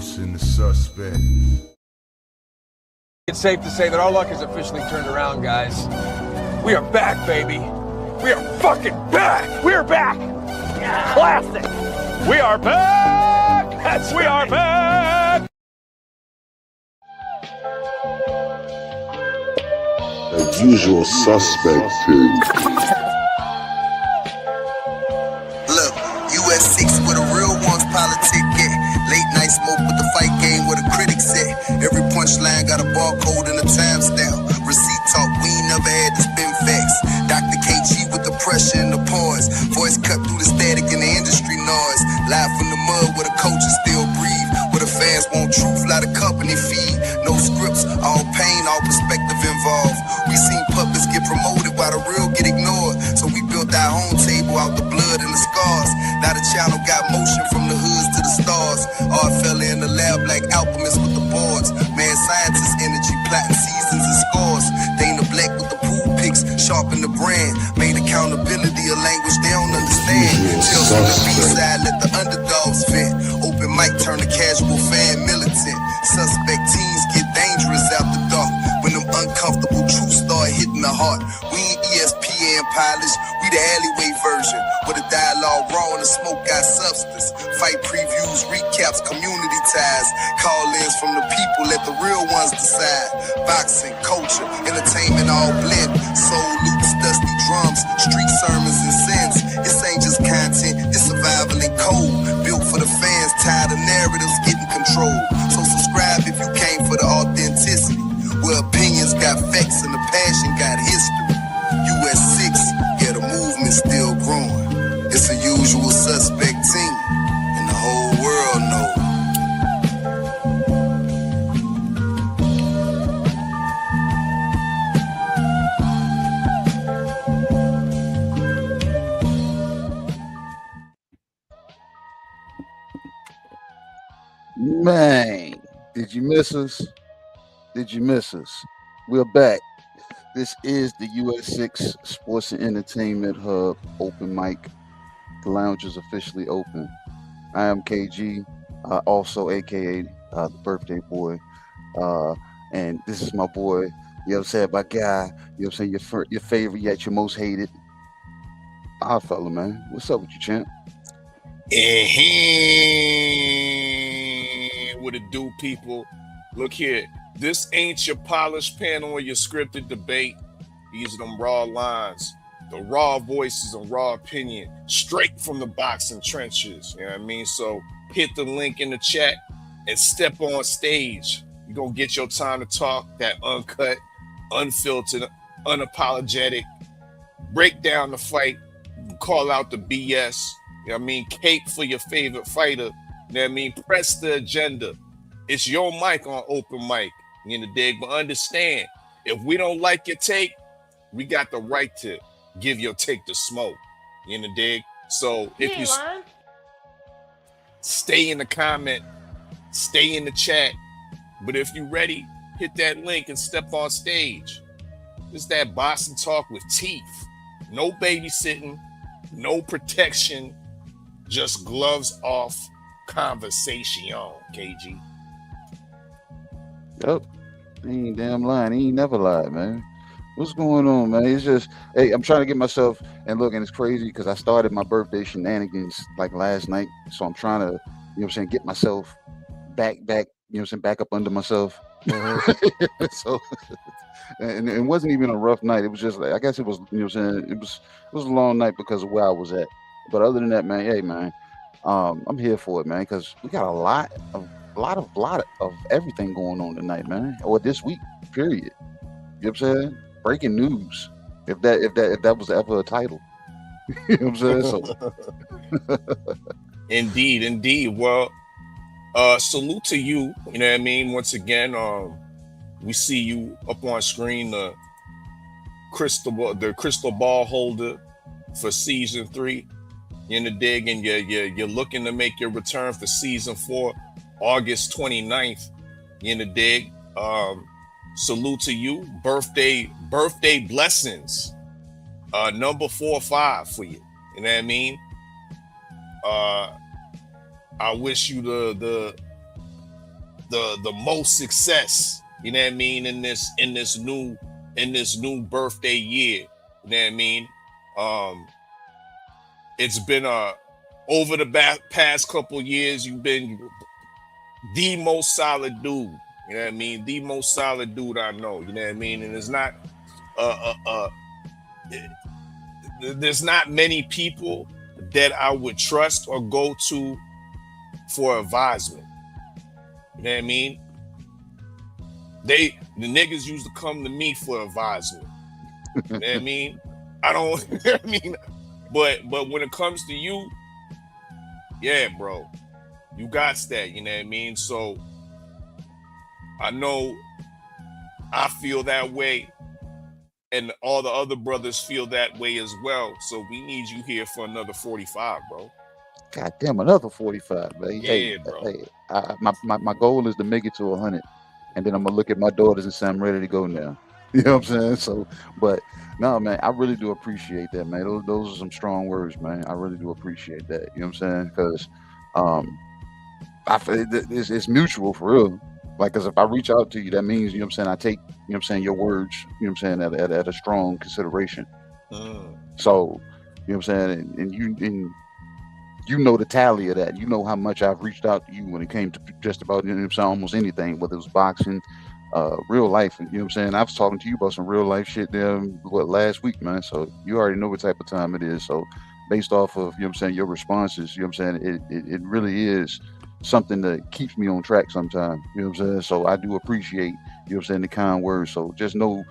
Exposing the suspect. It's safe to say that our luck has officially turned around, guys. We are back, baby. We are fucking back. We are back. Yeah. Classic. We are back. We are back. The usual suspect thing. Look, US6 where the real ones politic get. Late night smoke with the fight game where the critics at. Every punchline got a barcode and a timestamp. Receipt talk, we ain't never had to spin facts. Dr. KG with the pressure and the pause. Voice cut through the static and the industry noise. Live from the mud where the coaches still breathe. Where the fans want truth, lot of company feed. No scripts, all pain, all perspective involved. We seen puppets get promoted while the real get ignored. So we built our own table out the blood and the scars. Now the channel got motion from the hoods to the stars. Art fella in the lab like alchemists with the boards. Man, scientists, energy, plotting seasons and scores. Dana Black with the pool picks, sharpen the brand. Made accountability a language they don't understand. Tales from the B-side, let the underdogs vent. Open mic turn the casual fan militant. Suspect teens get dangerous after dark. When them uncomfortable truths start hitting the heart. We ain't ESPN pilots, we the alleyway version. Where the dialogue raw and the smoke got substance. Fight previews, recaps, community ties. Call-ins from the people, let the real ones decide. Boxing, culture, entertainment all blend. Soul loops, dusty drums, street sermons and sins. This ain't just content, it's survival and code. Built for the fans, tired of narratives getting controlled. So subscribe if you came for the authenticity. Where opinions got facts and the passion got history. US6, yeah, the movement's still growing. It's a usual suspect team, and the whole world knows. Man, did you miss us? Did you miss us? We're back. This is the US6 Sports and Entertainment Hub open mic. The lounge is officially open. I am KG, also aka the birthday boy. And this is my boy, you know what I'm saying, my guy, you know what I'm saying, your favorite yet your most hated. Odd fella, man. What's up with you, champ? What it do, people? Look here. This ain't your polished panel or your scripted debate. These are them raw lines, the raw voices and raw opinion, straight from the boxing trenches. You know what I mean? So hit the link in the chat and step on stage. You're going to get your time to talk, that uncut, unfiltered, unapologetic. Break down the fight, call out the BS. You know what I mean? Cape for your favorite fighter. You know what I mean? Press the agenda. It's your mic on open mic. You know, dig? But understand, if we don't like your take, we got the right to give your take the smoke. You know, dig? So if you stay in the comment, stay in the chat. But if you ready, hit that link and step on stage. It's that boxing talk with teeth. No babysitting, no protection, just gloves off conversation, KG. Yep. He ain't damn lying. He ain't never lied, man. What's going on, man? It's just, hey, I'm trying to get myself, and look, and it's crazy because I started my birthday shenanigans like last night. So I'm trying to, you know what I'm saying, get myself back, you know what I'm saying, back up under myself. So, and it wasn't even a rough night. It was just like, I guess it was, you know what I'm saying, it was a long night because of where I was at. But other than that, man, hey, man, I'm here for it, man, because we got a lot of everything going on tonight, man, or this week, period. You know what I'm saying? Breaking news, if that was ever a title. You know what I'm saying? So Indeed. Well, salute to you. You know what I mean? Once again, we see you up on screen, the crystal ball holder for season 3. You're in the dig, and you're looking to make your return for season 4, August 29th. You're in the dig. Salute to you. Birthday blessings. Number 4 or 5 for you. You know what I mean? I wish you the the most success, you know what I mean, in this new birthday year. You know what I mean? It's been over the past couple years, you've been the most solid dude. You know what I mean? The most solid dude I know. You know what I mean? And it's not there's not many people that I would trust or go to for advisement. You know what I mean? The niggas used to come to me for advisement. You know what I mean? I don't you know what I mean, but when it comes to you, yeah, bro, you got that, you know what I mean? So I know I feel that way, and all the other brothers feel that way as well. So we need you here for another 45, bro. God damn, another 45, man. Yeah, bro. My goal is to make it to 100, and then I'm gonna look at my daughters and say I'm ready to go now. You know what I'm saying? So, but no, man, I really do appreciate that, man. Those are some strong words, man. I really do appreciate that. You know what I'm saying? Because I feel it's mutual for real. Like, because if I reach out to you, that means, you know what I'm saying, I take, you know what I'm saying, your words, you know what I'm saying, at a strong consideration. So, you know what I'm saying, and you know the tally of that. You know how much I've reached out to you when it came to just about, you know what I'm saying, almost anything, whether it was boxing, real life. You know what I'm saying? I was talking to you about some real life shit there, last week, man. So you already know what type of time it is. So based off of, you know what I'm saying, your responses, you know what I'm saying, it really is something that keeps me on track sometimes. You know what I'm saying? So I do appreciate, you know what I'm saying, the kind words. So just know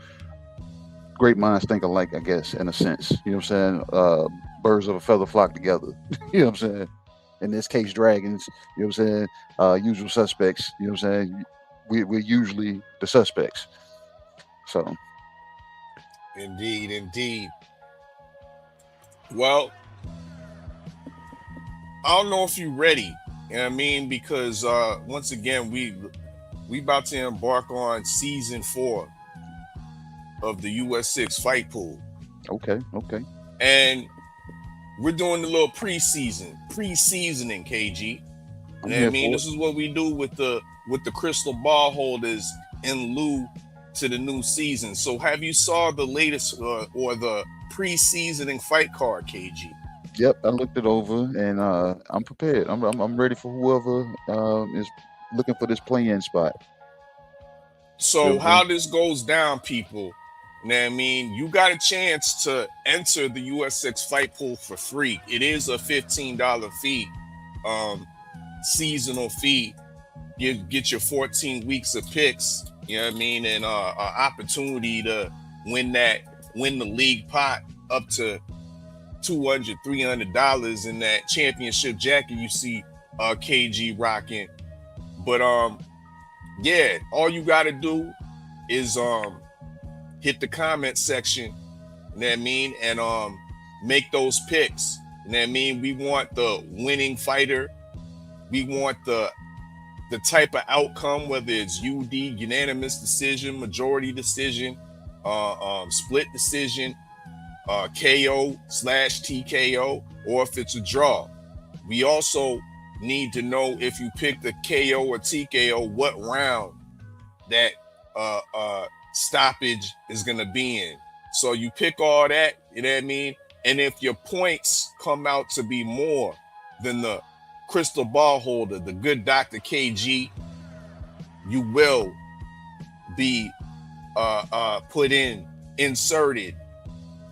great minds think alike, I guess, in a sense. You know what I'm saying? Birds of a feather flock together. You know what I'm saying? In this case, dragons. You know what I'm saying? Usual suspects. You know what I'm saying? We're usually the suspects. So. Indeed. Well, I don't know if you're ready. You know what I mean? Because once again, we about to embark on season 4 of the US6 fight pool. Okay. And we're doing a little seasoning, KG. You know what I mean? This is what we do with the crystal ball holders in lieu to the new season. So have you saw the latest or the pre-seasoning fight card, KG? Yep, I looked it over, and I'm prepared. I'm ready for whoever is looking for this play-in spot. So how this goes down, people, you know what I mean? You got a chance to enter the US6 fight pool for free. It is a $15 fee, seasonal fee. You get your 14 weeks of picks, you know what I mean, and an opportunity to win the league pot up to $200, $300 in that championship jacket you see KG rocking. But yeah, all you got to do is hit the comment section, you know what I mean, and make those picks. You know what I mean? We want the winning fighter. We want the type of outcome, whether it's UD, unanimous decision, majority decision, split decision, KO/TKO, or if it's a draw. We also need to know, if you pick the KO or TKO, what round that stoppage is going to be in. So you pick all that, you know what I mean? And if your points come out to be more than the crystal ball holder, the good Dr. KG, you will be inserted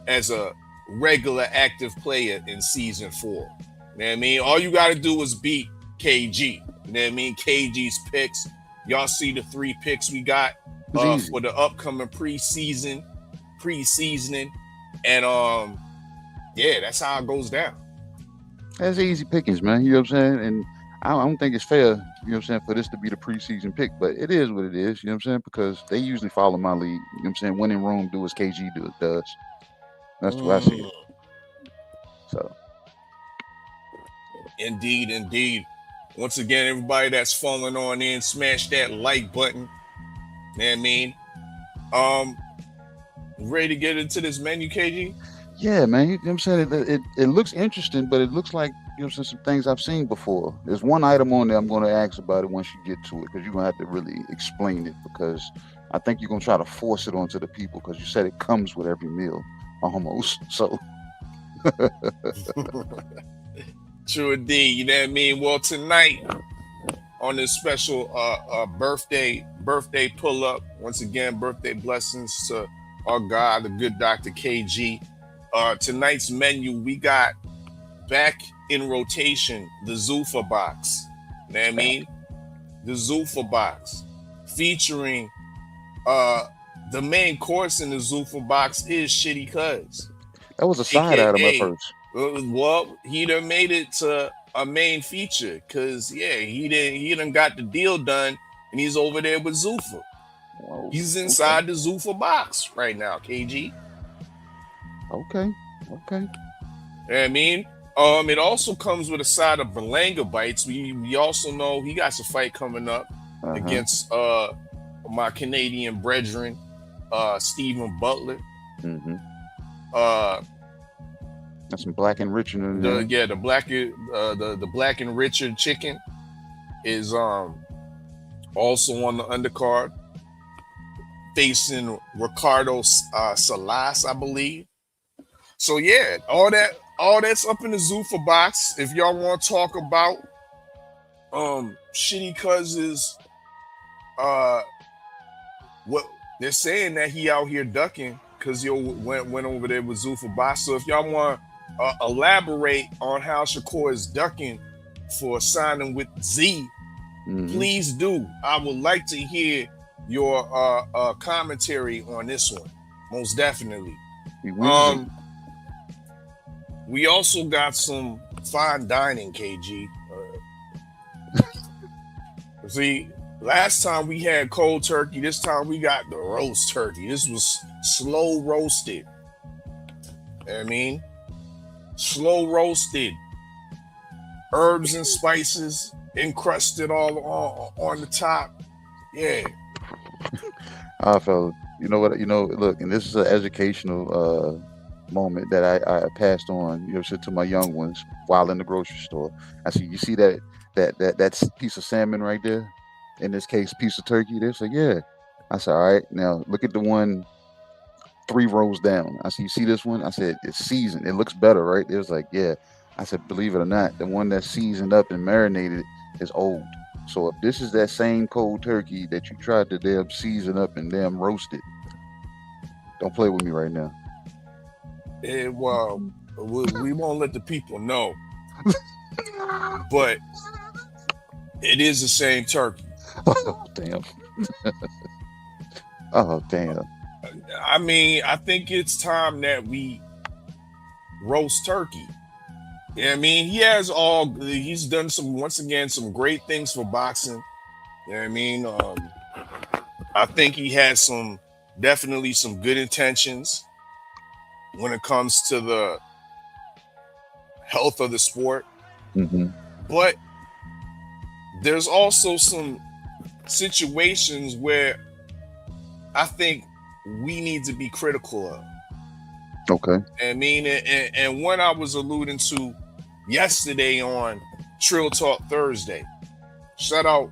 as a regular active player in season 4. You know what I mean? All you got to do is beat KG. You know what I mean? KG's picks. Y'all see the 3 picks we got for the upcoming preseasoning. And yeah, that's how it goes down. That's easy pickings, man. You know what I'm saying? And I don't think it's fair, you know what I'm saying, for this to be the preseason pick, but it is what it is, you know what I'm saying? Because they usually follow my lead. You know what I'm saying? When in Rome, do as KG does. That's the way I see it. So. Indeed. Once again, everybody that's falling on in, smash that like button. You know what I mean? Ready to get into this menu, KG? Yeah, man. You know what I'm saying? It looks interesting, but it looks like you know, some things I've seen before. There's one item on there I'm going to ask about it once you get to it, because you're going to have to really explain it, because I think you're going to try to force it onto the people, because you said it comes with every meal, almost. So. True indeed. You know what I mean? Well, tonight on this special birthday pull up, once again, birthday blessings to our God, the good Dr. KG. Tonight's menu, we got back in rotation the Zuffa box. You know what I mean? The Zuffa box, featuring the main course in the Zuffa box is Shitty Cuz. That was a side item at first. Well, he done made it to a main feature, because yeah, he done got the deal done, and he's over there with Zuffa. Whoa, he's inside the Zuffa box right now, KG. Okay. You know what I mean? It also comes with a side of Berlanga bites. We also know he got a fight coming up against my Canadian brethren, Stephen Butler. Mm-hmm. That's some Black and Richard in there. The Black and Richard chicken is also on the undercard, facing Ricardo Salas, I believe. So yeah, all that's up in the Zuffa box. If y'all want to talk about Shitty Cuz's what they're saying, that he out here ducking because you went over there with Zuffa box. So if y'all want elaborate on how Shakur is ducking for signing with Z, please do. I would like to hear your commentary on this one, most definitely. We also got some fine dining, KG. See, last time we had cold turkey. This time we got the roast turkey. This was slow roasted. You know what I mean? Slow roasted, herbs and spices encrusted all on the top. Yeah. I felt, look, and this is an educational moment that I passed on, to my young ones while in the grocery store. I see, you see that piece of salmon right there? In this case, piece of turkey. They say, yeah. I said, all right, now look at the one 3 rows down. I said, you see this one? I said, it's seasoned. It looks better, right? It was like, yeah. I said, believe it or not, the one that's seasoned up and marinated is old. So if this is that same cold turkey that you tried to damn season up and damn roast it, don't play with me right now. Well, we won't let the people know, but it is the same turkey. Oh, damn. Oh, damn. I mean, I think it's time that we roast turkey. Yeah, I mean, he's done once again some great things for boxing. You know what I mean? I think he has definitely some good intentions when it comes to the health of the sport. Mm-hmm. But there's also some situations where I think we need to be critical of. Okay. I mean, and what I was alluding to yesterday on Trill Talk Thursday. Shout out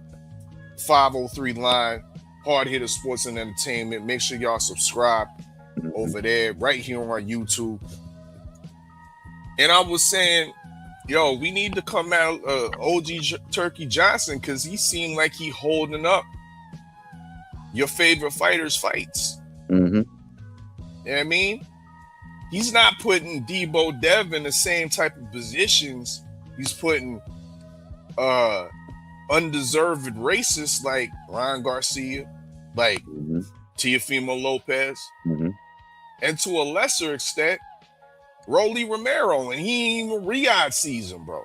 503 Line, Hard Hitter Sports and Entertainment. Make sure y'all subscribe over there, right here on YouTube. And I was saying, yo, we need to come out OG Turkey Johnson, because he seemed like he holding up your favorite fighters' fights. Mm-hmm. You know what I mean? He's not putting Debo Dev in the same type of positions he's putting undeserved racists like Ryan Garcia, like Teofimo Lopez, and to a lesser extent, Rolly Romero, and he ain't even Riyadh season, bro.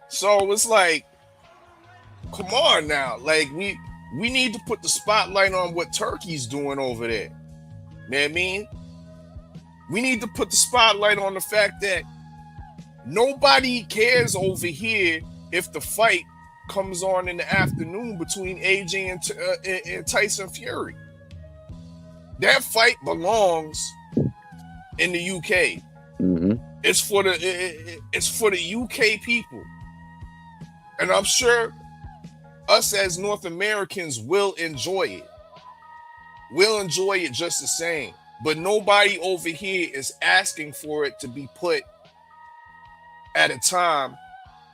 So it's like, come on now. Like, we need to put the spotlight on what Turkey's doing over there. You know what I mean? We need to put the spotlight on the fact that nobody cares over here if the fight comes on in the afternoon between AJ and Tyson Fury. That fight belongs in the UK. It's for the it's for the UK people, and I'm sure us as North Americans will enjoy it. We'll enjoy it just the same. But nobody over here is asking for it to be put at a time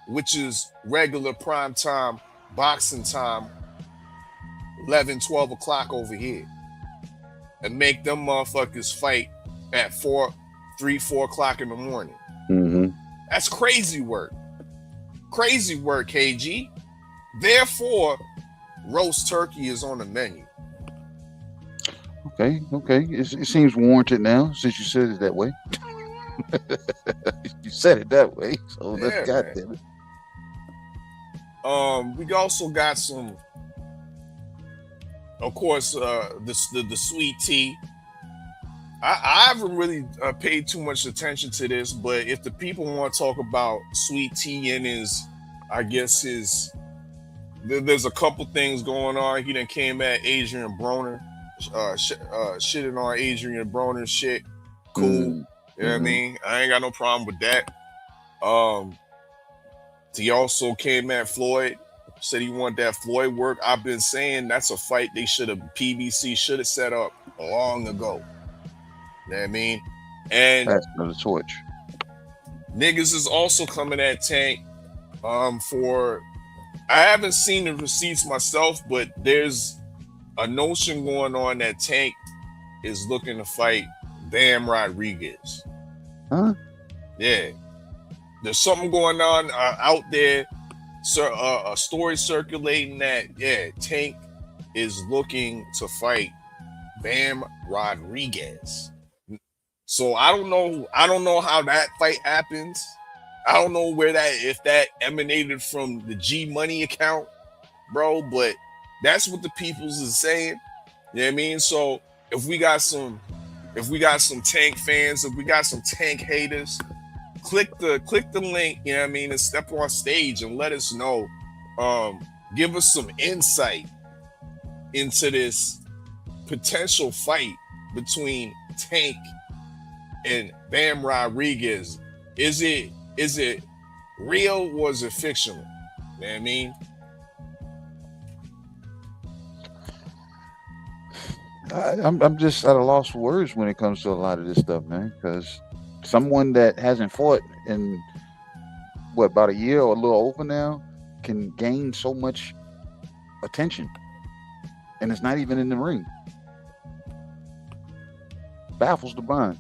which is regular prime time, boxing time, 11, 12 o'clock over here. And make them motherfuckers fight at 4 o'clock in the morning. Mm-hmm. That's crazy work. Crazy work, KG. Therefore, roast turkey is on the menu. Okay. It seems warranted now since you said it that way. You said it that way, so Yeah, that's goddamn it. We also got some, of course, the sweet tea. I haven't really paid too much attention to this, but if the people want to talk about sweet tea and there's a couple things going on. He done came at Adrian Broner, shitting on Adrian Broner's shit. Cool. You know what I mean? I ain't got no problem with that. He also came at Floyd, said he wanted that Floyd work. I've been saying that's a fight PBC should have set up long ago. You know what I mean? And That's another torch. niggas is also coming at Tank for, I haven't seen the receipts myself, but there's a notion going on that Tank is looking to fight Bam Rodriguez. Huh? Yeah. There's something going on out there. A story circulating that, Tank is looking to fight Bam Rodriguez. So I don't know how that fight happens. I don't know if that emanated from the G Money account, bro, but that's what the peoples is saying. You know what I mean? So if we got some Tank fans, if we got some Tank haters, click the link, you know what I mean, and step on stage and let us know. Give us some insight into this potential fight between Tank and Bam Rodriguez. Is it real or is it fictional? You know what I mean? I'm just at a loss for words when it comes to a lot of this stuff, man. Because someone that hasn't fought in about a year or a little over now can gain so much attention, and it's not even in the ring. Baffles the mind.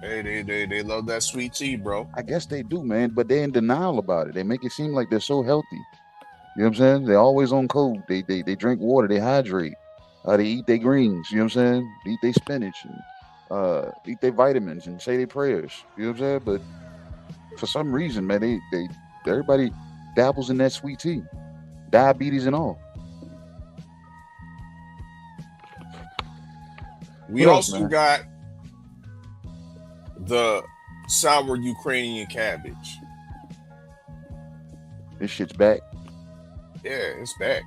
Hey, they love that sweet tea, bro. I guess they do, man, but they're in denial about it. They make it seem like they're so healthy. You know what I'm saying? They're always on code. They drink water. They hydrate. They eat their greens. You know what I'm saying? They eat their spinach and eat their vitamins and say their prayers. You know what I'm saying? But for some reason, man, everybody dabbles in that sweet tea, diabetes and all. We also got the sour Ukrainian cabbage. This shit's back. Yeah, it's back.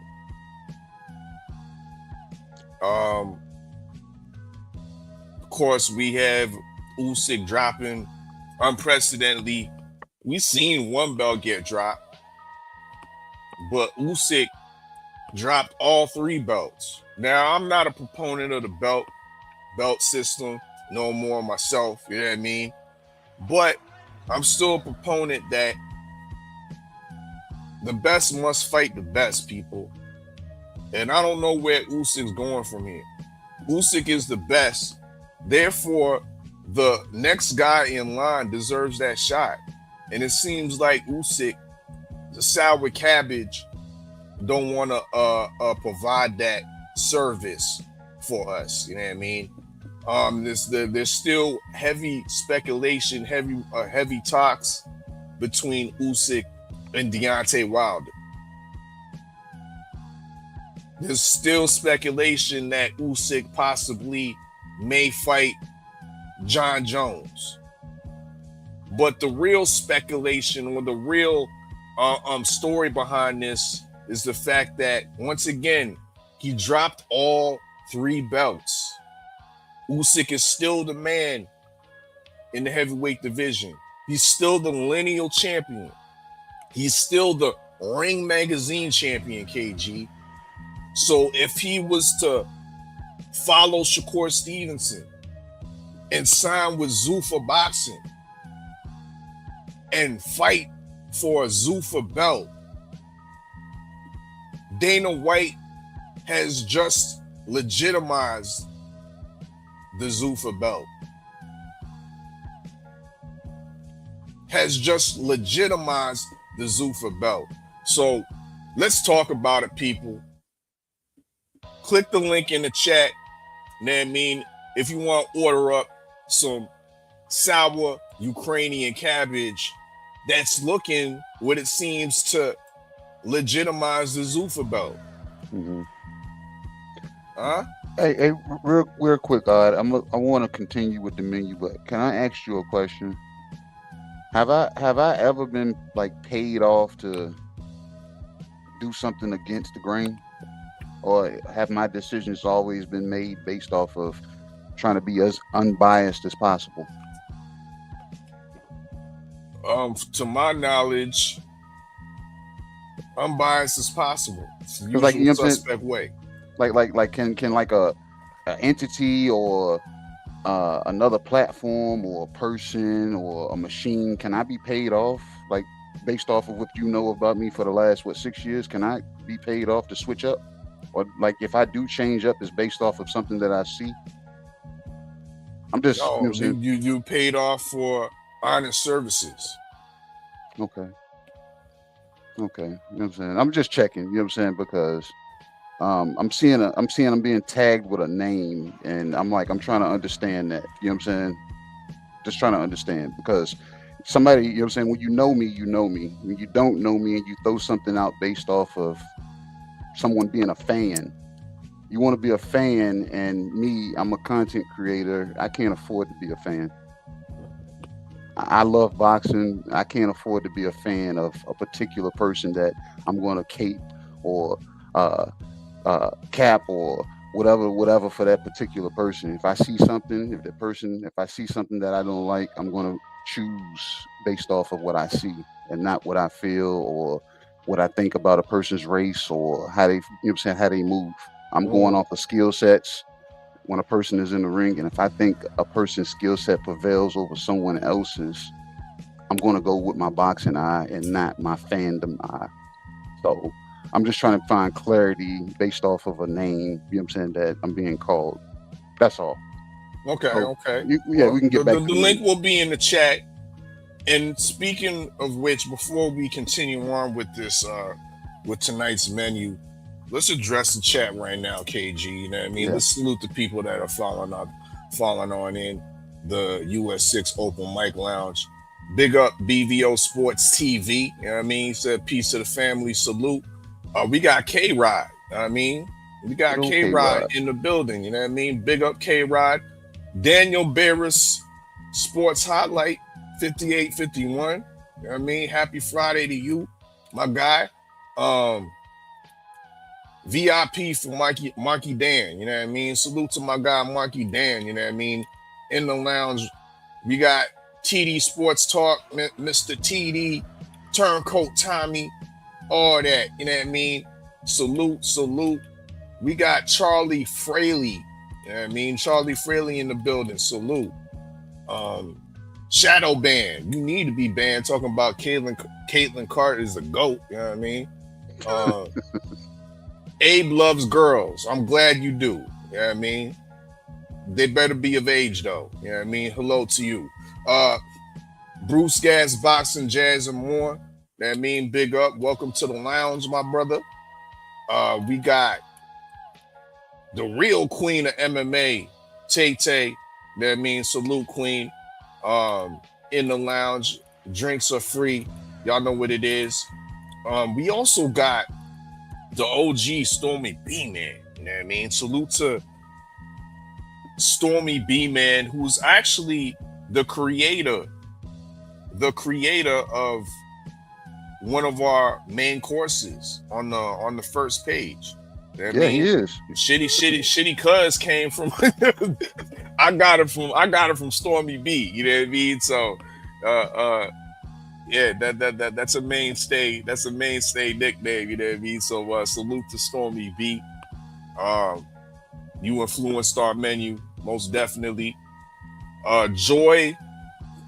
Of course, we have Usyk dropping unprecedentedly. We seen one belt get dropped, but Usyk dropped all 3 belts. Now, I'm not a proponent of the belt system no more myself, you know what I mean? But I'm still a proponent that the best must fight the best, people. And I don't know where Usyk's going from here. Usyk is the best. Therefore, the next guy in line deserves that shot. And it seems like Usyk, the sour cabbage, don't want to provide that service for us. You know what I mean? There's still heavy speculation, heavy talks between Usyk and Deontay Wilder. There's still speculation that Usyk possibly may fight John Jones. But the real speculation or the real story behind this is the fact that, once again, he dropped all 3 belts. Usyk is still the man in the heavyweight division. He's still the lineal champion. He's still the Ring Magazine champion, KG. So if he was to follow Shakur Stevenson and sign with Zuffa Boxing and fight for a Zuffa belt, Dana White has just legitimized the Zuffa belt. Has just legitimized the Zuffa belt. So let's talk about it, people. Click the link in the chat. You know what I mean? If you want to order up some sour Ukrainian cabbage that's looking what it seems to legitimize the Zuffa belt. Mm-hmm. Huh? Hey, real quick, I want to continue with the menu, but can I ask you a question? Have I ever been like paid off to do something against the grain, or have my decisions always been made based off of trying to be as unbiased as possible? To my knowledge, unbiased as possible. It's the Like, you know usual what I'm suspect way. Like can like a entity or another platform or a person or a machine, can I be paid off like based off of what you know about me for the last 6 years? Can I be paid off to switch up, or like if I do change up, it's based off of something that I see? I'm just No, you know what I'm saying? you paid off for honest services. Okay, you know what I'm saying? I'm just checking, you know what I'm saying, because I'm seeing I'm being tagged with a name, and I'm trying to understand that, you know what I'm saying? Just trying to understand, because somebody, you know what I'm saying, when you know me, you know me. When you don't know me and you throw something out based off of someone being a fan, you want to be a fan, and me, I'm a content creator. I can't afford to be a fan. I love boxing. I can't afford to be a fan of a particular person that I'm going to cape or cap or whatever for that particular person. If I see something, if I see something that I don't like, I'm going to choose based off of what I see and not what I feel or what I think about a person's race or how they, you know what I'm saying, how they move. I'm going off of skill sets when a person is in the ring, and if I think a person's skill set prevails over someone else's, I'm going to go with my boxing eye and not my fandom eye. So I'm just trying to find clarity based off of a name, you know what I'm saying, that I'm being called. That's all. Okay, So, okay. We can get back to the link will be in the chat. And speaking of which, before we continue on with this, with tonight's menu, let's address the chat right now, KG. You know what I mean? Yeah. Let's salute the people that are following on in the US6 Open Mic Lounge. Big up BVO Sports TV. You know what I mean? Said peace to the family. Salute. We got K-Rod. You know what I mean? We got K-Rod in the building. You know what I mean? Big up K-Rod. Daniel Barris Sports Highlight 5851. You know what I mean? Happy Friday to you, my guy. VIP for Marky Dan, you know what I mean? Salute to my guy Marky Dan, you know what I mean? In the lounge, we got TD Sports Talk, Mr. TD, Turncoat Tommy, all that, you know what I mean? Salute. We got Charlie Fraley, you know what I mean? Charlie Fraley in the building, salute. Shadow Band, you need to be banned, talking about Caitlin Carter is the GOAT, you know what I mean? Abe loves girls. I'm glad you do. You know what I mean? They better be of age though. You know what I mean? Hello to you. Bruce Gas, Boxing, Jazz, and more. You know what I mean? Big up. Welcome to the lounge, my brother. We got the real queen of MMA, Tay-Tay. You know what I mean? Salute, queen. In the lounge. Drinks are free. Y'all know what it is. We also got the OG Stormy B-Man, you know what I mean? Salute to Stormy B-Man, who's actually the creator of one of our main courses on the first page. You know what I mean? He is. Shitty cuz came from I got it from Stormy B. You know what I mean? So, yeah, that's a mainstay. That's a mainstay nickname. You know what I mean? So, salute to Stormy B. You influenced our menu most definitely. Joy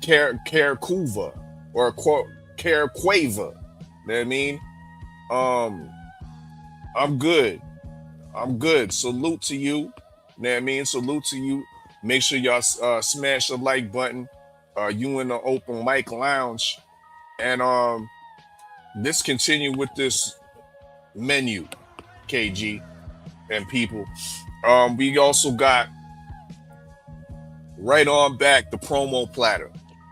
Karakuva or Karaquava. You know what I mean? I'm good. I'm good. Salute to you. You know what I mean? Salute to you. Make sure y'all smash the like button. You in the open mic lounge. And let's continue with this menu, KG and people. We also got right on back the promo platter.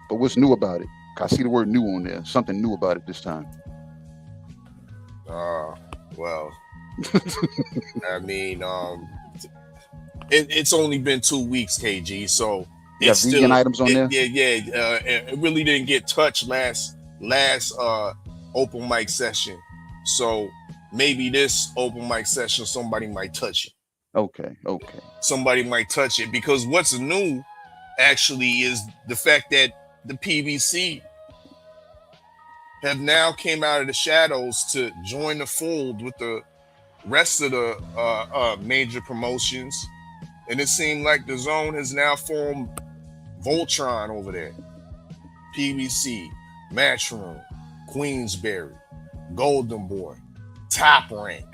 But what's new about it? I see the word new on there. Something new about it this time. Well, I mean, it's only been 2 weeks, KG. So you got vegan items on there. Yeah. It really didn't get touched last open mic session. So maybe this open mic session, somebody might touch it. Okay. Somebody might touch it because what's new actually is the fact that the PBC have now came out of the shadows to join the fold with the rest of the major promotions. And it seemed like the Zone has now formed Voltron over there. PBC, Matchroom, Queensberry, Golden Boy, Top Rank,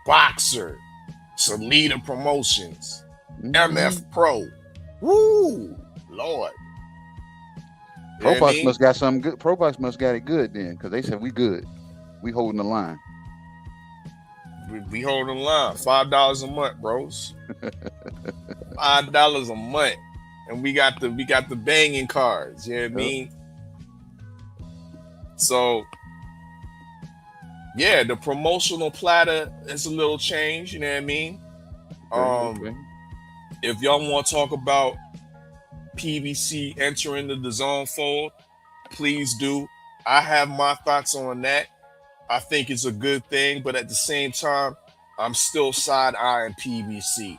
Boxer, Salida Promotions, MF Pro. Woo! Lord. ProBox must got something good. ProBox must got it good then, because they said we good. We holding the line. We holding the line. $5 a month, bros. $5 a month. And we got the banging cards. You know what I mean? So yeah, the promotional platter is a little change, you know what I mean? Okay. If y'all want to talk about PBC entering the Zone fold, please do. I have my thoughts on that. I think it's a good thing, but at the same time, I'm still side-eyeing PBC.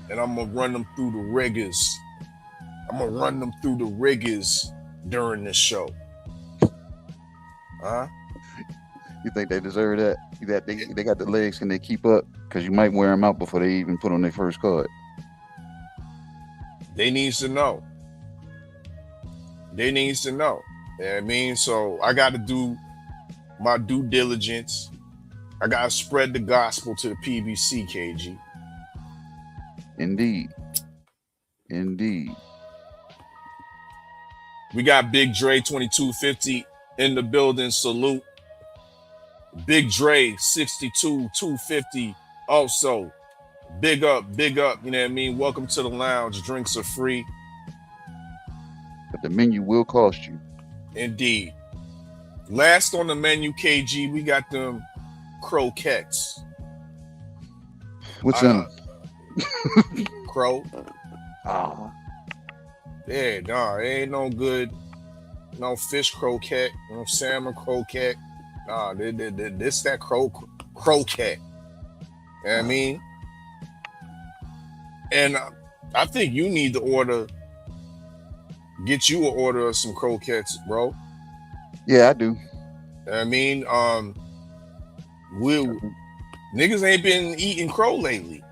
And I'm going to run them through the rigors. During this show. Huh? You think they deserve that? That they got the legs, can they keep up? Because you might wear them out before they even put on their first card. They needs to know. You know what I mean? So I got to do my due diligence. I got to spread the gospel to the PBC, KG. Indeed. We got Big Dre 2250 in the building. Salute. Big Dre 62250 also. Big up. You know what I mean? Welcome to the lounge. Drinks are free. But the menu will cost you. Indeed. Last on the menu, KG, we got them croquettes. What's in them? Crow. Yeah, no, it ain't no good. No fish croquette, no salmon croquette. Nah, this that croquette. You know what I mean? And I think you need to get you an order of some croquettes, bro. Yeah, I do. You know what I mean? Niggas ain't been eating crow lately.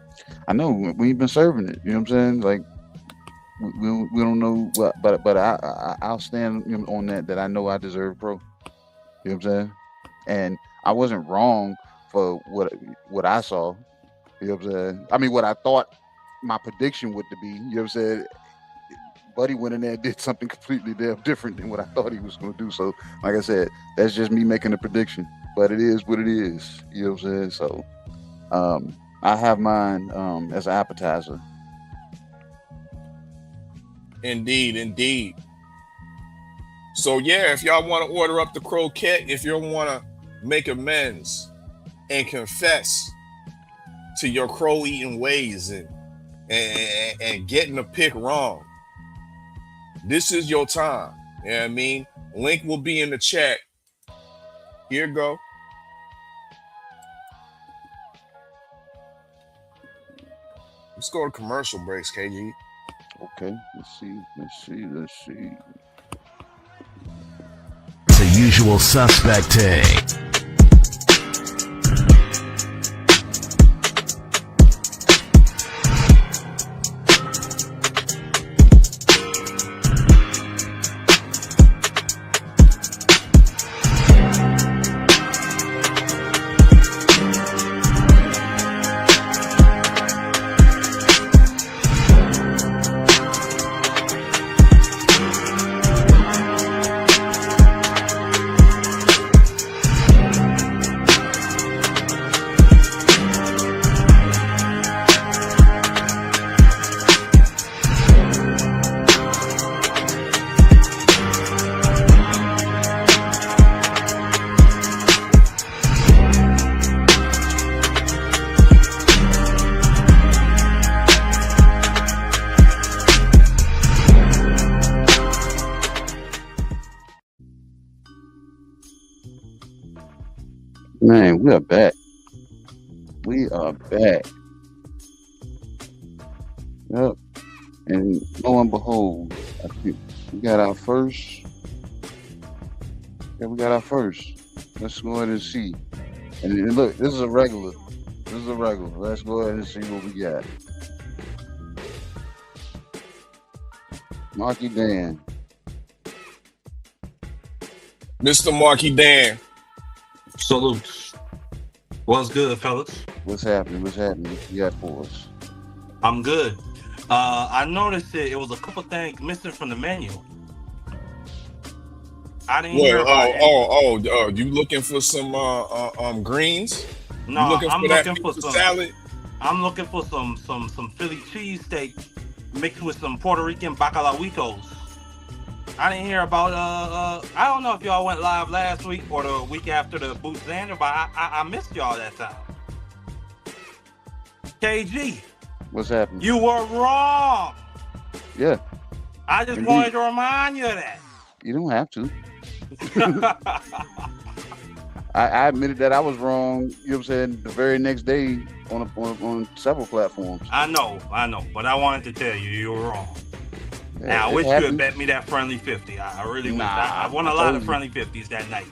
I know, we ain't been serving it. You know what I'm saying? Like, we don't know what, but I'll stand on that I know I deserve crow. You know what I'm saying? And I wasn't wrong for what I saw. You know what I'm saying? I mean, what I thought my prediction would be. You know what I'm saying? Buddy went in there and did something completely damn different than what I thought he was going to do. So, like I said, that's just me making a prediction. But it is what it is. You know what I'm saying? So, I have mine as an appetizer. Indeed. So yeah, if y'all want to order up the croquette, if you want to make amends and confess to your crow eating ways and getting the pick wrong, this is your time. You know what I mean? Link will be in the chat. Here you go. Let's go to commercial breaks, KG. Okay, let's see. The usual suspect take. Man, we are back. We are back. Yep. And lo and behold, I think we got our first. Yeah, we got our first. Let's go ahead and see. And look, this is a regular. Let's go ahead and see what we got. Marky Dan. Mr. Marky Dan. Salute. What's good, fellas? What's happening? What you got for us? I'm good. I noticed it was a couple things missing from the menu. I didn't hear about you looking for some greens? No, I'm looking for some salad. I'm looking for some Philly cheesesteak mixed with some Puerto Rican bacalawitos. I didn't hear about I don't know if y'all went live last week or the week after the Boot Xander, but I missed y'all that time. KG, what's happening? You were wrong. Yeah. I just wanted to remind you of that. You don't have to. I admitted that I was wrong, you know what I'm saying, the very next day on several platforms. I know, but I wanted to tell you were wrong. Yeah, now, I wish you had bet me that friendly 50. I really wish. I won a lot of friendly 50s that night.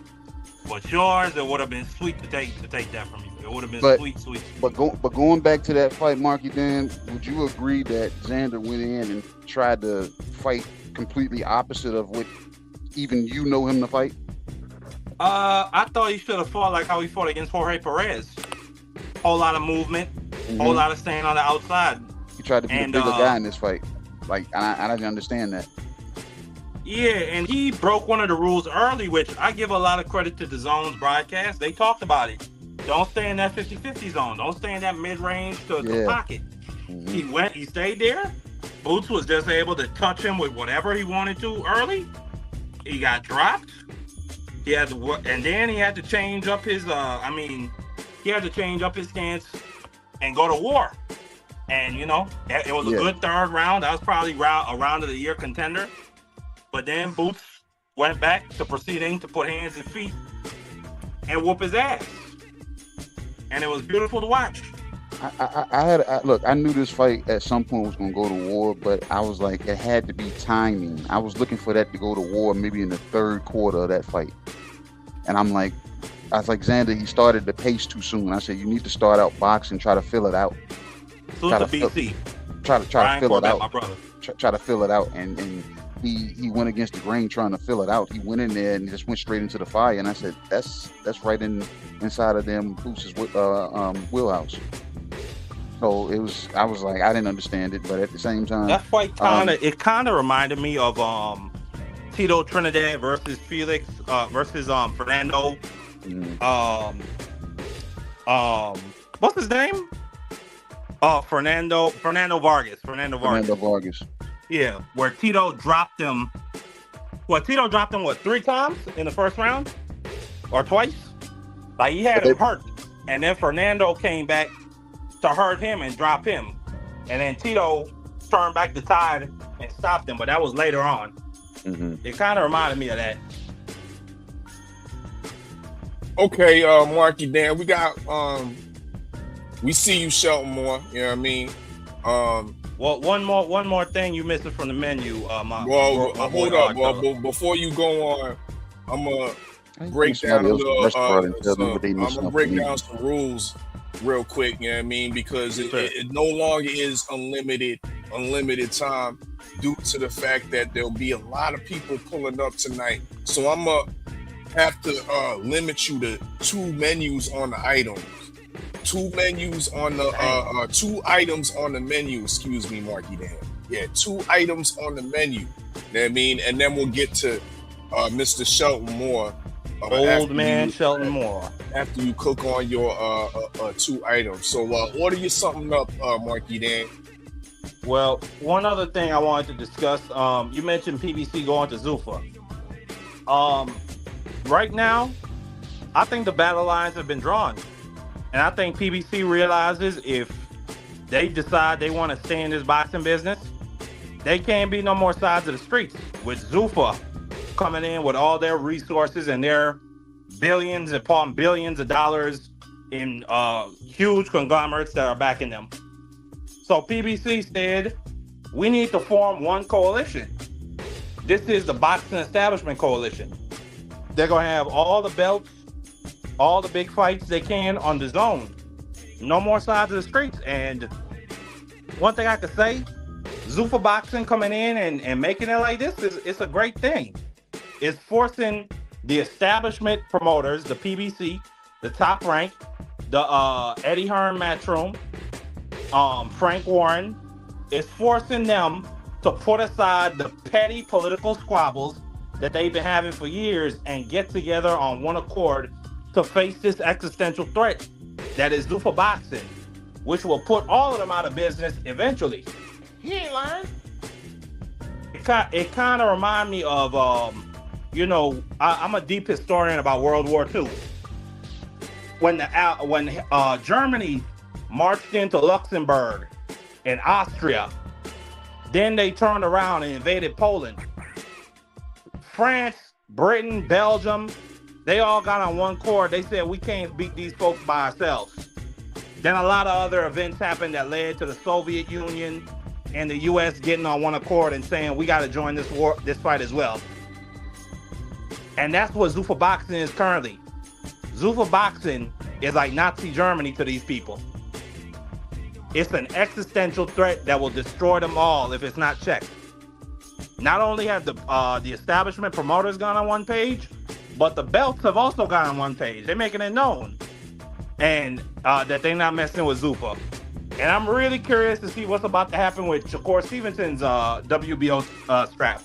But yours, it would have been sweet to take that from you. It would have been sweet. But going back to that fight, Marky Dan, would you agree that Xander went in and tried to fight completely opposite of what even you know him to fight? I thought he should have fought like how he fought against Jorge Perez. Whole lot of movement, whole lot of staying on the outside. He tried to be the bigger guy in this fight. Like, I didn't understand that. Yeah, and he broke one of the rules early, which I give a lot of credit to the Zone's broadcast. They talked about it. Don't stay in that 50-50 zone. Don't stay in that mid-range to pocket. He stayed there. Boots was just able to touch him with whatever he wanted to early. He got dropped. He had to work, and then he had to change up his he had to change up his stance and go to war. And it was a good third round. That was probably a round of the year contender. But then Boots went back to proceeding to put hands and feet and whoop his ass. And it was beautiful to watch. I knew this fight at some point was going to go to war, but I was like, it had to be timing. I was looking for that to go to war maybe in the third quarter of that fight. And I was like, Xander, he started the pace too soon. I said, you need to start out boxing, try to fill it out. Try to BC. Try to fill it out. My brother. Try to fill it out, and he went against the grain trying to fill it out. He went in there and just went straight into the fire. And I said, that's right inside of them Boots' wheelhouse. So I was like, I didn't understand it, but at the same time, that fight kind of reminded me of Tito Trinidad versus Felix versus Fernando. What's his name? Fernando Vargas. Fernando Vargas. Yeah, where Tito dropped him. Well, Tito dropped him 3 times in the first round, or twice. Like he had him hurt, and then Fernando came back to hurt him and drop him, and then Tito turned back the tide and stopped him. But that was later on. It kind of reminded me of that. Okay, Marky Dan, we got we see you, Shelton Moore. You know what I mean? Well, one more thing you missing from the menu. Hold up. Well, before you go on, I'm gonna break down some rules real quick. You know what I mean? Because it no longer is unlimited time due to the fact that there'll be a lot of people pulling up tonight. So I'm gonna have to limit you to 2 menus on the items. 2 menus on the 2 items on the menu. Excuse me, Marky Dan. Yeah, 2 items on the menu. You know what I mean? And then we'll get to Mr. Shelton Moore. Shelton Moore. After you cook on your 2 items. So order you something up, Marky Dan. Well, one other thing I wanted to discuss. You mentioned PBC going to Zuffa. Right now, I think the battle lines have been drawn. And I think PBC realizes if they decide they want to stay in this boxing business, they can't be no more sides of the streets. With Zuffa coming in with all their resources and their billions upon billions of dollars in huge conglomerates that are backing them. So PBC said, we need to form one coalition. This is the Boxing Establishment Coalition. They're going to have all the belts, all the big fights they can on the zone. No more sides of the streets. And one thing I could say, Zuffa Boxing coming in and making it like this it's a great thing. It's forcing the establishment promoters, the PBC, the Top Rank, the Eddie Hearn Matchroom, Frank Warren. It's forcing them to put aside the petty political squabbles that they've been having for years and get together on one accord to face this existential threat that is Zuffa Boxing, which will put all of them out of business eventually. He ain't lying. It kind of reminds me of, I'm a deep historian about World War II. When Germany marched into Luxembourg and Austria, then they turned around and invaded Poland. France, Britain, Belgium, they all got on one chord. They said, we can't beat these folks by ourselves. Then a lot of other events happened that led to the Soviet Union and the US getting on one accord and saying, we got to join this fight as well. And that's what Zuffa Boxing is currently. Zuffa Boxing is like Nazi Germany to these people. It's an existential threat that will destroy them all if it's not checked. Not only have the establishment promoters gone on one page, but the belts have also gone on one page. They're making it known, and that they're not messing with Zuffa. And I'm really curious to see what's about to happen with Shakur Stevenson's WBO strap.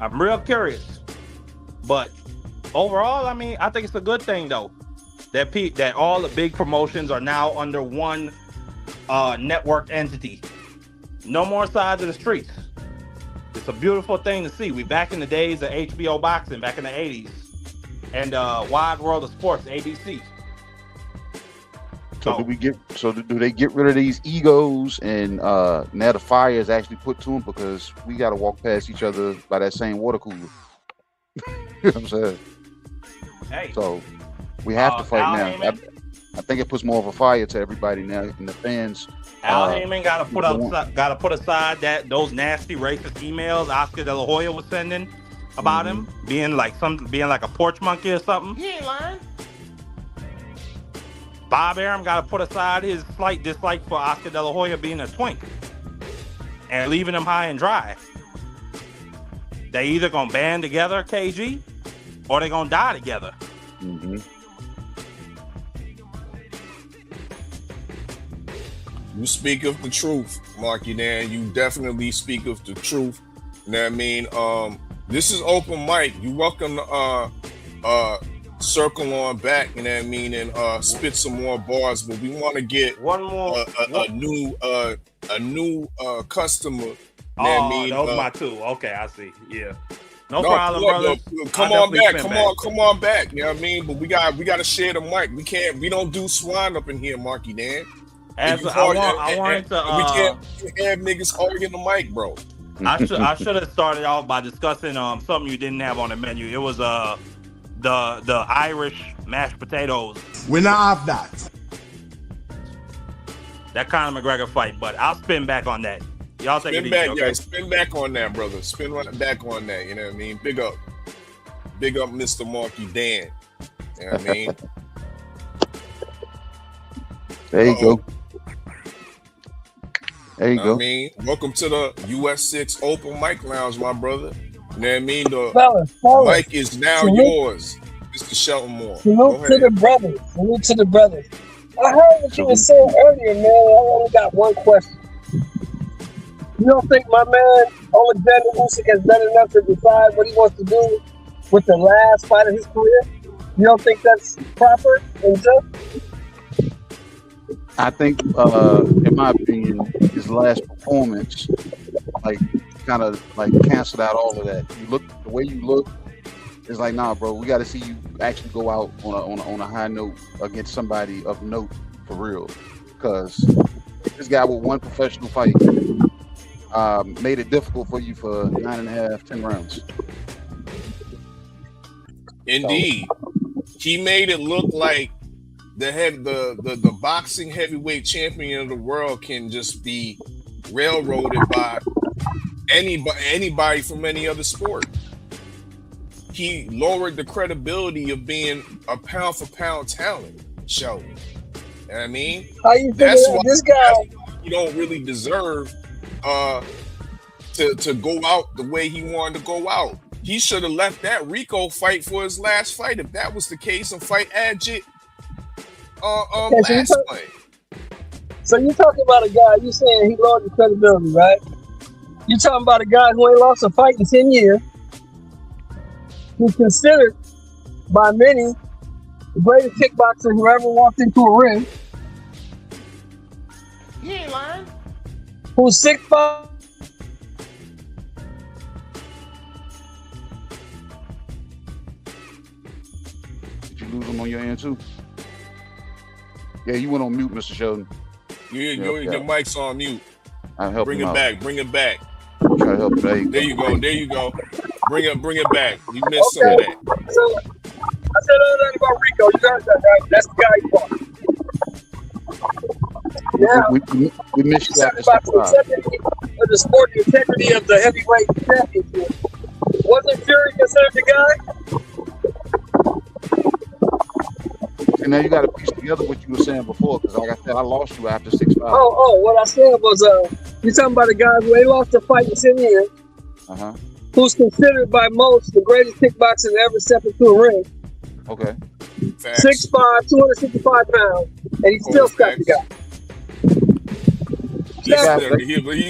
I'm real curious. But overall, I mean, I think it's a good thing though that all the big promotions are now under one network entity. No more sides of the streets. It's a beautiful thing to see. We back in the days of HBO boxing, back in the 80s, and Wide World of Sports, ABC. So do they get rid of these egos and now the fire is actually put to them because we got to walk past each other by that same water cooler? You know what I'm saying? Hey. So we have to fight now. I think it puts more of a fire to everybody now, and the fans. Al Heyman got to put aside those nasty racist emails Oscar De La Hoya was sending about him being like a porch monkey or something. He ain't lying. Bob Arum got to put aside his slight dislike for Oscar De La Hoya being a twink and leaving him high and dry. They either gonna band together, KG, or they gonna die together. Mm-hmm. You speak of the truth, Marky Dan. You definitely speak of the truth. You know what I mean? This is open mic. You welcome to circle on back, you know what I mean, and spit some more bars. But we want to get one more a new customer. You know what I mean? That was my two. Okay, I see. Yeah. No problem, brother. Come on back. Come on back. You know what I mean? But we got to share the mic. We don't do swine up in here, Marky Dan. I wanted to. We can't have niggas hogging the mic, bro. I should have started off by discussing something you didn't have on the menu. It was the Irish mashed potatoes. We're not have that. that Conor McGregor fight. But I'll spin back on that. Y'all take it easy, okay? Yeah, spin back on that, brother. Spin back on that. You know what I mean? Big up, Mr. Marky Dan. You know what I mean? There you go. There you go. I mean, welcome to the US6 Open Mic Lounge, my brother. You know what I mean? The fellas, mic is now yours, Mr. Shelton Moore. Salute to the brothers. Salute to the brothers. I heard what you were saying earlier, man. I only got one question. You don't think my man Alexander Usyk has done enough to decide what he wants to do with the last fight of his career? You don't think that's proper and just? I think, in my opinion, his last performance, like, kind of like canceled out all of that. You look the way you look. It's like, nah, bro. We got to see you actually go out on a high note against somebody of note for real. Because this guy with one professional fight made it difficult for you for 9.5, 10 rounds. Indeed, he made it look like the boxing heavyweight champion of the world can just be railroaded by anybody from any other sport. He lowered the credibility of being a pound for pound talent show. You know what I mean? How you That's figure why this guy? you don't really deserve to go out the way he wanted to go out. He should have left that Rico fight for his last fight if that was the case, and fight Adjit last fight. So you talking about a guy, you saying he lowered the credibility, right? You talking about a guy who ain't lost a fight in 10 years, who's considered by many the greatest kickboxer who ever walked into a ring. He ain't lying. Who's 6'5". Did you lose him on your end too? Yeah, you went on mute, Mr. Sheldon. Your mic's on mute. I'll help Bring him it out. back. Bring it back. Try to help. There you go. There you go. Bring it back. You missed some of that. So I said all that about Rico. You heard that, right? That's the guy you want. Yeah. We missed you after about 6'5". the sporting integrity of the heavyweight championship. Wasn't Fury considered the guy? And now you got to piece together what you were saying before, because like I said, I lost you after 6'5". What I said was, you talking about a guy who ain't lost a fight in 10 years, who's considered by most the greatest kickboxer to ever step into a ring. Okay. 6'5", 265 pounds, and he still stopped the guy. He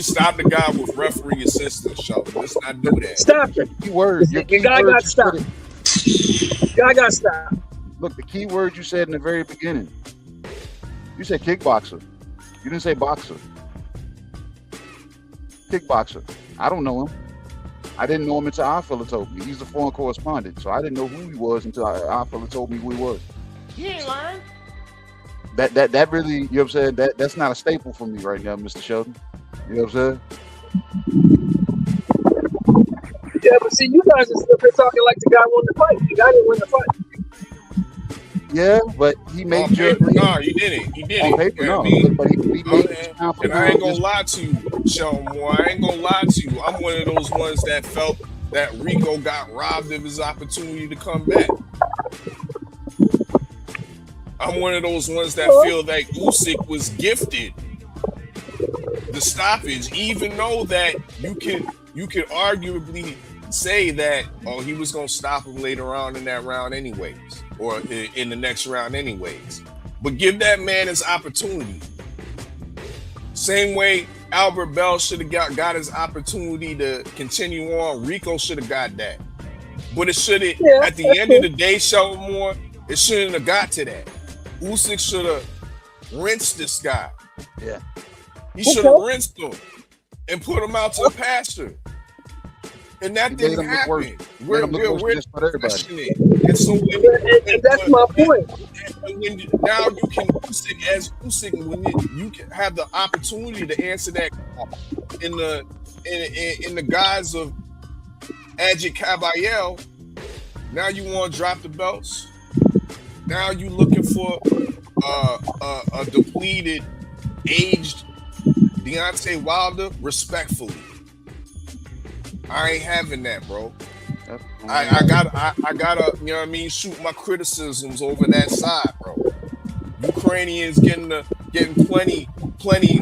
stopped the guy with referee assistance, show. Let's not do that. Stop it. The guy got stopped. Guy got stopped. Look, the key word you said in the very beginning. You said kickboxer. You didn't say boxer. Kickboxer. I don't know him. I didn't know him until our fella told me. He's the foreign correspondent, so I didn't know who he was until our fella told me who he was. He ain't lying. That really, you know what I'm saying? That's not a staple for me right now, Mr. Sheldon. You know what I'm saying? Yeah, but see, you guys are still talking like the guy won the fight. The guy didn't win the fight. Yeah, but he made No, he didn't. He didn't. On paper, no. But he made and I ain't gonna lie to you, Sean Moore. I ain't gonna lie to you. I'm one of those ones that felt that Rico got robbed of his opportunity to come back. I'm one of those ones that feel that Usyk was gifted the stoppage, even though that you could arguably say that he was gonna stop him later on in that round anyways, or in the next round anyways. But give that man his opportunity. Same way Albert Bell should have got his opportunity to continue on. Rico should have got that. But it should have, at the end of the day, Sheldon Moore, it shouldn't have got to that. Usyk should have rinsed this guy. Yeah. He should have rinsed him and put him out to the pasture. And that didn't happen. We're questioning. And so that's my point. Now you can Usyk when you can have the opportunity to answer that in the guise of Adjit Caballel. Now you want to drop the belts. Now you looking for a depleted aged Deontay Wilder respectfully. I ain't having that, bro. I gotta, you know what I mean, shoot my criticisms over that side, bro. Ukrainians getting plenty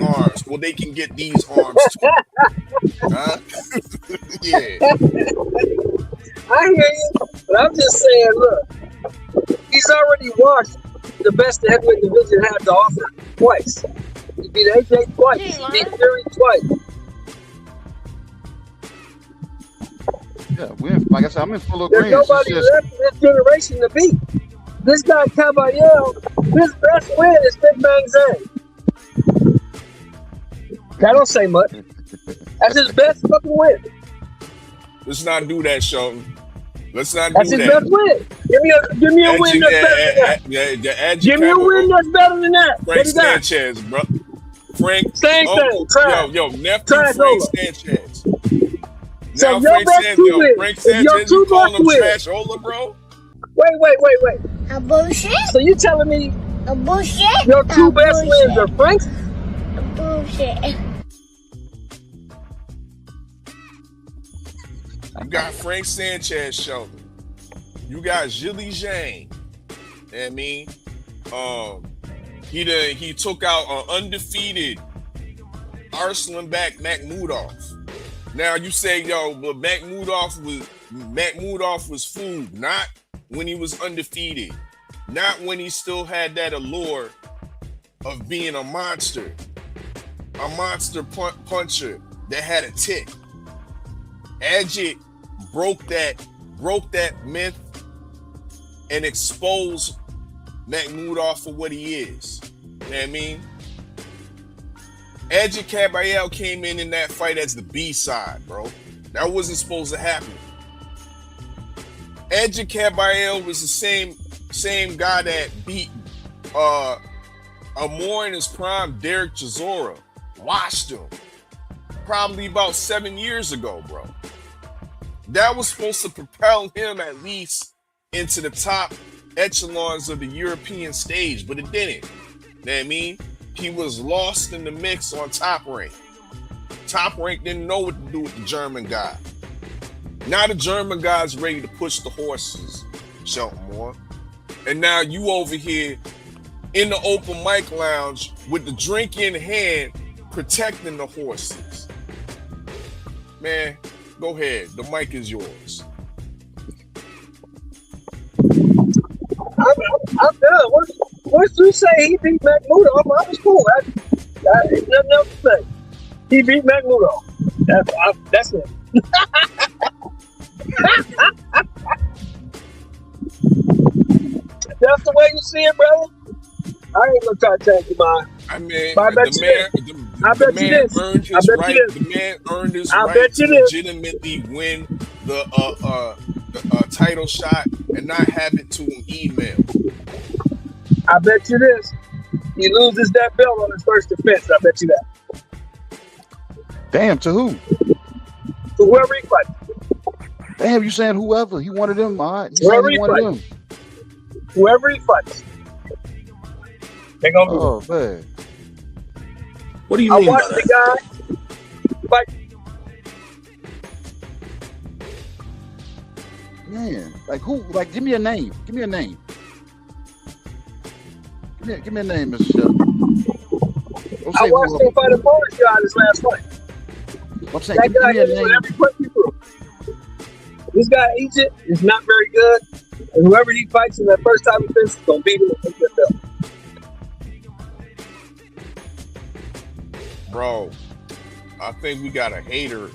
arms. Well, they can get these arms too. Huh? Yeah. I hear you, but I'm just saying, look, he's already washed the best the heavyweight division had to offer twice. He beat AJ twice. He beat Fury twice. Yeah, like I said, I'm in full agreement. There's nobody left in this generation to beat. This guy Caballero, his best win is Big Bang Zane. That don't say much. That's his best fucking win. Let's not do that, Shelton. Let's not That's do his that. best win. Give me a win that's better than that. Give me a win that's better than that. Frank Sanchez, bro. Same thing. Trash. Yo, nephew Trash Frank over. Sanchez. So Now your best two wins. Frank If your Sanchez, two you calling best him wins. trash Ola, bro? Wait. A bullshit? So you telling me A bullshit? your two best wins are Frank's? A bullshit. You got Frank Sanchez, Shelton. You got Zhilei Zhang. I mean, he took out an undefeated Arslanbek Makhmudov. Now you say, yo, but Makhmudov was fooled, not when he was undefeated, not when he still had that allure of being a monster puncher that had a tick. Ajit broke that myth and exposed Makhmudov for what he is. You know what I mean? Ajit Caballero came in that fight as the B-side, bro. That wasn't supposed to happen. Ajit Caballero was the same guy that beat a more in his prime Derek Chisora. Washed him. Probably about 7 years ago, bro. That was supposed to propel him at least into the top echelons of the European stage, but it didn't. You know what I mean? He was lost in the mix on Top Rank. Top Rank didn't know what to do with the German guy. Now the German guy's ready to push the horses, Shelton Moore. And now you over here in the open mic lounge with the drink in hand, protecting the horses. Man, go ahead. The mic is yours. I'm done. Once you say he beat Makhmudov, I was cool. There's nothing else to say. He beat Makhmudov. That's it. That's the way you see it, brother. I ain't gonna try to change your mind. I mean, But I bet the you man, this. the, I the bet you man this. earned I his bet right. you this. The man earned his I right bet to you this. legitimately win the title shot and not have it to an email. I bet you this. He loses that belt on his first defense. I bet you that. Damn, to who? To whoever he fights. Damn, you saying whoever? He wanted them, all right. Whoever He he wanted fights. them. Whoever he fights. They're gonna do Oh, man. What do you I mean by watched that? the guy fight. Man, like who? Like, give me a name. Give me a name. Give me a name, Mr. Shelton. Don't I say watched him fight a Polish guy this last fight. I'm saying, That guy give me a hit him with name. every punch he threw. This guy Egypt is not very good, and whoever he fights in that first time defense is gonna beat him and take that belt. Bro, I think we got a hater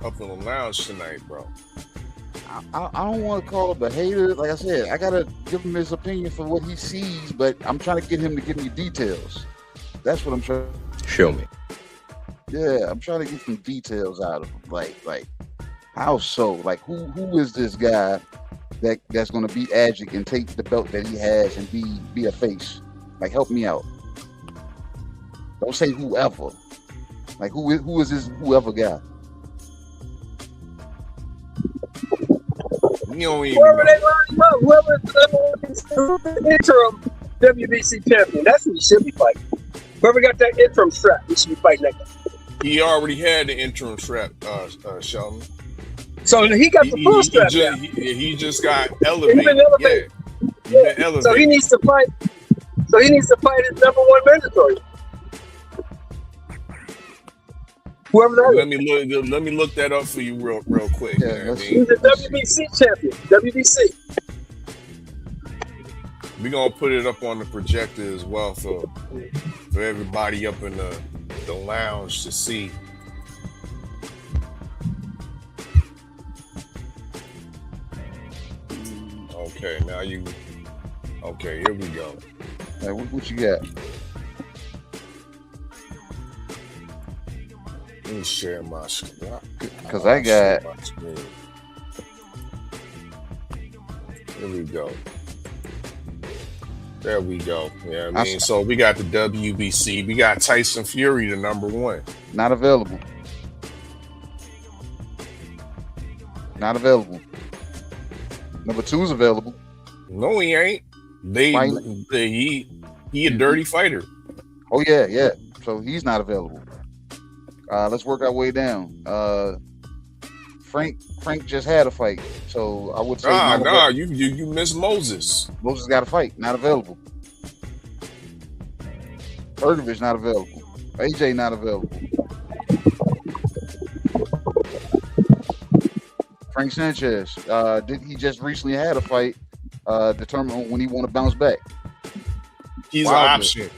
up in the lounge tonight, bro. I don't want to call him a hater. Like I said, I gotta give him his opinion for what he sees, but I'm trying to get him to give me details. That's what I'm trying. Show me. Yeah, I'm trying to get some details out of him. Like how so? Like who is this guy that's gonna beat Ajit and take the belt that he has and be a face? Like, help me out. Don't say whoever. Like who is this whoever guy? You don't even Whoever know. they line him up, whoever is the interim WBC champion, that's who he should be fighting. Whoever got that interim strap, he should be fighting that guy. He already had the interim strap, Sheldon. So he got the full strap now. He just got elevated. He's been elevated. Yeah. He's been elevated. So he needs to fight. So he needs to fight his number one mandatory. Whoever that is. Let me look that up for you real quick. Yeah, he's a WBC champion. WBC. We're gonna put it up on the projector as well for everybody up in the lounge to see. Okay, now you. Okay, here we go. Hey, what you got? Let me share my screen. Because I got. Here we go. There we go. Yeah, I mean, so we got the WBC. We got Tyson Fury, the number one. Not available. Not available. Number 2 is available. No, he ain't. He a dirty fighter. Oh yeah. So he's not available. Let's work our way down. Frank just had a fight, so I would say you miss Moses. Moses got a fight, not available. Ergovich not available. AJ not available. Frank Sanchez, he just recently had a fight, determined when he want to bounce back. He's an option.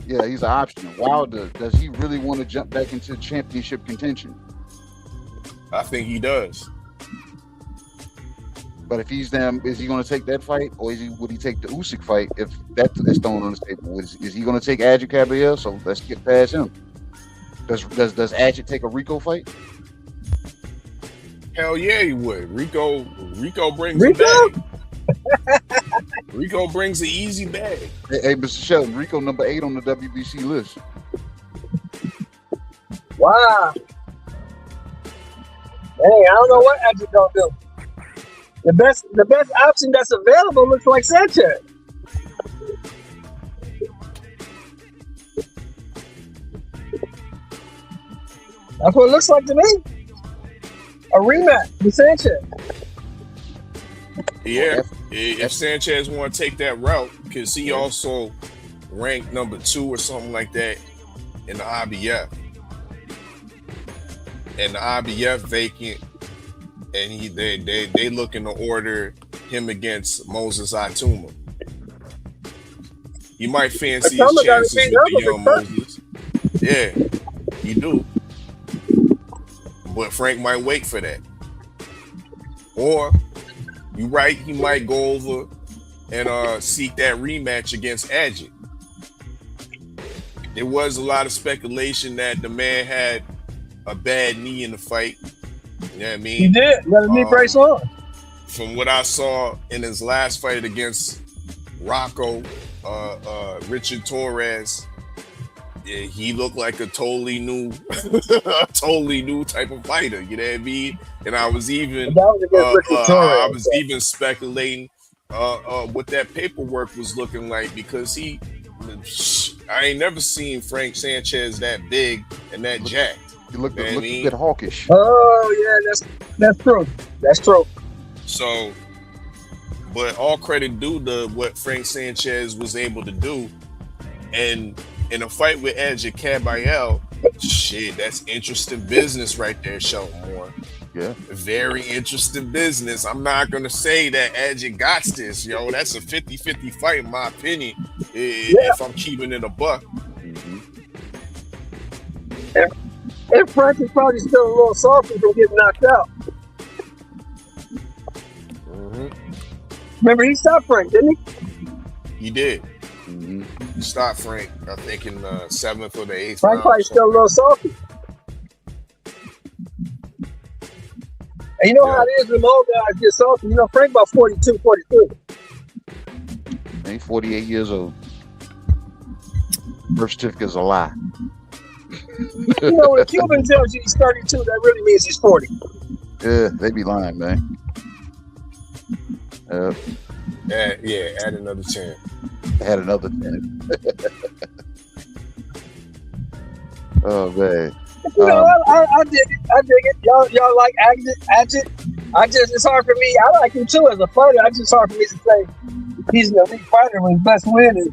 Yeah, he's an option. Wilder, does he really want to jump back into championship contention? I think he does. But if he's them, is he going to take that fight, or would he take the Usyk fight if that's thrown on the table? Is he going to take Adjit Caballero? So let's get past him. Does Adjit take a Rico fight? Hell yeah, he would. Rico brings a bag. Rico brings an easy bag. Hey, Mr. Sheldon, Rico number 8 on the WBC list. Wow. Hey, I don't know what Adjit gonna do. The best option that's available looks like Sanchez. That's what it looks like to me. A rematch with Sanchez. Yeah, if Sanchez want to take that route, because he also ranked number 2 or something like that in the IBF. And the IBF vacant, and they looking to order him against Moses Atuma. You might fancy his chances with the young Moses. Yeah, you do. But Frank might wait for that. Or, you right, he might go over and seek that rematch against Adjit. There was a lot of speculation that the man had a bad knee in the fight. You know what I mean? He did. He got a knee brace on. From what I saw in his last fight against Rocco, Richard Torres, yeah, he looked like a totally new type of fighter. You know what I mean? And I was even speculating what that paperwork was looking like, because I ain't never seen Frank Sanchez that big and that jacked. He looked a bit hawkish. Oh yeah, that's true. That's true. So, but all credit due to what Frank Sanchez was able to do, and in a fight with Adjit Caballero, shit, that's interesting business right there, Sheldon Moore. Yeah, very interesting business. I'm not gonna say that Adjit got this, yo. That's a 50-50 fight in my opinion. If I'm keeping it a buck. Mm-hmm. And Frank is probably still a little salty from getting knocked out. Mm-hmm. Remember, he stopped Frank, didn't he? He did. Mm-hmm. He stopped Frank, I think, in the 7th or the 8th. Frank probably still a little salty. And you know how it is when old guys get salty. You know, Frank about 42, 43. He's 48 years old. Birth certificate's a lie. You know, when a Cuban tells you he's 32, that really means he's 40. Yeah, they be lying, man. Add another 10. Add another 10. Oh man. You know, I dig it. I dig it. Y'all like Agit? It's hard for me. I like him too as a fighter. It's hard for me to say he's an elite fighter when his best win is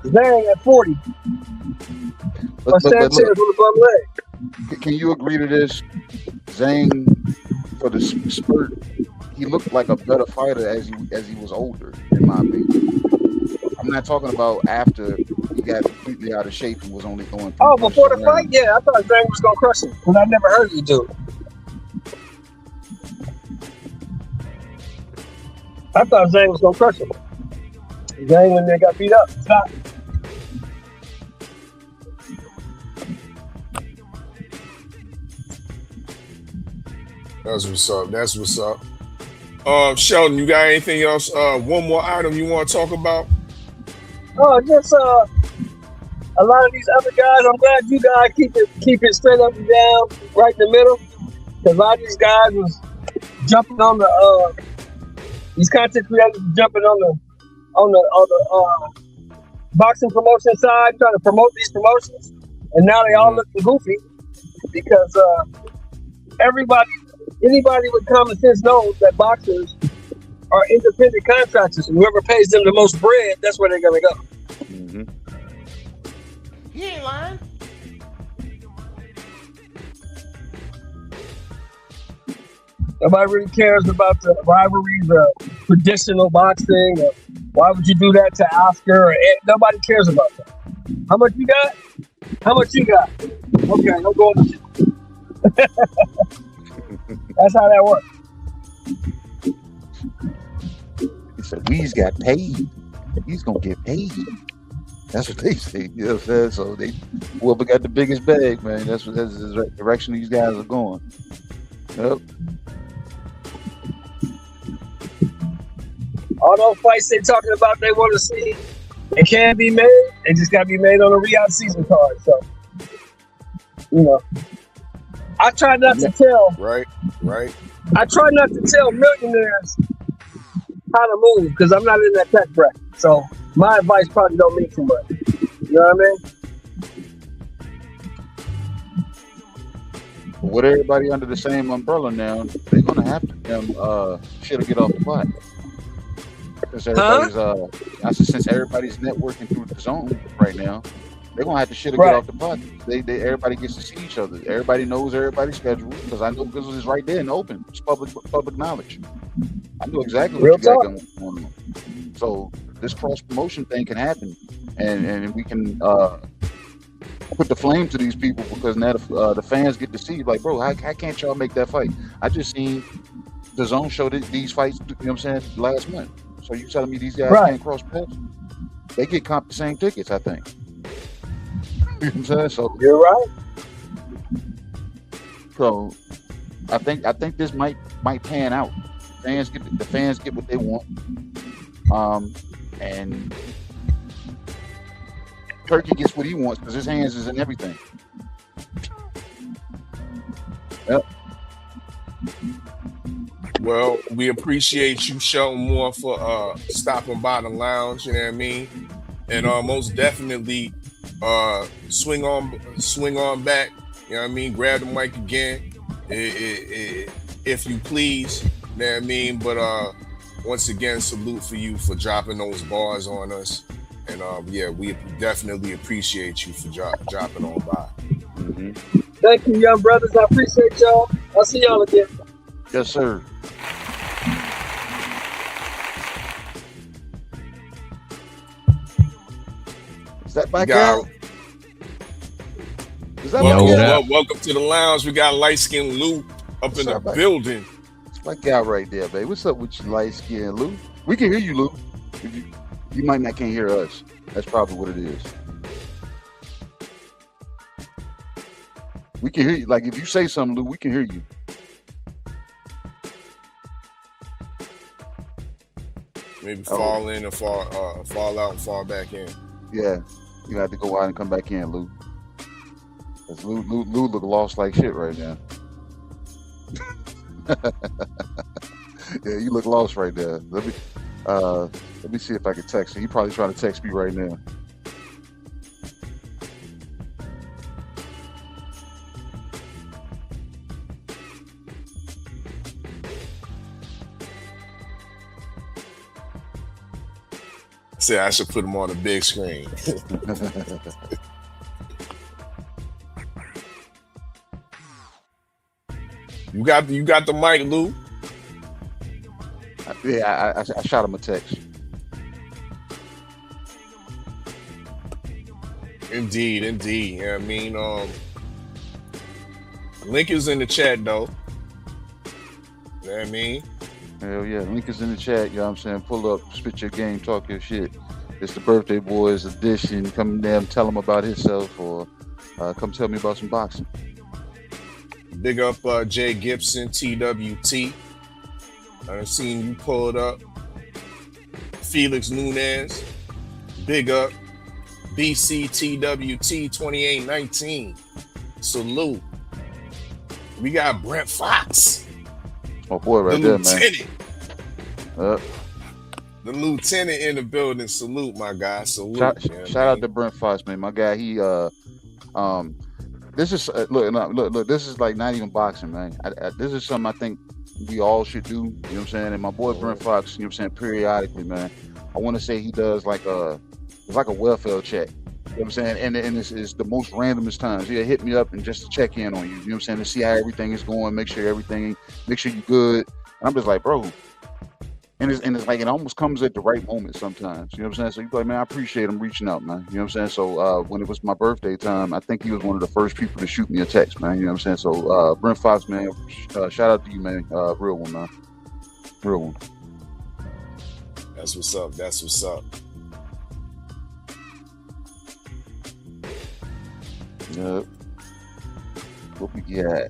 Zhang at 40. But Sanchez look, with a bum leg. can you agree to this? Zhang, for the spurt, he looked like a better fighter as he was older, in my opinion. I'm not talking about after he got completely out of shape and was only throwing. Oh, before the fight, yeah, I thought Zhang was gonna crush him because I never heard you do it. I thought Zhang was gonna crush him. Zhang when they got beat up. Stop. That's what's up. That's what's up. Sheldon, you got anything else? One more item you want to talk about? Oh, just a lot of these other guys. I'm glad you guys keep it straight up and down, right in the middle. Because a lot of these guys was jumping on the these content creators jumping on the boxing promotion side, trying to promote these promotions, and now they all looking goofy because anybody with common sense knows that boxers are independent contractors. Whoever pays them the most bread, that's where they're gonna go. Mm-hmm. He ain't lying. Nobody really cares about the rivalries of traditional boxing. Or why would you do that to Oscar? Nobody cares about that. How much you got? How much you got? Okay, I'm going to you. That's how that works. He said, "We's got paid. He's gonna get paid." That's what they say. You know what I'm saying? So whoever got the biggest bag, man. That's the direction these guys are going. Yep. All those fights they talking about they want to see, it can be made. It just got to be made on a Riyadh season card. So, you know, I try not to tell. Right. I try not to tell millionaires how to move because I'm not in that tax bracket. So my advice probably don't mean too much. You know what I mean? With everybody under the same umbrella now, they're gonna have to shit or get off the pot. Since everybody's since everybody's networking through the zone right now, they're gonna have to shit or get off the pot. Everybody gets to see each other. Everybody knows everybody's schedule because I know because it's right there in the open. It's public knowledge. I know exactly what you got going on. So this cross promotion thing can happen, and we can put the flame to these people because now the fans get to see like, bro, how can't y'all make that fight? I just seen the zone show these fights. You know what I'm saying? Last month. So you telling me these guys can't cross paths? They get comped the same tickets, I think. You know what I'm saying? So you're right. So I think this might pan out. The fans get what they want. And Turkey gets what he wants because his hands is in everything. Yep. Well, we appreciate you, Sheldon Moore, for stopping by the lounge. You know what I mean? And most definitely swing on back. You know what I mean? Grab the mic again, if you please. You know what I mean? But once again, salute for you for dropping those bars on us. And we definitely appreciate you for dropping on by. Mm-hmm. Thank you, young brothers. I appreciate y'all. I'll see y'all again. Yes, sir. Is that my guy? Is that welcome to the lounge. We got light skinned Lou up in the building. It's my guy right there, baby. What's up with you, light skinned Lou? We can hear you, Lou. You might not can't hear us. That's probably what it is. We can hear you. Like if you say something, Lou, we can hear you. Maybe fall in or fall out and fall back in. Yeah, you have to go out and come back in, Lou. Cause Lou look lost like shit right now. Yeah, you look lost right there. Let me see if I can text him. He probably trying to text me right now. Say I should put him on the big screen. You got the mic, Lou. Yeah, I shot him a text. Indeed. Yeah, I mean, link is in the chat though. You know what I mean? Hell yeah, link is in the chat. You know what I'm saying? Pull up, spit your game, talk your shit. It's the Birthday Boys edition. Come down, tell him about himself, or come tell me about some boxing. Big up Jay Gibson, TWT. I've seen you pull it up. Felix Nunez. Big up BCTWT 2819. Salute. We got Brent Fox. My boy right there, man. The lieutenant in the building. Salute, my guy. Salute. Shout out to Brent Fox, man. My guy, he this is look. This is like not even boxing, man. This is something I think we all should do. You know what I'm saying? And my boy Brent Fox, you know what I'm saying, periodically, man. I want to say he does it's like a welfare check. You know what I'm saying? And it's the most randomest times. He'll hit me up and just to check in on you. You know what I'm saying? To see how everything is going, make sure you're good. And I'm just like, bro. And it's like it almost comes at the right moment sometimes. You know what I'm saying? So you're like, man, I appreciate him reaching out, man. You know what I'm saying? So when it was my birthday time, I think he was one of the first people to shoot me a text, man. You know what I'm saying? So Brent Fox, man, shout out to you, man. Real one, man. Real one. That's what's up. Yep. What we got?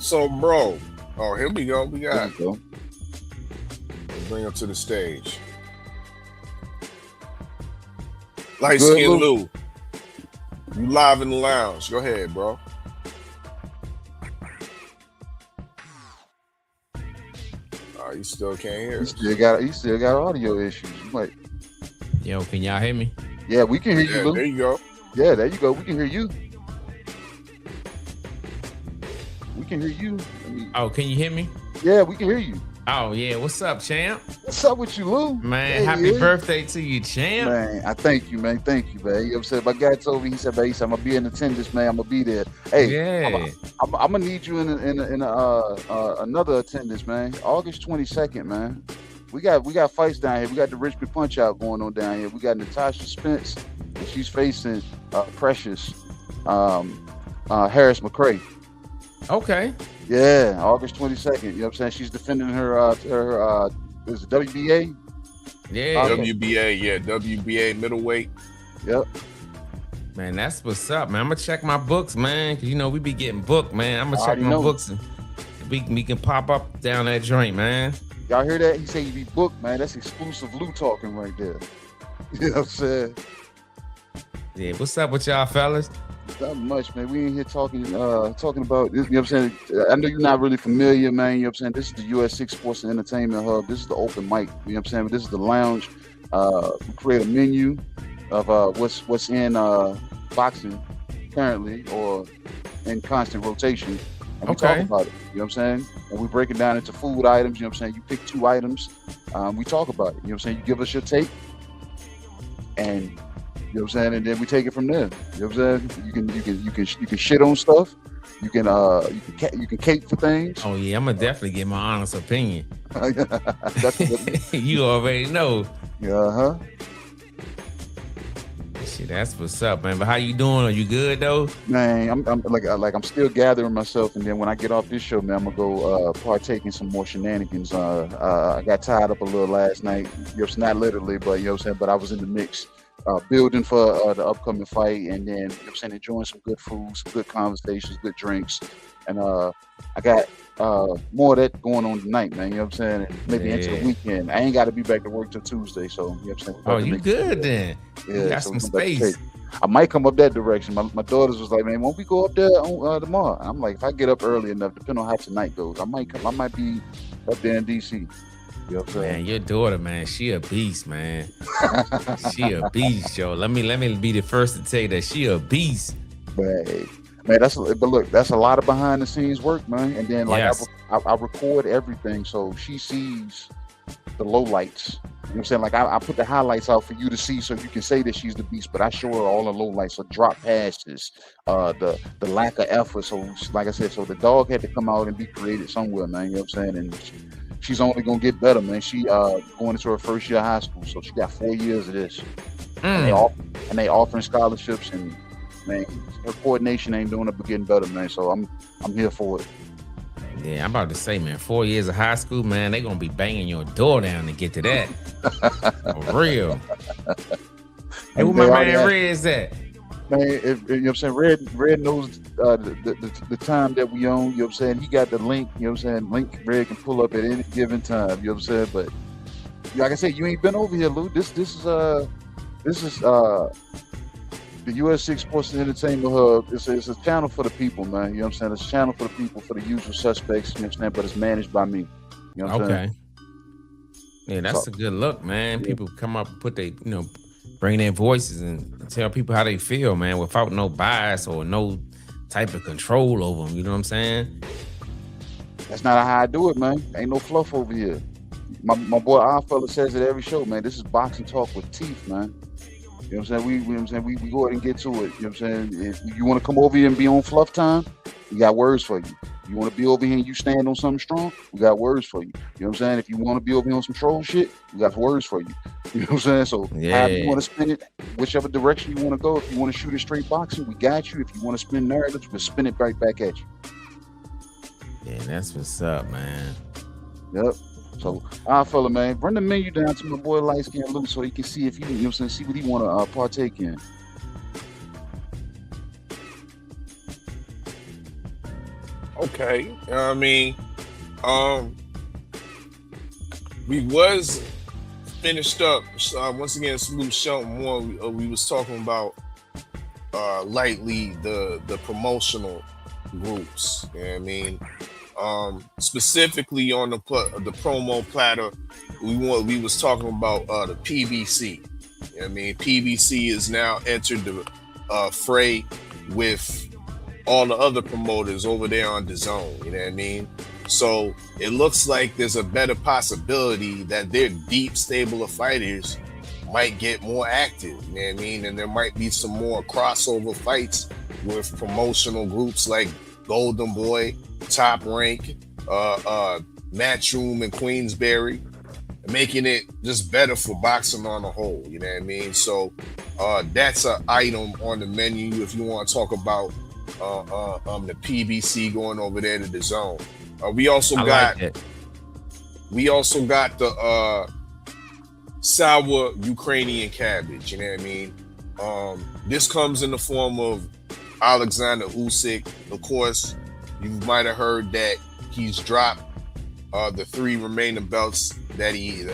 So, bro. Oh, here we go. We got. Bring him to the stage. Light Skin Lou. You live in the lounge. Go ahead, bro. Oh, you still can't hear us. You still got audio issues. You might. Yo, can y'all hear me? Yeah, we can hear you, Lou. There you go. Yeah, there you go. We can hear you. We can hear you. Can you hear me? Yeah, we can hear you. Oh, yeah. What's up, champ? What's up with you, Lou? Man, happy birthday to you, champ. Man, I thank you, man. Thank you, man. You know what I'm saying? My guy told me, he said, I'm going to be in attendance, man. I'm going to be there. Hey, yeah. I'm going to need you in another attendance, man. August 22nd, man. We got fights down here. We got the Richmond Punch Out going on down here. We got Natasha Spence, and she's facing Precious Harris McCray. Okay. Yeah, August 22nd. You know what I'm saying? She's defending her is it WBA? Yeah. WBA, yeah. WBA middleweight. Yep. Man, that's what's up, man. I'm gonna check my books, man. Cause we be getting booked, man. I'm gonna check my books and we can pop up down that joint, man. Y'all hear that? He said you be booked, man. That's exclusive Lou talking right there. You know what I'm saying? Yeah, what's up with y'all fellas? Not much, man. We in here talking about, you know what I'm saying? I know you're not really familiar, man. You know what I'm saying? This is the US6 Sports and Entertainment Hub. This is the open mic. You know what I'm saying? But this is the lounge. We create a menu of what's in boxing currently or in constant rotation. And we talk about it. You know what I'm saying? And we break it down into food items. You know what I'm saying? You pick 2 items. We talk about it. You know what I'm saying? You give us your take. And you know what I'm saying, and then we take it from there. You know what I'm saying? You can shit on stuff. You can cape for things. Oh yeah, I'm gonna definitely get my honest opinion. You already know. Uh-huh. Shit, that's what's up, man. But how you doing? Are you good though? Man, I'm still gathering myself, and then when I get off this show, man, I'm gonna go partake in some more shenanigans. I got tied up a little last night. You know, not literally, but you know what I'm saying. But I was in the mix. Building for the upcoming fight, and then you know what I'm saying, enjoying some good food, some good conversations, good drinks, and I got more of that going on tonight, man. You know what I'm saying? And maybe into the weekend. I ain't got to be back to work till Tuesday, so you know what I'm saying. Oh, you good then? Yeah, you got some space. I might come up that direction. My daughters was like, man, won't we go up there tomorrow? And I'm like, if I get up early enough, depending on how tonight goes, I might be up there in DC. You know what I'm saying? Man, your daughter, man, she a beast, man. She a beast, yo. Let me be the first to tell you that she a beast. Man, that's a lot of behind the scenes work, man. And then like I record everything, so she sees the low lights. You know what I'm saying? Like I put the highlights out for you to see, so you can say that she's the beast. But I show her all the low lights, so drop passes, the lack of effort. So like I said, so the dog had to come out and be created somewhere, man. You know what I'm saying? And she's only gonna get better, man. She going into her first year of high school, so she got 4 years of this. And they offering scholarships, and man, her coordination ain't doing it but getting better, man. So I'm here for it. Yeah, I'm about to say, man, 4 years of high school, man, they gonna be banging your door down to get to that. For real. Hey, where my man Red is at? Man, you know what I'm saying? Red knows the time that we own. You know what I'm saying? He got the link. You know what I'm saying? Link Red can pull up at any given time. You know what I'm saying? But like I said, you ain't been over here, Lou. This is the US6 Sports and Entertainment Hub. It's a channel for the people, man. You know what I'm saying? It's a channel for the people, for the usual suspects. You know what I'm saying? But it's managed by me. You know what I'm saying? Yeah, that's a good look, man. People come up and put their, bring their voices and tell people how they feel, man, without no bias or no type of control over them. You know what I'm saying? That's not how I do it, man. Ain't no fluff over here. My boy our fella says it every show, man. This is boxing talk with teeth, man. You know what I'm saying? We go ahead and get to it. You know what I'm saying? If you want to come over here and be on fluff time, we got words for you. You want to be over here and you stand on something strong, we got words for you. You know what I'm saying? If you want to be over here on some troll shit, we got words for you. You know what I'm saying? So however you want to spin it, whichever direction you want to go. If you want to shoot it straight boxing, we got you. If you want to spin narratives, we'll spin it right back at you. Yeah, that's what's up, man. Yep. So, our fella, man, bring the menu down to my boy Light Skin Luke so he can see if he, you know what I'm saying, see what he want to partake in. Okay, I mean, we was finished up. Once again, salute Shelton Moore. We was talking about lightly the promotional groups. You know what I mean? Specifically on the promo platter, we was talking about the PBC. You know what I mean? PBC is now entered the fray with all the other promoters over there on the zone. You know what I mean? So it looks like there's a better possibility that their deep stable of fighters might get more active. You know what I mean? And there might be some more crossover fights with promotional groups like Golden Boy, Top Rank, Matchroom, and Queensberry, making it just better for boxing on the whole. You know what I mean? So that's an item on the menu if you want to talk about the PBC going over there to the zone. We also got the sour Ukrainian cabbage. You know what I mean? This comes in the form of Alexander Usyk. Of course, you might have heard that he's dropped the 3 remaining belts that he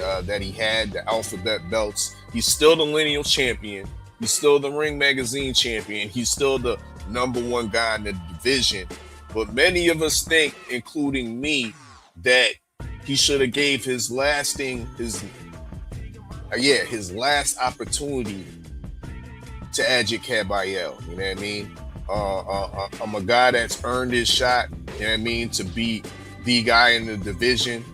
had, the alphabet belts. He's still the lineal champion. He's still the Ring Magazine champion. He's still the #1 guy in the division. But many of us think, including me, that he should have gave his last opportunity to Adjit Kabayel. You know what I mean? I'm a guy that's earned his shot, you know what I mean, to be the guy in the division.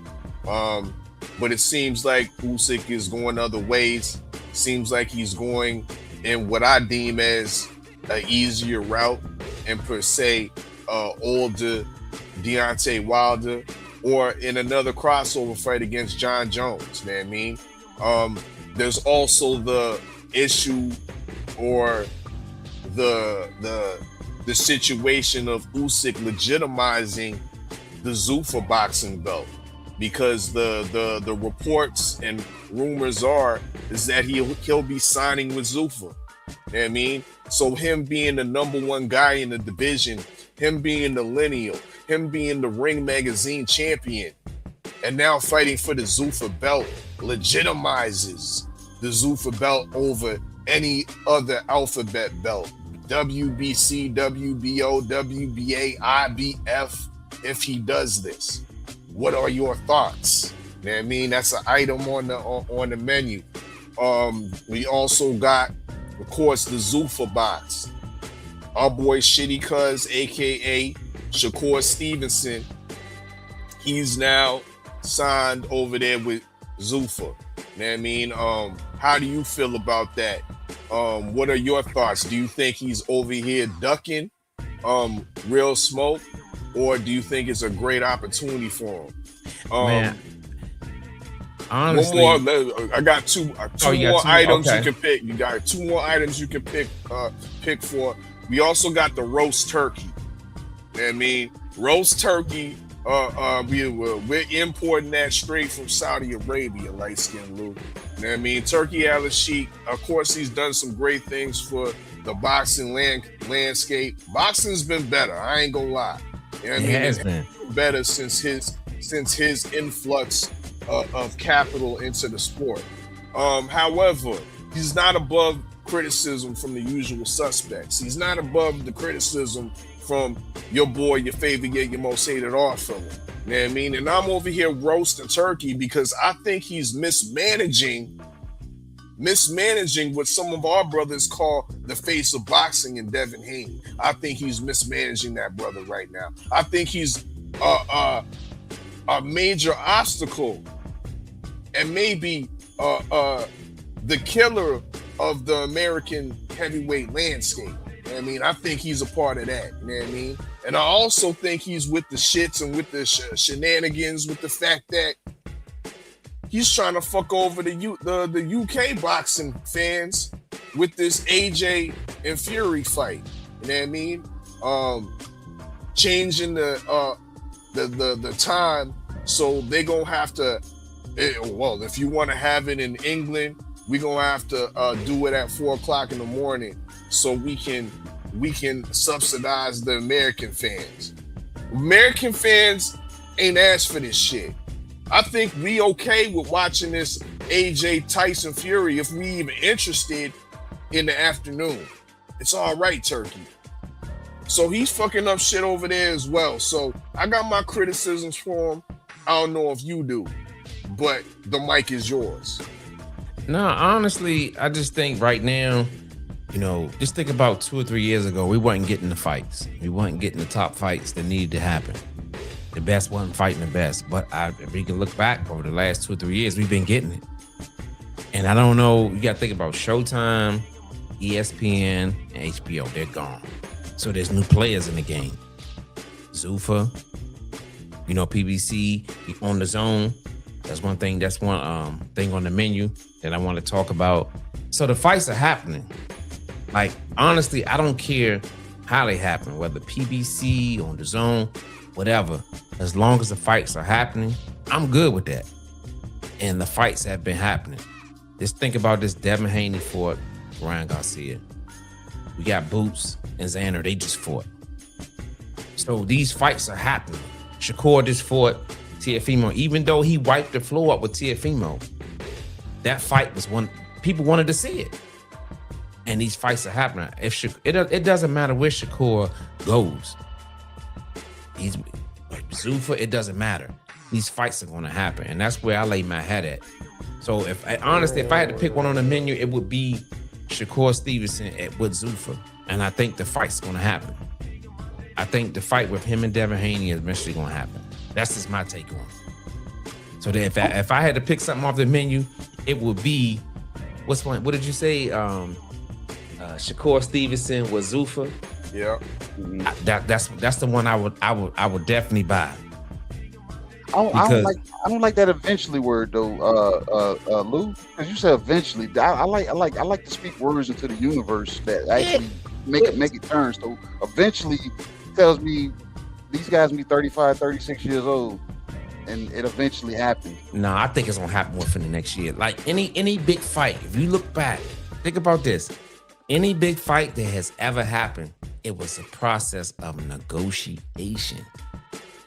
But it seems like Usyk is going other ways. Seems like he's going in what I deem as an easier route, and per se, older Deontay Wilder, or in another crossover fight against John Jones. You know what I mean? There's also the issue or the situation of Usyk legitimizing the Zuffa boxing belt, because the reports and rumors is that he'll be signing with Zuffa. You know what I mean? So him being the #1 guy in the division, him being the lineal, him being the Ring Magazine champion, and now fighting for the Zuffa belt legitimizes the Zuffa belt over any other alphabet belt. WBC, WBO, WBA, IBF, if he does this. What are your thoughts? You know what I mean? That's an item on the menu. We also got, of course, the Zuffa box. Our boy Shitty Cuz, aka Shakur Stevenson, He's now signed over there with Zuffa. You know what I mean? How do you feel about that? What are your thoughts? Do you think he's over here ducking real smoke, or do you think it's a great opportunity for him? Man, honestly, one more. I got two more items you can pick. You got 2 more items you can pick for. We also got the roast turkey. You know what I mean? Roast turkey. We're importing that straight from Saudi Arabia, light skin Lou. You know what I mean? Turkey Al-Sheikh, of course, he's done some great things for the boxing landscape. Boxing's been better. I ain't gonna lie. You know what I mean? Has been better since his influx of capital into the sport. However, he's not above criticism from the usual suspects. He's not above the criticism from your boy, your favorite, your most hated odd fella. You know what I mean? And I'm over here roasting turkey because I think he's mismanaging what some of our brothers call the face of boxing in Devin Haney. I think he's mismanaging that brother right now. I think he's a major obstacle and maybe the killer of the American heavyweight landscape. You know what I mean? I think he's a part of that. You know what I mean? And I also think he's with the shits and with the shenanigans, with the fact that he's trying to fuck over the UK boxing fans with this AJ and Fury fight. You know what I mean? Changing the time, so they gonna have to. Well, if you want to have it in England, we gonna have to do it at 4:00 in the morning, so we can subsidize the American fans. American fans ain't asked for this shit. I think we okay with watching this AJ Tyson Fury if we even interested in the afternoon. It's all right, Turkey. So he's fucking up shit over there as well. So I got my criticisms for him. I don't know if you do, but the mic is yours. No, honestly, I just think right now, just think about 2 or 3 years ago, we wasn't getting the fights. We wasn't getting the top fights that needed to happen. The best wasn't fighting the best. But if we can look back over the last 2 or 3 years, we've been getting it. And I don't know, you got to think about Showtime, ESPN, and HBO. They're gone. So there's new players in the game. Zuffa, PBC on the zone. That's one thing on the menu that I want to talk about. So the fights are happening. Like, honestly, I don't care how they happen, whether PBC, on the zone, whatever. As long as the fights are happening, I'm good with that. And the fights have been happening. Just think about this Devin Haney fought Ryan Garcia. We got Boots and Xander, they just fought. So these fights are happening. Shakur just fought Teofimo, even though he wiped the floor up with Teofimo. That fight was one people wanted to see it. And these fights are happening. It doesn't matter where Shakur goes. He's Zuffa, it doesn't matter. These fights are going to happen, and that's where I lay my head at. So if I had to pick one on the menu, it would be Shakur Stevenson with Zuffa, and I think the fight's going to happen. I think the fight with him and Devin Haney is eventually going to happen. That's just my take on it. So that if I had to pick something off the menu, it would be what did you say? Shakur Stevenson with Zuffa. Yeah. That's the one I would definitely buy. I don't like that eventually word though, Lou. Because you said eventually. I like to speak words into the universe that actually make it turn. So eventually tells me these guys be 35, 36 years old, and it eventually happened. No, I think it's gonna happen within the next year. Like any big fight, if you look back, think about this. Any big fight that has ever happened, it was a process of negotiation.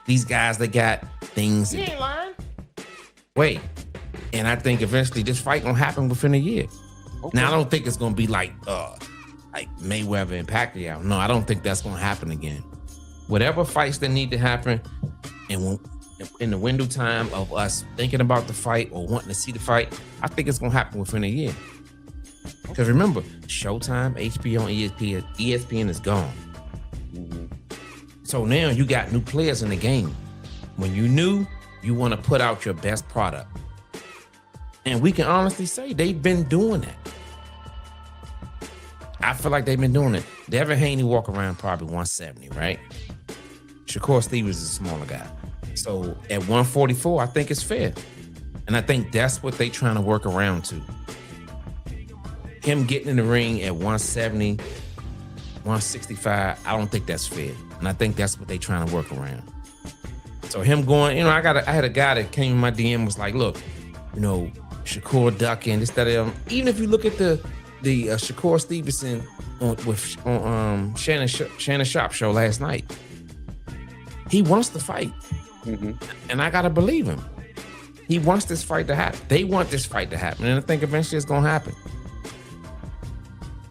These guys, they got things. You ain't lying. Wait, and I think eventually this fight gonna happen within a year. Okay. Now I don't think it's gonna be like Mayweather and Pacquiao. No, I don't think that's gonna happen again. Whatever fights that need to happen, and in the window time of us thinking about the fight or wanting to see the fight, I think it's gonna happen within a year. Because remember, Showtime, HBO, and ESPN is gone. Mm-hmm. So now you got new players in the game. When you new, you want to put out your best product. And we can honestly say they've been doing that. I feel like they've been doing it. Devin Haney walk around probably 170, right? Shakur Stevens is a smaller guy. So at 144, I think it's fair. And I think that's what they trying to work around to. Him getting in the ring at 170, 165, I don't think that's fair. And I think that's what they trying to work around. So him going, I had a guy that came in my DM was like, look, Shakur ducking, this, that, even if you look at the Shakur Stevenson on Shannon Sharp show last night, he wants to fight. Mm-hmm. And I gotta believe him. He wants this fight to happen. They want this fight to happen. And I think eventually it's gonna happen.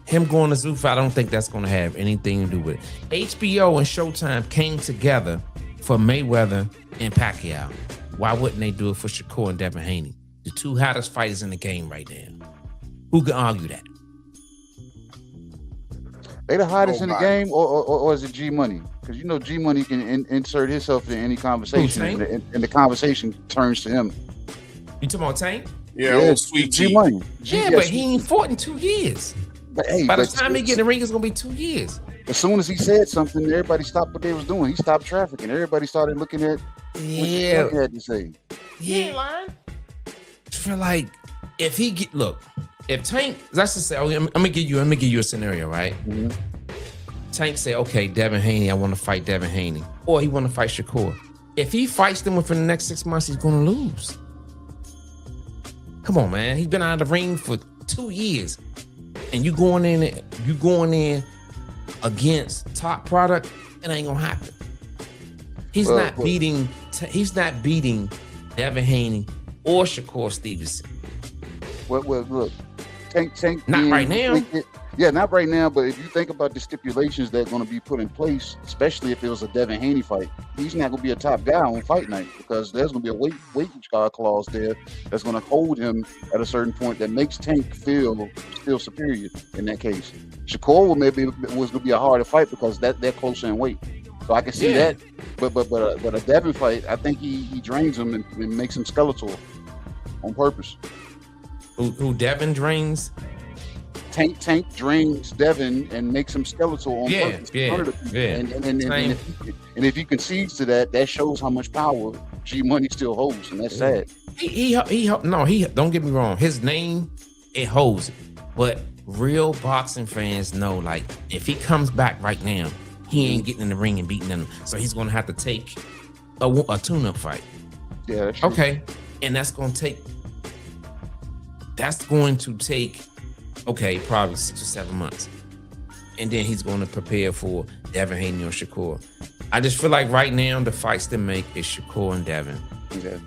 Him going to Zuffa, I don't think that's gonna have anything to do with it. HBO and Showtime came together for Mayweather and Pacquiao. Why wouldn't they do it for Shakur and Devin Haney? The two hottest fighters in the game right now. Who can argue that? They the hottest in the game, or is it G Money? Because G Money can insert himself in any conversation, and the conversation turns to him. You talking about Tank? Yeah, Sweet G Money. Yeah, but he ain't fought in 2 years. But hey, by the time he get in the ring, it's gonna be 2 years. As soon as he said something, everybody stopped what they was doing. He stopped trafficking. Everybody started looking at what he had to say. Yeah, I feel like if Tank, let's just say, I'm gonna give you a scenario, right? Mm-hmm. Tank say, okay, Devin Haney, I want to fight Devin Haney, or he want to fight Shakur. If he fights them within the next 6 months, he's gonna lose. Come on, man. He's been out of the ring for 2 years, and you going in against top product, it ain't gonna happen. He's not beating Devin Haney or Shakur Stevenson. Look, Tank. Not right now. Yeah, not right now. But if you think about the stipulations that are going to be put in place, especially if it was a Devin Haney fight, he's not going to be a top guy on fight night because there's going to be a weight clause there that's going to hold him at a certain point that makes Tank feel still superior in that case. Shakur was going to be a harder fight because they're closer in weight. So I can see that. But a Devin fight, I think he drains him and makes him skeletal on purpose. Who Devin drains? Tank drains Devin and makes him skeletal on purpose. And if he concedes to that, that shows how much power G Money still holds, and that's sad. He don't get me wrong. His name, it holds it. But real boxing fans know, like, if he comes back right now, he ain't getting in the ring and beating them. So he's gonna have to take a tune-up fight. Yeah, that's true. Okay. And that's going to take probably 6 or 7 months. And then he's going to prepare for Devin Haney or Shakur. I just feel like right now the fights to make is Shakur and Devin. Okay.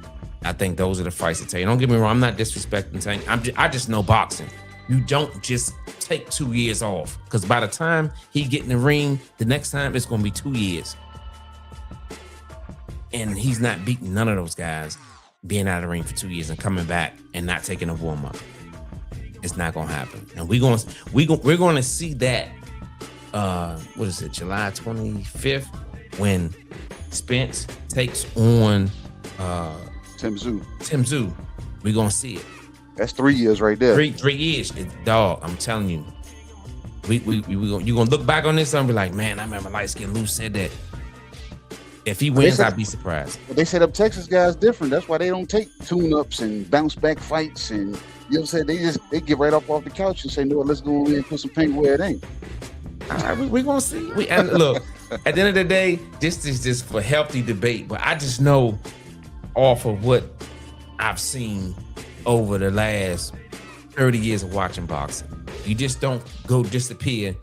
I think those are the fights to take. Don't get me wrong, I'm not disrespecting Tank. I just know boxing. You don't just take 2 years off, because by the time he get in the ring, the next time it's going to be 2 years. And he's not beating none of those guys being out of the ring for 2 years and coming back and not taking a warm up. It's not gonna happen, and we're gonna see that. What is it? July 25th when Spence takes on Tim Tszyu. We're gonna see it. That's 3 years right there. 3 years, dog. I'm telling you. You gonna look back on this and be like, man, I remember Light Skin Lou said that. If he wins, I'd be surprised. They set up Texas guys different. That's why they don't take tune-ups and bounce back fights. And you know what I'm saying? They get right up off the couch and say, no, let's go in and put some paint where it ain't. All right, we're gonna see. And look, at the end of the day, this is just for healthy debate. But I just know off of what I've seen over the last 30 years of watching boxing, you just don't go disappear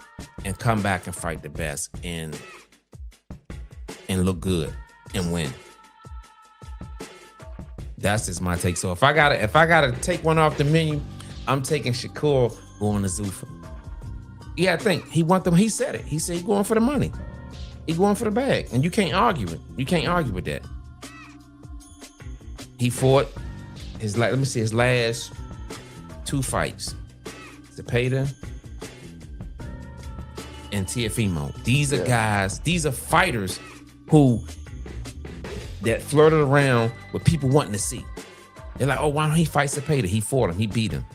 and come back and fight the best and look good and win. That's just my take. So if I gotta take one off the menu, I'm taking Shakur going to Zuffa. Yeah, I think he said it. He said he's going for the money. He's going for the bag. And you can't argue it. You can't argue with that. He fought his last 2 fights. Zepeda and Teofimo. These are guys, these are fighters who that flirted around with people wanting to see. They're like, oh, why don't he fight Cepeda? He fought him. He beat him.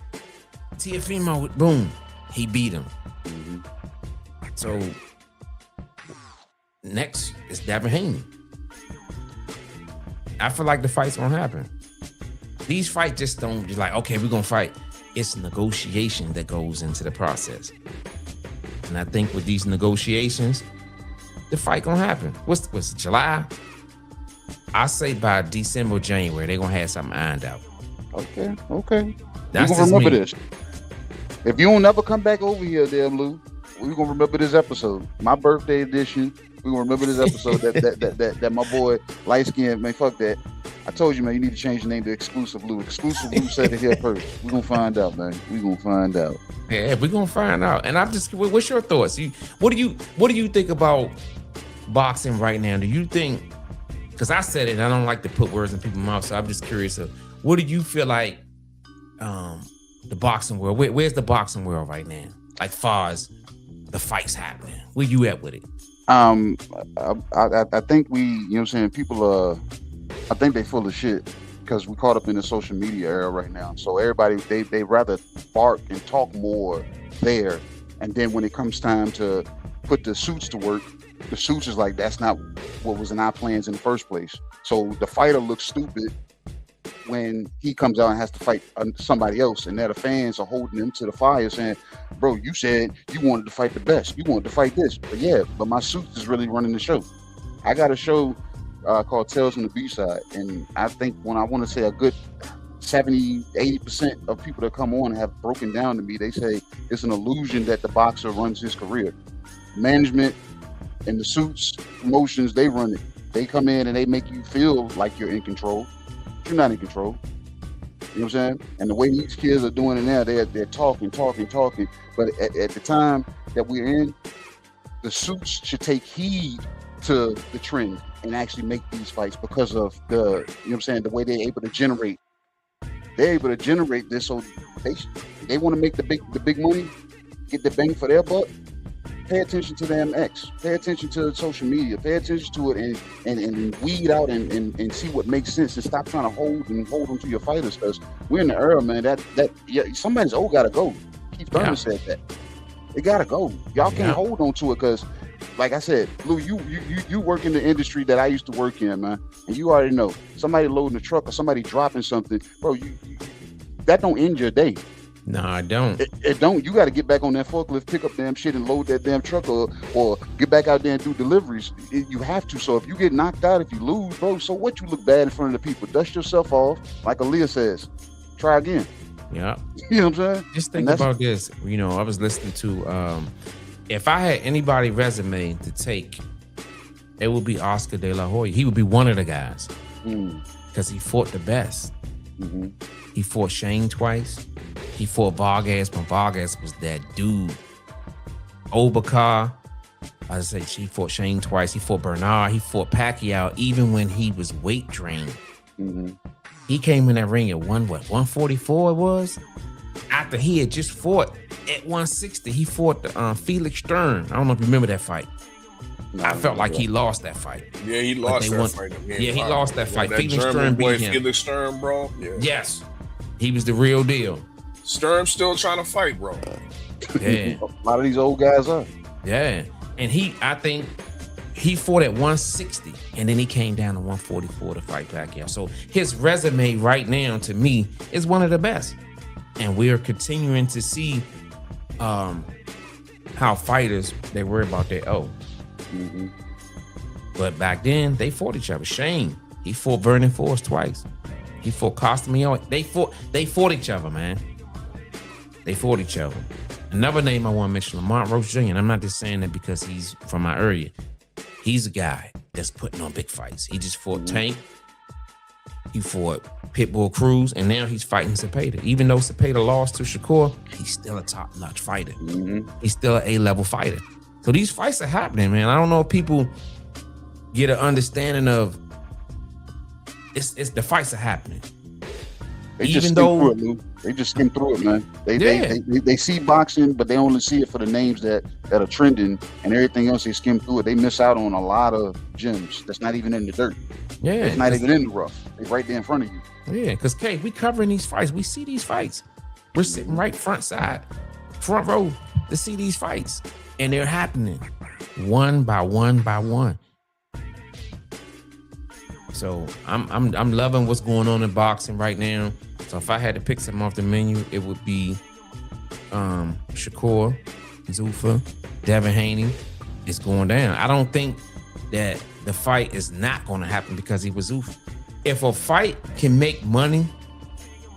Teofimo, boom, he beat him. So next is Devin Haney. I feel like the fight's gonna happen. These fights just don't just like, okay, we're gonna fight. It's negotiation that goes into the process. And I think with these negotiations, the fight gonna happen. What's July? I say by December, January, they're gonna have something ironed out. Okay. That's you gonna remember me. this. If you don't never come back over here, damn Lou, we're gonna remember this episode. My birthday edition. We're gonna remember this episode that my boy light skin, man, fuck that. I told you, man, you need to change the name to Exclusive Lou. Exclusive Lou said it here first. We're gonna find out, man. We're gonna find out. Yeah, we're gonna find out. And I'm just, what's your thoughts? What do you think about boxing right now? Do you think, because I said it, and I don't like to put words in people's mouths, so I'm just curious of what do you feel like the boxing world, where's the boxing world right now? Like far as the fights happening, where you at with it? I think we, you know what I'm saying, people I think they full of shit because we caught up in the social media era right now. So everybody, they rather bark and talk more there. And then when it comes time to put the suits to work, the suits is like, that's not what was in our plans in the first place. So the fighter looks stupid when he comes out and has to fight somebody else, and now the fans are holding him to the fire saying, bro, you said you wanted to fight the best, you wanted to fight this, but my suit is really running the show. I got a show called Tales from the B-Side, and I think when I want to say a good 70-80% of people that come on have broken down to me, they say it's an illusion that the boxer runs his career. Management and the suits, promotions, they run it. They come in and they make you feel like you're in control. You're not in control. You know what I'm saying? And the way these kids are doing it now, they're talking. But at the time that we're in, the suits should take heed to the trend and actually make these fights because of the, you know what I'm saying, the way they're able to generate. They're able to generate this, so they want to make the big money, get the bang for their buck. Pay attention to them X. Pay attention to social media. Pay attention to it and weed out and see what makes sense, and stop trying to hold them to your fighters, because we're in the era, man, that somebody's gotta go. Keith Thurman said that. It gotta go. Y'all can't hold on to it, because like I said, Lou, you work in the industry that I used to work in, man, and you already know somebody loading a truck or somebody dropping something, bro. That don't end your day. No, I don't. It don't. You got to get back on that forklift, pick up damn shit, and load that damn truck, or get back out there and do deliveries. You have to. So if you get knocked out, if you lose, bro, so what? You look bad in front of the people. Dust yourself off, like Aaliyah says. Try again. Yeah. You know what I'm saying? Just think about this. You know, I was listening to. If I had anybody resume to take, it would be Oscar De La Hoya. He would be one of the guys because he fought the best. Mm-hmm. He fought Shane twice. He fought Vargas when Vargas was that dude. Obakar, I say he fought Shane twice. He fought Bernard. He fought Pacquiao even when he was weight drained. Mm-hmm. He came in that ring at 144 it was? After he had just fought at 160, he fought Felix Stern. I don't know if you remember that fight. No, I felt like he lost that fight. Yeah, he lost that fight. Yeah, he lost that fight. That Felix German Stern boy, beat him. Felix Stern, bro. Yeah. Yes, he was the real deal. Stern still trying to fight, bro. Yeah, a lot of these old guys are. Yeah, and I think he fought at 160, and then he came down to 144 to fight Pacquiao. So his resume right now, to me, is one of the best. And we are continuing to see how fighters, they worry about their Mm-hmm. But back then, they fought each other. Shane, he fought Vernon Forrest twice. He fought Costa Mioy. They fought each other, man. They fought each other. Another name I want to mention, Lamont Roach Jr., and I'm not just saying that because he's from my area. He's a guy that's putting on big fights. He just fought Tank. He fought Pitbull Cruz, and now he's fighting Cepeda. Even though Cepeda lost to Shakur, he's still a top-notch fighter. Mm-hmm. He's still an A-level fighter. So these fights are happening, man. I don't know if people get an understanding of it's the fights are happening. They just skim through it, Lou. They just skim through it, man. They see boxing, but they only see it for the names that are trending, and everything else they skim through it. They miss out on a lot of gems that's not even in the dirt. Yeah, it's not even in the rough. They're right there in front of you. Yeah, because K, we covering these fights. We see these fights. We're sitting right front row to see these fights, and they're happening one by one by one. So I'm loving what's going on in boxing right now. So if I had to pick something off the menu, it would be Shakur, Zuffa, Devin Haney. It's going down. I don't think that the fight is not going to happen because he was Zuffa. If a fight can make money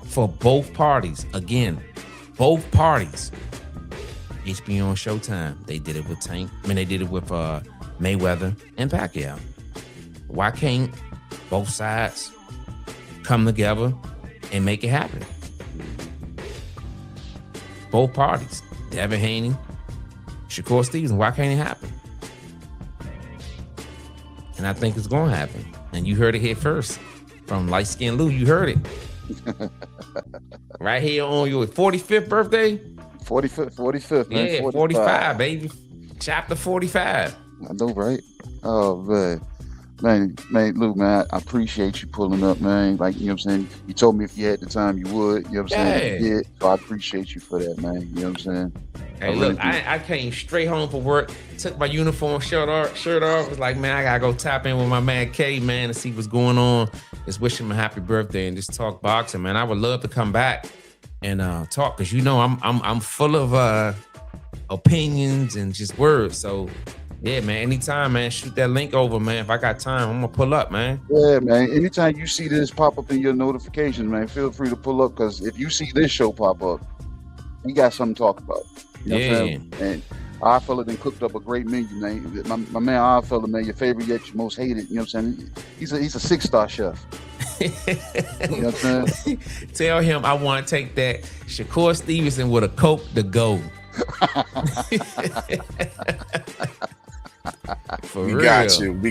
for both parties, again, both parties, HBO and Showtime, they did it with Tank. I mean, they did it with Mayweather and Pacquiao. Why can't both sides come together and make it happen? Both parties, Devin Haney, Shakur Stevenson, why can't it happen? And I think it's going to happen. And you heard it here first from Light Skin Lou. You heard it. Right here on your 45th birthday. 45th, man. Yeah, 45, baby. Chapter 45. I know, right? Oh, man, Lou, man, I appreciate you pulling up, man. Like, you know what I'm saying? You told me if you had the time, you would. You know what I'm saying? You did. So I appreciate you for that, man. You know what I'm saying? Hey, look, I came straight home from work, took my uniform shirt off. Was like, man, I gotta go tap in with my man K, man, to see what's going on. Just wish him a happy birthday and just talk boxing, man. I would love to come back and talk, because you know I'm full of opinions and just words. So yeah, man, anytime, man, shoot that link over, man. If I got time, I'm gonna pull up, man. Yeah, man. Anytime you see this pop up in your notifications, man, feel free to pull up, because if you see this show pop up, we got something to talk about. You know what I'm saying? And our fella then cooked up a great menu, man. My man, our fella, man, your favorite yet your most hated. You know what I'm saying? He's a 6-star chef. You know what I'm saying? Tell him I want to take that Shakur Stevenson with a Coke to go. We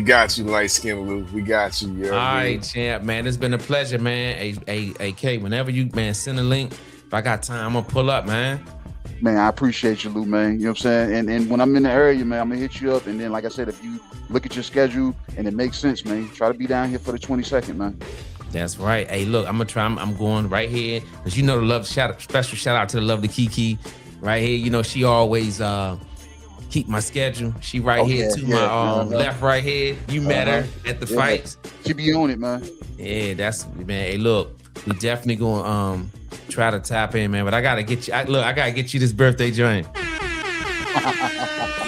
got you, Light Skin Lou. We got you. All right, champ, man. It's been a pleasure, man. AK, whenever you, man, send a link. If I got time, I'm gonna pull up, man. Man, I appreciate you, Lou, man. You know what I'm saying? And when I'm in the area, man, I'm gonna hit you up. And then, like I said, if you look at your schedule and it makes sense, man, try to be down here for the 22nd, man. That's right. Hey, look, I'm gonna try. I'm going right here, because you know the love special shout out to the lovely Kiki right here. You know she always keep my schedule. She right here to my left right here. You met her at the fights. She be on it, man. Yeah, that's, man. Hey, look, we definitely gonna try to tap in, man. But I gotta get you. I gotta get you this birthday joint.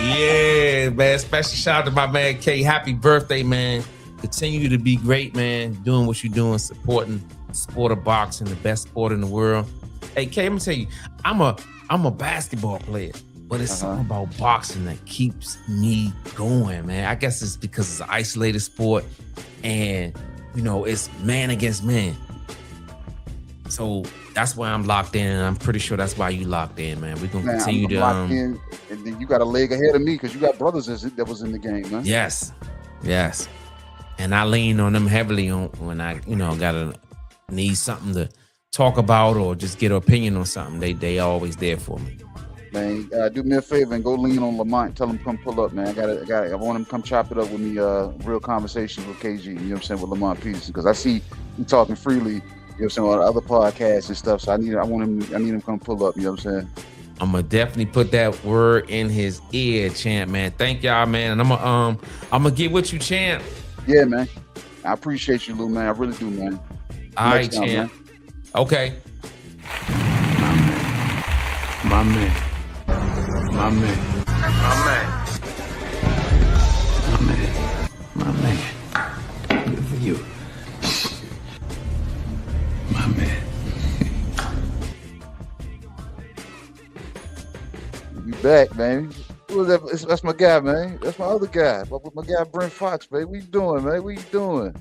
Yeah, man. Special shout out to my man K. Happy birthday, man. Continue to be great, man. Doing what you're doing, supporting the sport of boxing, the best sport in the world. Hey, K, I'm gonna tell you, I'm a basketball player, but it's something about boxing that keeps me going, man. I guess it's because it's an isolated sport, and you know it's man against man. So that's why I'm locked in, and I'm pretty sure that's why you locked in, man. We're gonna continue to locked in, and then you got a leg ahead of me because you got brothers that was in the game, man. Yes. And I lean on them heavily on when I, gotta need something to talk about or just get an opinion on something. They always there for me. Man, do me a favor and go lean on Lamont. Tell him come pull up, man. I want him to come chop it up with me. Real conversations with KG. You know what I'm saying, with Lamont Peterson, because I see you talking freely. You know what I'm saying, on other podcasts and stuff. So I need him to come pull up. You know what I'm saying. I'm gonna definitely put that word in his ear, champ, man. Thank y'all, man. And I'm gonna get with you, champ. Yeah, man. I appreciate you, Lou, man. I really do, man. All right, champ. Man. Okay. My man. Good for you. My man. You back, man. Who was that? That's my guy, man. That's my other guy. My guy, Brent Fox, man. What you doing, man? What you doing?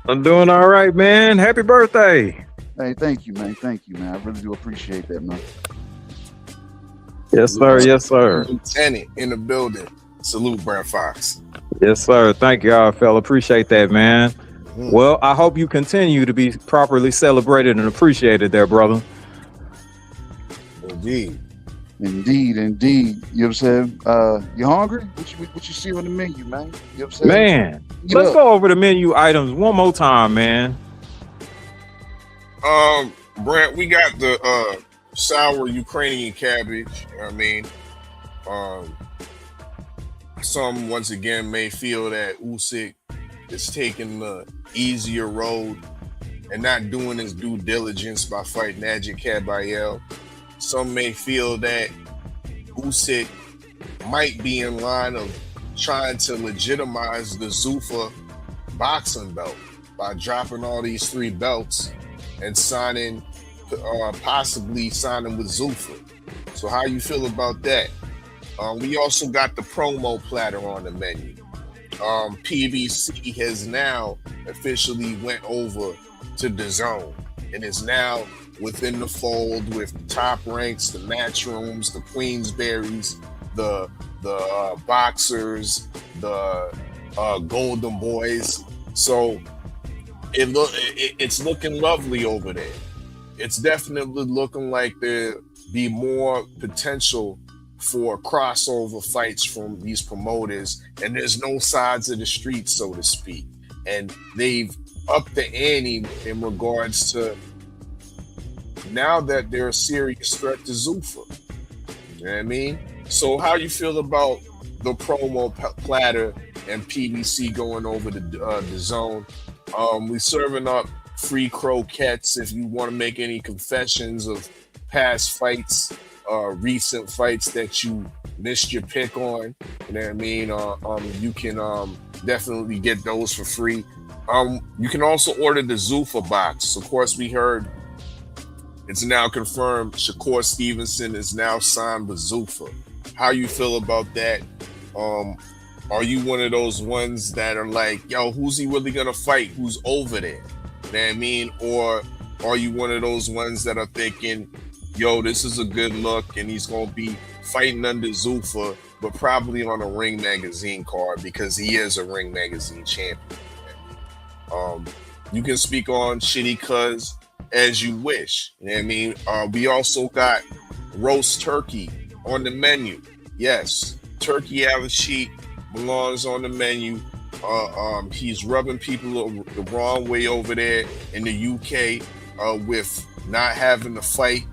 I'm doing all right, man. Happy birthday. Hey, thank you, man. I really do appreciate that, man. Yes, sir. Yes, sir. Lieutenant in the building. Salute, Brent Fox. Yes, sir. Thank y'all, fella. Appreciate that, man. Well, I hope you continue to be properly celebrated and appreciated there, brother. Indeed. Indeed. You know what I'm saying? You hungry? What you see on the menu, man? You know what I'm saying? Man, let's go over the menu items one more time, man. Brent, we got the sour Ukrainian cabbage. You know what I mean? Some once again may feel that Usyk is taking the easier road and not doing his due diligence by fighting Najib Kabayel. Some may feel that Usyk might be in line of trying to legitimize the Zuffa boxing belt by dropping all these 3 belts and signing, possibly signing with Zuffa. So how you feel about that? We also got the promo platter on the menu. PBC has now officially went over to DAZN and is now within the fold with Top Ranks, the Matchrooms, the Queensberries, the Boxers, the Golden Boys. So it's looking lovely over there. It's definitely looking like there be more potential for crossover fights from these promoters, and there's no sides of the street, so to speak. And they've upped the ante in regards to now that they're a serious threat to Zuffa. You know what I mean? So how you feel about the promo platter and PBC going over the zone? We serving up free croquettes if you want to make any confessions of past fights, recent fights that you missed your pick on. You know what I mean? You can definitely get those for free. You can also order the Zuffa box. Of course, we heard it's now confirmed Shakur Stevenson is now signed with Zuffa. How you feel about that? Are you one of those ones that are like, yo, who's he really gonna fight? Who's over there? You know what I mean? Or are you one of those ones that are thinking, yo, this is a good look and he's gonna be fighting under Zuffa, but probably on a Ring Magazine card because he is a Ring Magazine champion. You can speak on Shitty Cuz as you wish. You know what I mean? We also got roast turkey on the menu. Yes, turkey a la sheet belongs on the menu. He's rubbing people the wrong way over there in the UK with not having to fight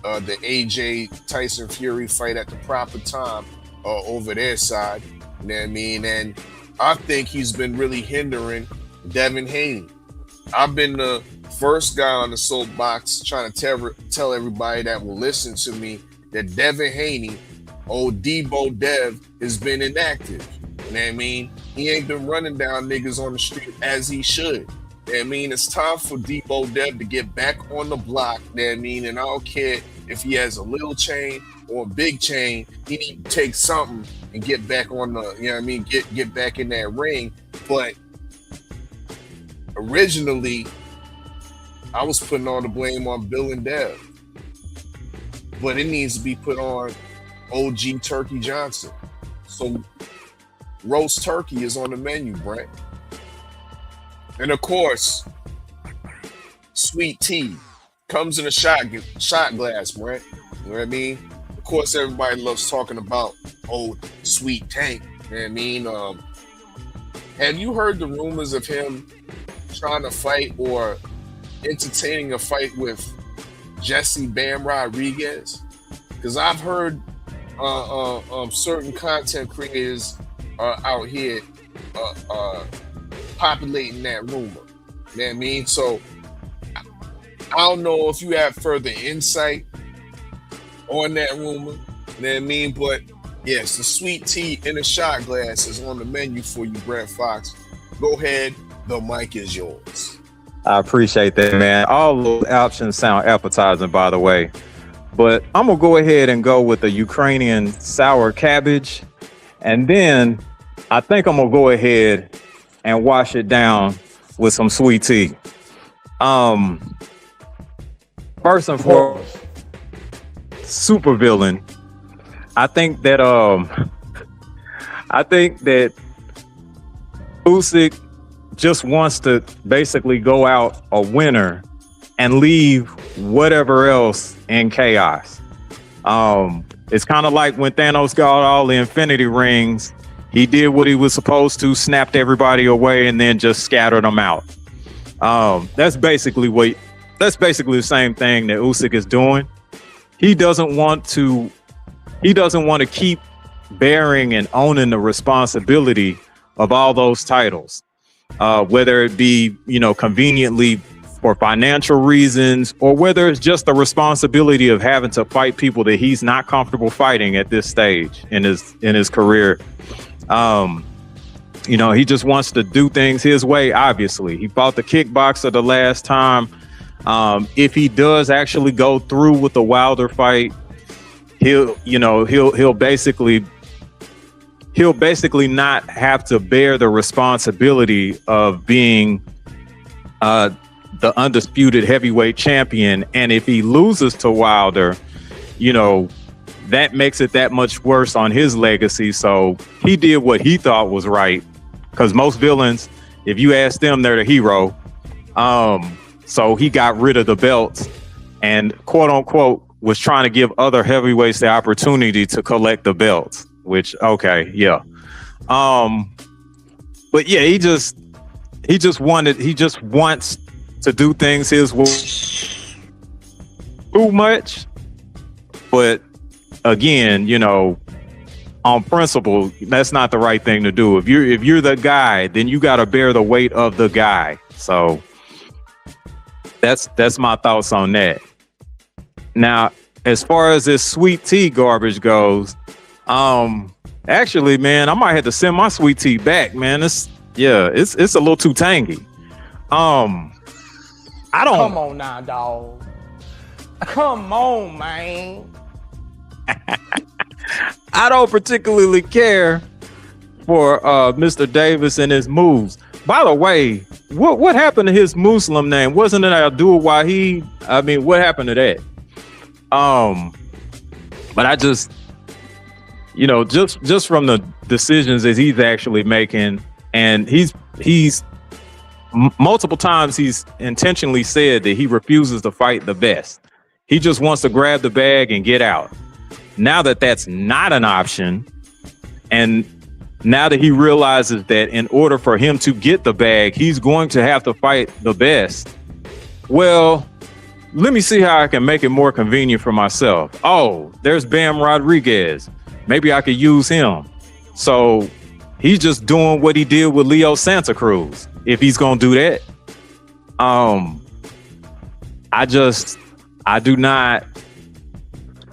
the AJ Tyson Fury fight at the proper time over their side. You know what I mean? And I think he's been really hindering Devin Haney. I've been the first guy on the soapbox trying to tell everybody that will listen to me that Devin Haney, old Debo Dev, has been inactive. You know what I mean? He ain't been running down niggas on the street as he should. You know what I mean? It's time for Debo Dev to get back on the block. You know what I mean? And I don't care if he has a little chain or a big chain, he need to take something and get back on the, you know what I mean? Get back in that ring. But originally, I was putting all the blame on Bill and Dev. But it needs to be put on OG Turkey Johnson. So roast turkey is on the menu, Brent. And of course, sweet tea comes in a shot glass, Brent. You know what I mean? Of course, everybody loves talking about old Sweet Tank. You know what I mean? Have you heard the rumors of him trying to fight or entertaining a fight with Jesse Bam Rodriguez? Because I've heard certain content creators out here populating that rumor. You know what I mean? So I don't know if you have further insight on that rumor. You know what I mean? But yes, the sweet tea in a shot glass is on the menu for you, Brent Fox. Go ahead. The mic is yours. I appreciate that, man. All those options sound appetizing, by the way. But I'm going to go ahead and go with the Ukrainian sour cabbage. And then I think I'm going to go ahead and wash it down with some sweet tea. First and foremost, super villain. I think that Usyk just wants to basically go out a winner and leave whatever else in chaos. It's kind of like when Thanos got all the Infinity Rings, he did what he was supposed to, snapped everybody away, and then just scattered them out. That's basically the same thing that Usyk is doing. He doesn't want to keep bearing and owning the responsibility of all those titles, whether it be, conveniently for financial reasons, or whether it's just the responsibility of having to fight people that he's not comfortable fighting at this stage in his career. He just wants to do things his way. Obviously, he fought the kickboxer the last time. If he does actually go through with the Wilder fight, he'll basically not have to bear the responsibility of being the undisputed heavyweight champion. And if he loses to Wilder, that makes it that much worse on his legacy. So he did what he thought was right, because most villains, if you ask them, they're the hero. So he got rid of the belts and, quote unquote, was trying to give other heavyweights the opportunity to collect the belts, which, okay, yeah. But yeah, he just wants to do things his way too much. But again, on principle, that's not the right thing to do. If you're the guy, then you got to bear the weight of the guy. So that's my thoughts on that. Now, as far as this sweet tea garbage goes, actually, man, I might have to send my sweet tea back, man. It's a little too tangy. I don't. Come on now, dog. Come on, man. I don't particularly care for Mr. Davis and his moves. By the way, what happened to his Muslim name? Wasn't it Abdul Wahid? I mean, what happened to that? But I just, just from the decisions that he's actually making, and he's multiple times he's intentionally said that he refuses to fight the best. He just wants to grab the bag and get out. Now that that's not an option, and now that he realizes that in order for him to get the bag, he's going to have to fight the best. Well, let me see how I can make it more convenient for myself. Oh, there's Bam Rodriguez. Maybe I could use him. So he's just doing what he did with Leo Santa Cruz, if he's going to do that.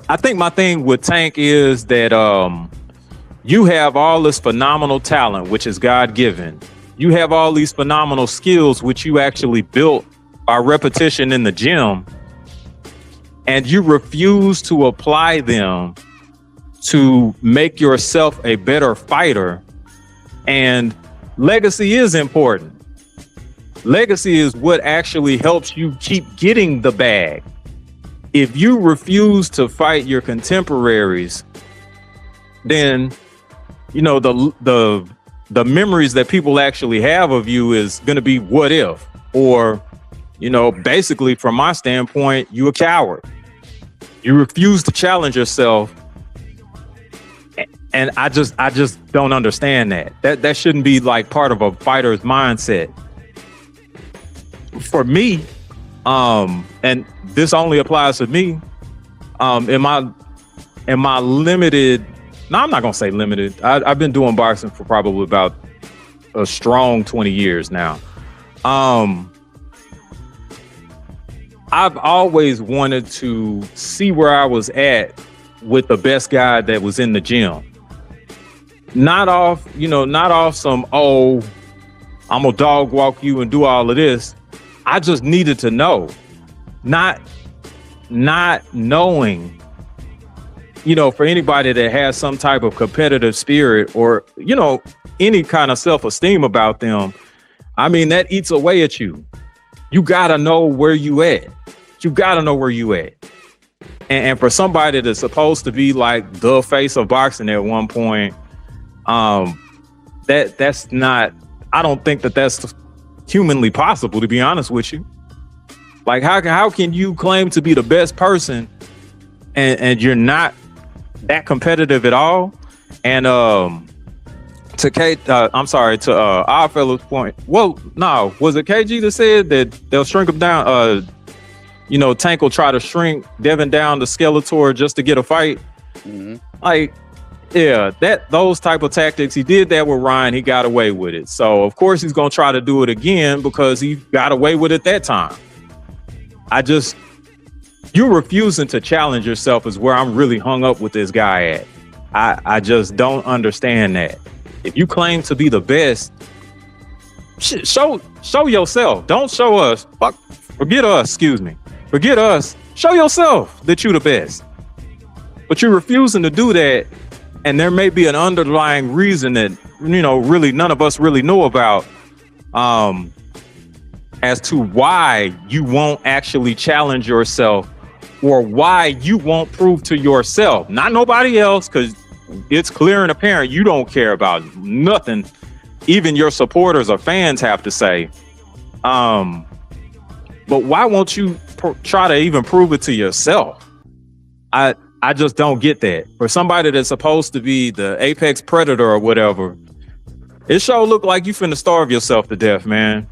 I think my thing with Tank is that you have all this phenomenal talent, which is God-given. You have all these phenomenal skills, which you actually built by repetition in the gym, and you refuse to apply them to make yourself a better fighter. And legacy is important. Legacy is what actually helps you keep getting the bag. If you refuse to fight your contemporaries, then the memories that people actually have of you is going to be what if, or basically from my standpoint, you a coward. You refuse to challenge yourself, and I just don't understand that. That shouldn't be like part of a fighter's mindset. For me, and this only applies to me, in my limited. No, I'm not gonna say limited. I've been doing boxing for probably about a strong 20 years now. I've always wanted to see where I was at with the best guy that was in the gym. Not off some, I'm gonna dog walk you and do all of this. I just needed to know. Not knowing, for anybody that has some type of competitive spirit or, any kind of self-esteem about them, I mean, that eats away at you. You gotta know where you at. And for somebody that's supposed to be like the face of boxing at one point, that's not, I don't think that's humanly possible, to be honest with you. Like, how can you claim to be the best person and you're not that competitive at all? And to Kate, I'm sorry, to our fellow's point. Well, no, was it KG that said that they'll shrink him down? Tank will try to shrink Devin down to Skeletor just to get a fight. Mm-hmm. Like, yeah, those type of tactics. He did that with Ryan. He got away with it. So of course he's gonna try to do it again because he got away with it that time. You refusing to challenge yourself is where I'm really hung up with this guy at. I just don't understand that. If you claim to be the best, show yourself. Don't show us. Forget us. Excuse me. Forget us. Show yourself that you're the best. But you're refusing to do that, and there may be an underlying reason that really none of us really know about. As to why you won't actually challenge yourself or why you won't prove to yourself, not nobody else, because it's clear and apparent you don't care about nothing even your supporters or fans have to say. But why won't you try to even prove it to yourself? I just don't get that. For somebody that's supposed to be the apex predator or whatever, it sure look like you finna starve yourself to death, man.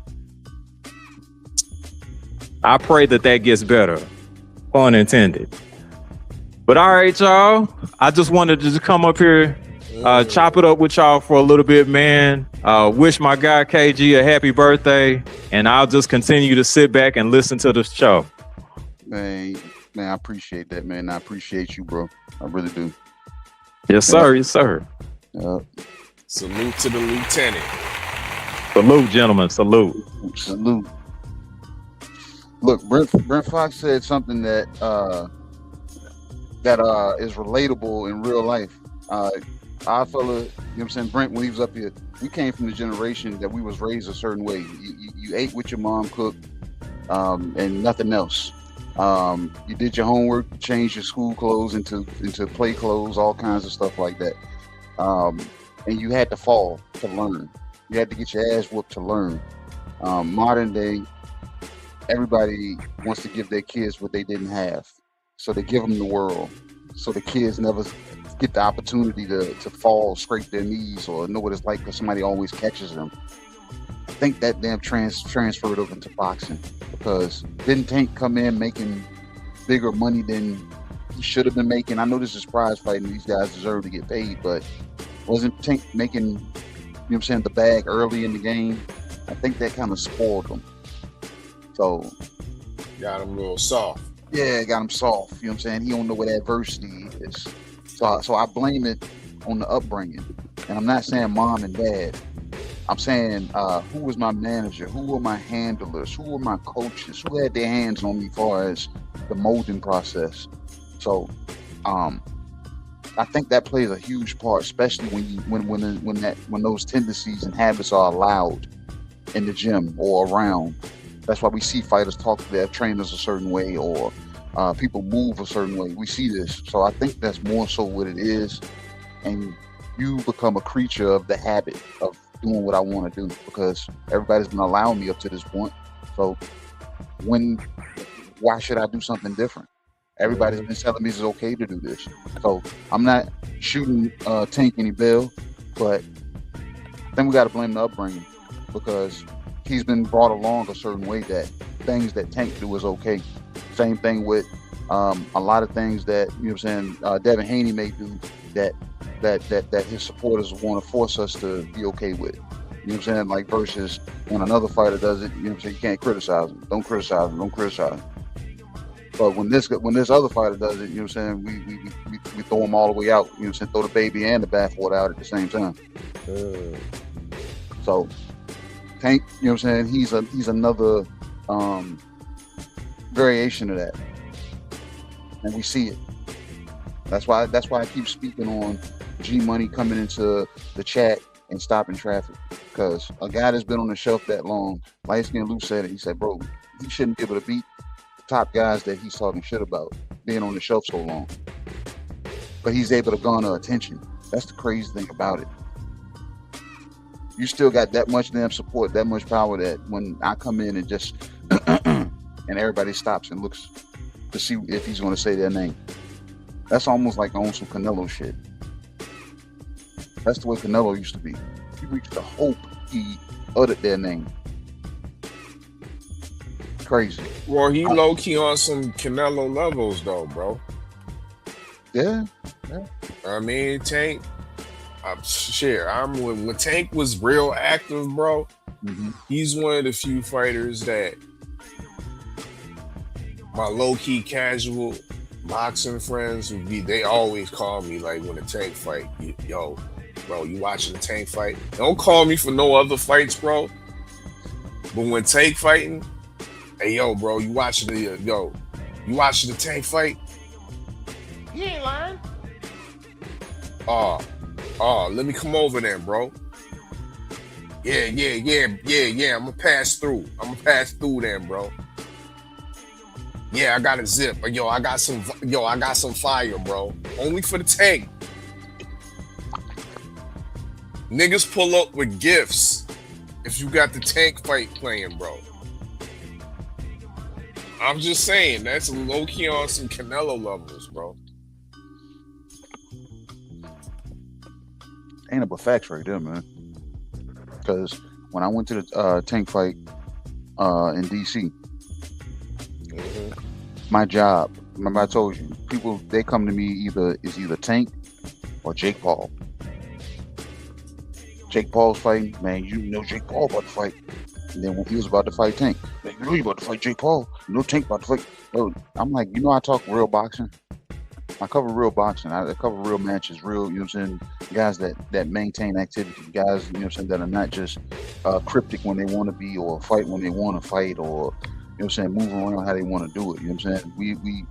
I pray that gets better, pun intended. But all right, y'all. I just wanted to just come up here, chop it up with y'all for a little bit, man. Wish my guy KG a happy birthday, and I'll just continue to sit back and listen to the show. Man, I appreciate that, man. I appreciate you, bro. I really do. Yes, sir. Yes, sir. Salute to the lieutenant. Salute, gentlemen. Salute. Look, Brent Fox said something that is relatable in real life. Our fella, you know what I'm saying, Brent, when he was up here, we came from the generation that we was raised a certain way. You ate what your mom cooked, and nothing else. You did your homework, changed your school clothes into play clothes, all kinds of stuff like that. And you had to fall to learn. You had to get your ass whooped to learn. Modern day, everybody wants to give their kids what they didn't have. So they give them the world. So the kids never get the opportunity to fall, scrape their knees, or know what it's like because somebody always catches them. I think that damn transferred over to boxing, because didn't Tank come in making bigger money than he should have been making? I know this is prize fighting. These guys deserve to get paid, but wasn't Tank making, you know what I'm saying, the bag early in the game? I think that kind of spoiled him. So got him a little soft. Yeah, got him soft. You know what I'm saying? He don't know what adversity is. So I blame it on the upbringing. And I'm not saying mom and dad. I'm saying who was my manager? Who were my handlers? Who were my coaches? Who had their hands on me as far as the molding process? So I think that plays a huge part, especially when those tendencies and habits are allowed in the gym or around. That's why we see fighters talk to their trainers a certain way, or people move a certain way. We see this. So I think that's more so what it is. And you become a creature of the habit of doing what I want to do, because everybody's been allowing me up to this point. So why should I do something different? Everybody's been telling me it's okay to do this. So I'm not shooting Tank any bill, but then we got to blame the upbringing, because he's been brought along a certain way that things that Tank do is okay. Same thing with a lot of things that, you know what I'm saying, Devin Haney may do that his supporters want to force us to be okay with. You know what I'm saying? Like versus when another fighter does it, you know what I'm saying, you can't criticize him. Don't criticize him. Don't criticize him. But when this other fighter does it, you know what I'm saying, we throw him all the way out. You know what I'm saying? Throw the baby and the bathwater out at the same time. So Tank, you know what I'm saying, he's another variation of that, and we see it. That's why I keep speaking on G Money coming into the chat and stopping traffic, because a guy that's been on the shelf that long, Light Skin Lou said it. He said, bro, he shouldn't be able to beat the top guys that he's talking shit about being on the shelf so long, but he's able to garner attention. That's the crazy thing about it. you still got that much damn support, that much power that when I come in and just and everybody stops and looks to see if he's going to say their name. That's almost like on some Canelo shit. That's the way Canelo used to be. People used to hope he uttered their name. Crazy. Well, he low key on some Canelo levels though, bro. Yeah. I mean, Tank. When Tank was real active, bro. Mm-hmm. He's one of the few fighters that my low key casual boxing friends would be. They always call me like when a Tank fight. Yo, bro, you watching the Tank fight? Don't call me for no other fights, bro. But when Tank fighting, hey, yo, bro, you watching the Tank fight? You ain't lying. Let me come over there, bro. Yeah. I'm gonna pass through then, bro. Yeah, I got a zip. Yo, I got some fire, bro. Only for the Tank. Niggas pull up with gifts if you got the Tank fight playing, bro. I'm just saying, that's low key on some Canelo levels, bro. Ain't but facts right there, man. Because when I went to the Tank fight in DC, my job, remember I told you, people, they come to me either Tank or Jake Paul. Jake Paul's fighting, man, you know Jake Paul about to fight. And then when he was about to fight Tank, man, you know you about to fight Jake Paul. You know Tank about to fight. Bro, I'm like, I talk real boxing. I cover real boxing. I cover real matches, real, you know what I'm saying, guys that maintain activity, guys, you know what I'm saying, that are not just cryptic when they want to be or fight when they want to fight or, you know what I'm saying, move around how they want to do it. You know what I'm saying? We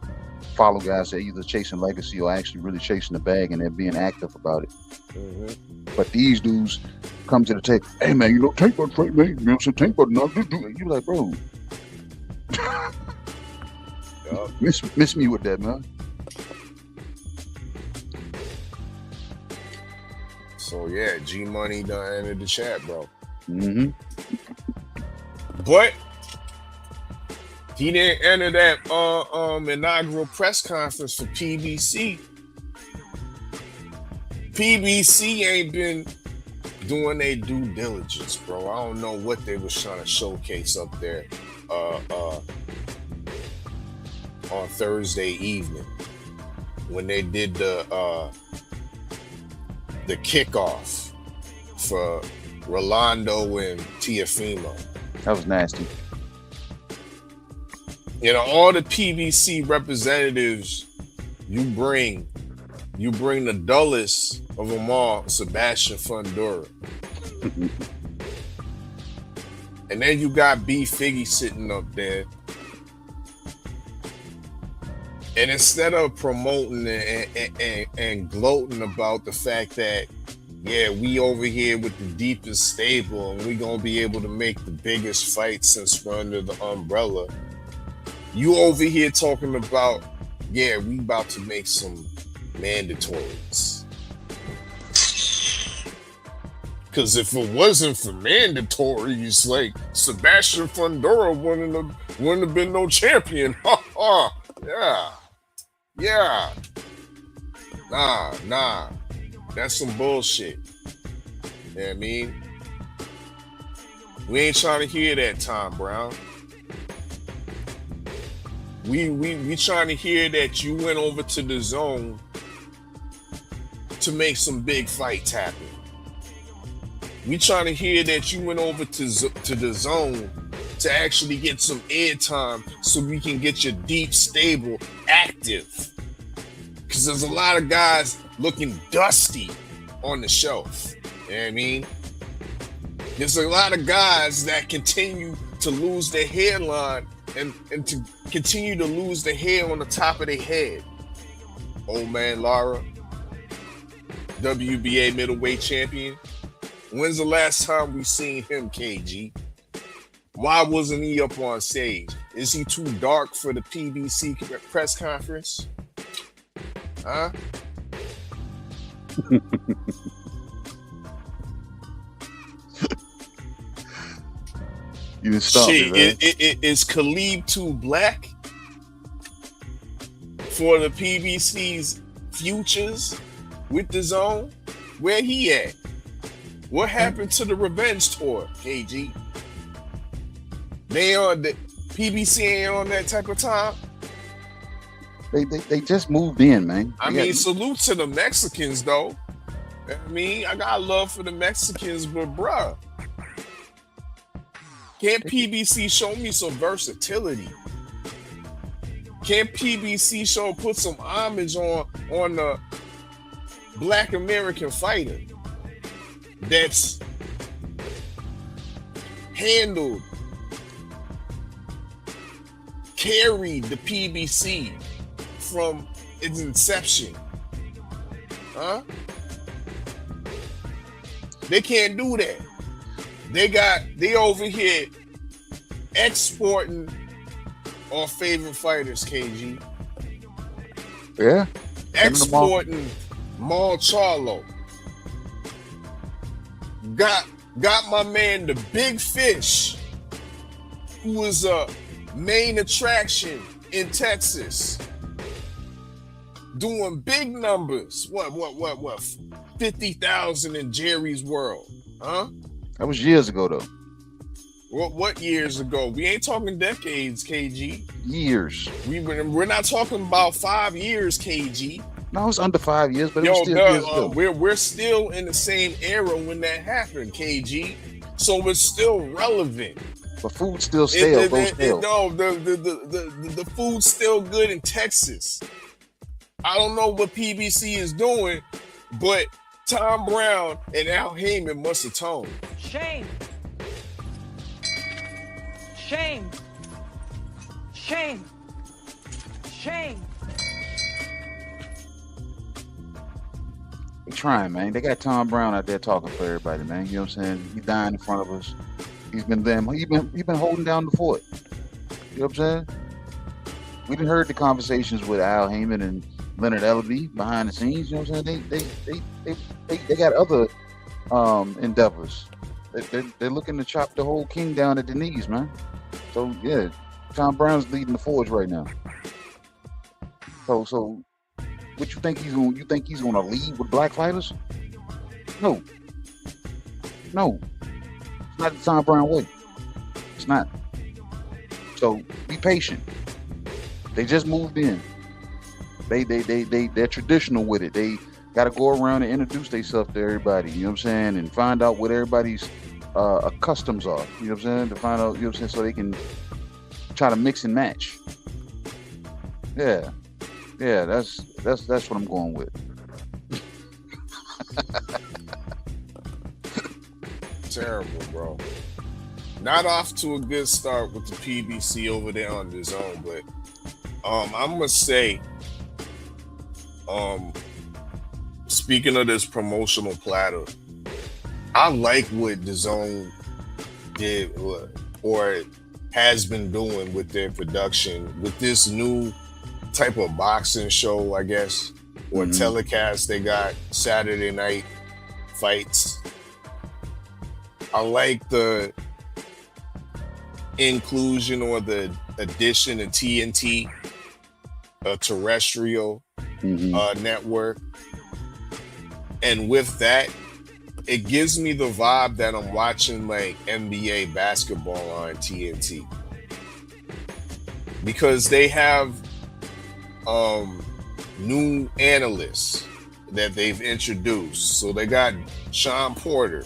follow guys that are either chasing legacy or actually really chasing the bag and they're being active about it. Mm-hmm. But these dudes come to the Tank, hey man, you know, Tank about to fight, man. You know what I'm saying? Tank about to knock this dude. You like, bro. Miss me with that, man. So yeah, G Money done entered the chat, bro. Mm-hmm. But he didn't enter that inaugural press conference for PBC. PBC ain't been doing their due diligence, bro. I don't know what they was trying to showcase up there on Thursday evening when they did the kickoff for Rolando and Tiafimo. That was nasty. You know, all the PBC representatives, you bring the dullest of them all, Sebastian Fundora. And then you got B Figgy sitting up there. And instead of promoting and gloating about the fact that, yeah, we over here with the deepest stable and we gonna be able to make the biggest fight since we're under the umbrella, you over here talking about, yeah, we about to make some mandatories. Because if it wasn't for mandatories, like Sebastian Fundora wouldn't have been no champion. Yeah. Nah. That's some bullshit. You know what I mean? We ain't trying to hear that, Tom Brown. We trying to hear that you went over to the zone to make some big fights happen. We trying to hear that you went over to the zone to actually get some airtime so we can get your deep stable active. Because there's a lot of guys looking dusty on the shelf. You know what I mean? There's a lot of guys that continue to lose their hairline and to continue to lose the hair on the top of their head. Old man Lara, WBA middleweight champion. When's the last time we seen him, KG? Why wasn't he up on stage? Is he too dark for the PBC press conference? Huh? You didn't stop me, man. Is Khalid too black for the PBC's futures with the zone? Where he at? What happened to the revenge tour, KG? They on the PBC ain't on that type of time. They just moved in, man. I mean, salute to the Mexicans though. I mean, I got love for the Mexicans, but bruh, can't PBC show me some versatility? Can't PBC put some homage on the Black American fighter that's handled, carried the PBC from its inception? Huh? They can't do that. They over here exporting our favorite fighters, KG. Yeah. Exporting Mal Charlo. Got my man the Big Fish, who was a main attraction in Texas, doing big numbers. What? 50,000 in Jerry's World, huh? That was years ago, though. What years ago? We ain't talking decades, KG. Years. We're not talking about 5 years, KG. No, it's under 5 years, but it was still years ago. We're still in the same era when that happened, KG. So it's still relevant. But food's still stale. No, the food's still good in Texas. I don't know what PBC is doing, but Tom Brown and Al Heyman must atone. Shame. Shame. Shame. Shame. They trying, man. They got Tom Brown out there talking for everybody, man. You know what I'm saying? He's dying in front of us. He's been holding down the fort. You know what I'm saying? We done heard the conversations with Al Heyman and Leonard Ellaby behind the scenes. You know what I'm saying? They got other endeavors. They're looking to chop the whole king down at the knees, man. So yeah, Tom Brown's leading the forge right now. So what you think he's going? You think he's going to lead with black fighters? No. It's not the Tom Brown way. It's not. So be patient. They just moved in. They're traditional with it. They got to go around and introduce themselves to everybody. You know what I'm saying? And find out what everybody's customs are. You know what I'm saying? To find out, you know what I'm saying, so they can try to mix and match. Yeah, that's what I'm going with. Terrible, bro. Not off to a good start with the PBC over there on the zone, but I'm gonna say, speaking of this promotional platter, I like what the zone did or has been doing with their production with this new type of boxing show, I guess, or telecast. They got Saturday night fights. I like the inclusion or the addition of TNT, a terrestrial network. And with that, it gives me the vibe that I'm watching like NBA basketball on TNT. Because they have new analysts that they've introduced. So they got Sean Porter.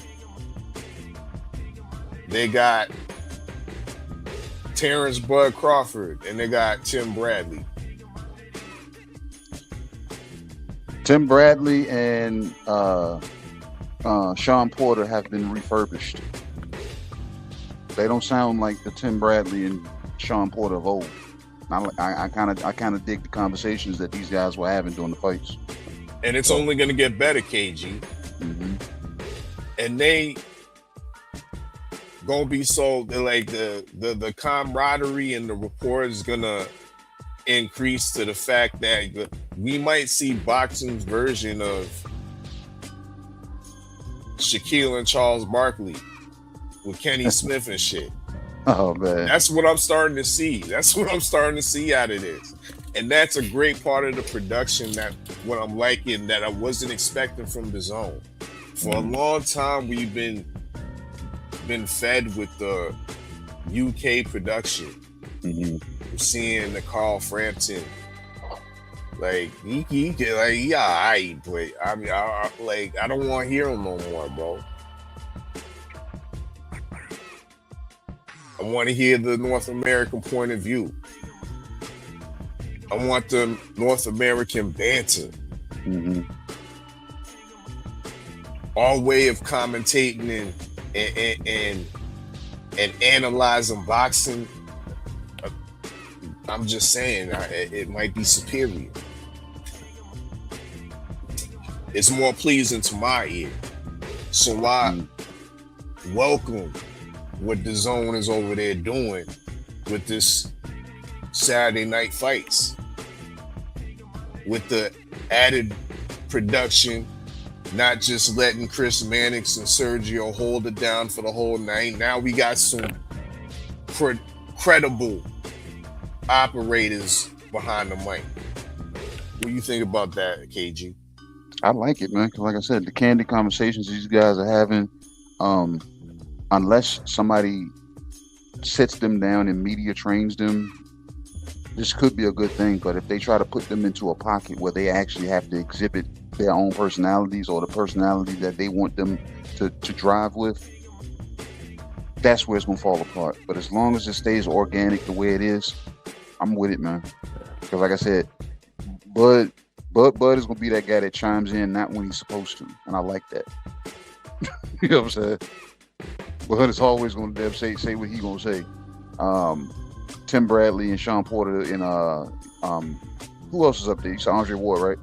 They got Terrence Bud Crawford, and they got Tim Bradley. Tim Bradley and Sean Porter have been refurbished. They don't sound like the Tim Bradley and Sean Porter of old. I kind of dig the conversations that these guys were having during the fights. And it's only going to get better, KG. And they gonna be so like the camaraderie and the rapport is gonna increase to the fact that we might see boxing's version of Shaquille and Charles Barkley with Kenny Smith and shit. Oh man, that's what I'm starting to see. That's what I'm starting to see out of this, and that's a great part of the production. That what I'm liking that I wasn't expecting from the Zone. For a long time, we've been fed with the UK production. We're seeing the Carl Frampton, like he alright, but I mean, I don't want to hear him no more, bro. I want to hear the North American point of view. I want the North American banter. Our way of commentating and analyzing boxing. I'm just saying it might be superior. It's more pleasing to my ear. So I welcome what the Zone is over there doing with this Saturday Night Fights, with the added production, not just letting Chris Mannix and Sergio hold it down for the whole night. Now we got some credible operators behind the mic. What do you think about that, KG? I like it, man. 'Cause like I said, the candid conversations these guys are having, unless somebody sits them down and media trains them, this could be a good thing. But if they try to put them into a pocket where they actually have to exhibit their own personalities or the personality that they want them to drive with, that's where it's gonna fall apart. But as long as it stays organic the way it is, I'm with it, man. Because like I said, Bud is gonna be that guy that chimes in not when he's supposed to, and I like that. You know what I'm saying? Bud is always gonna say what he gonna say. Tim Bradley and Sean Porter and who else is up there? You saw Andre Ward, right?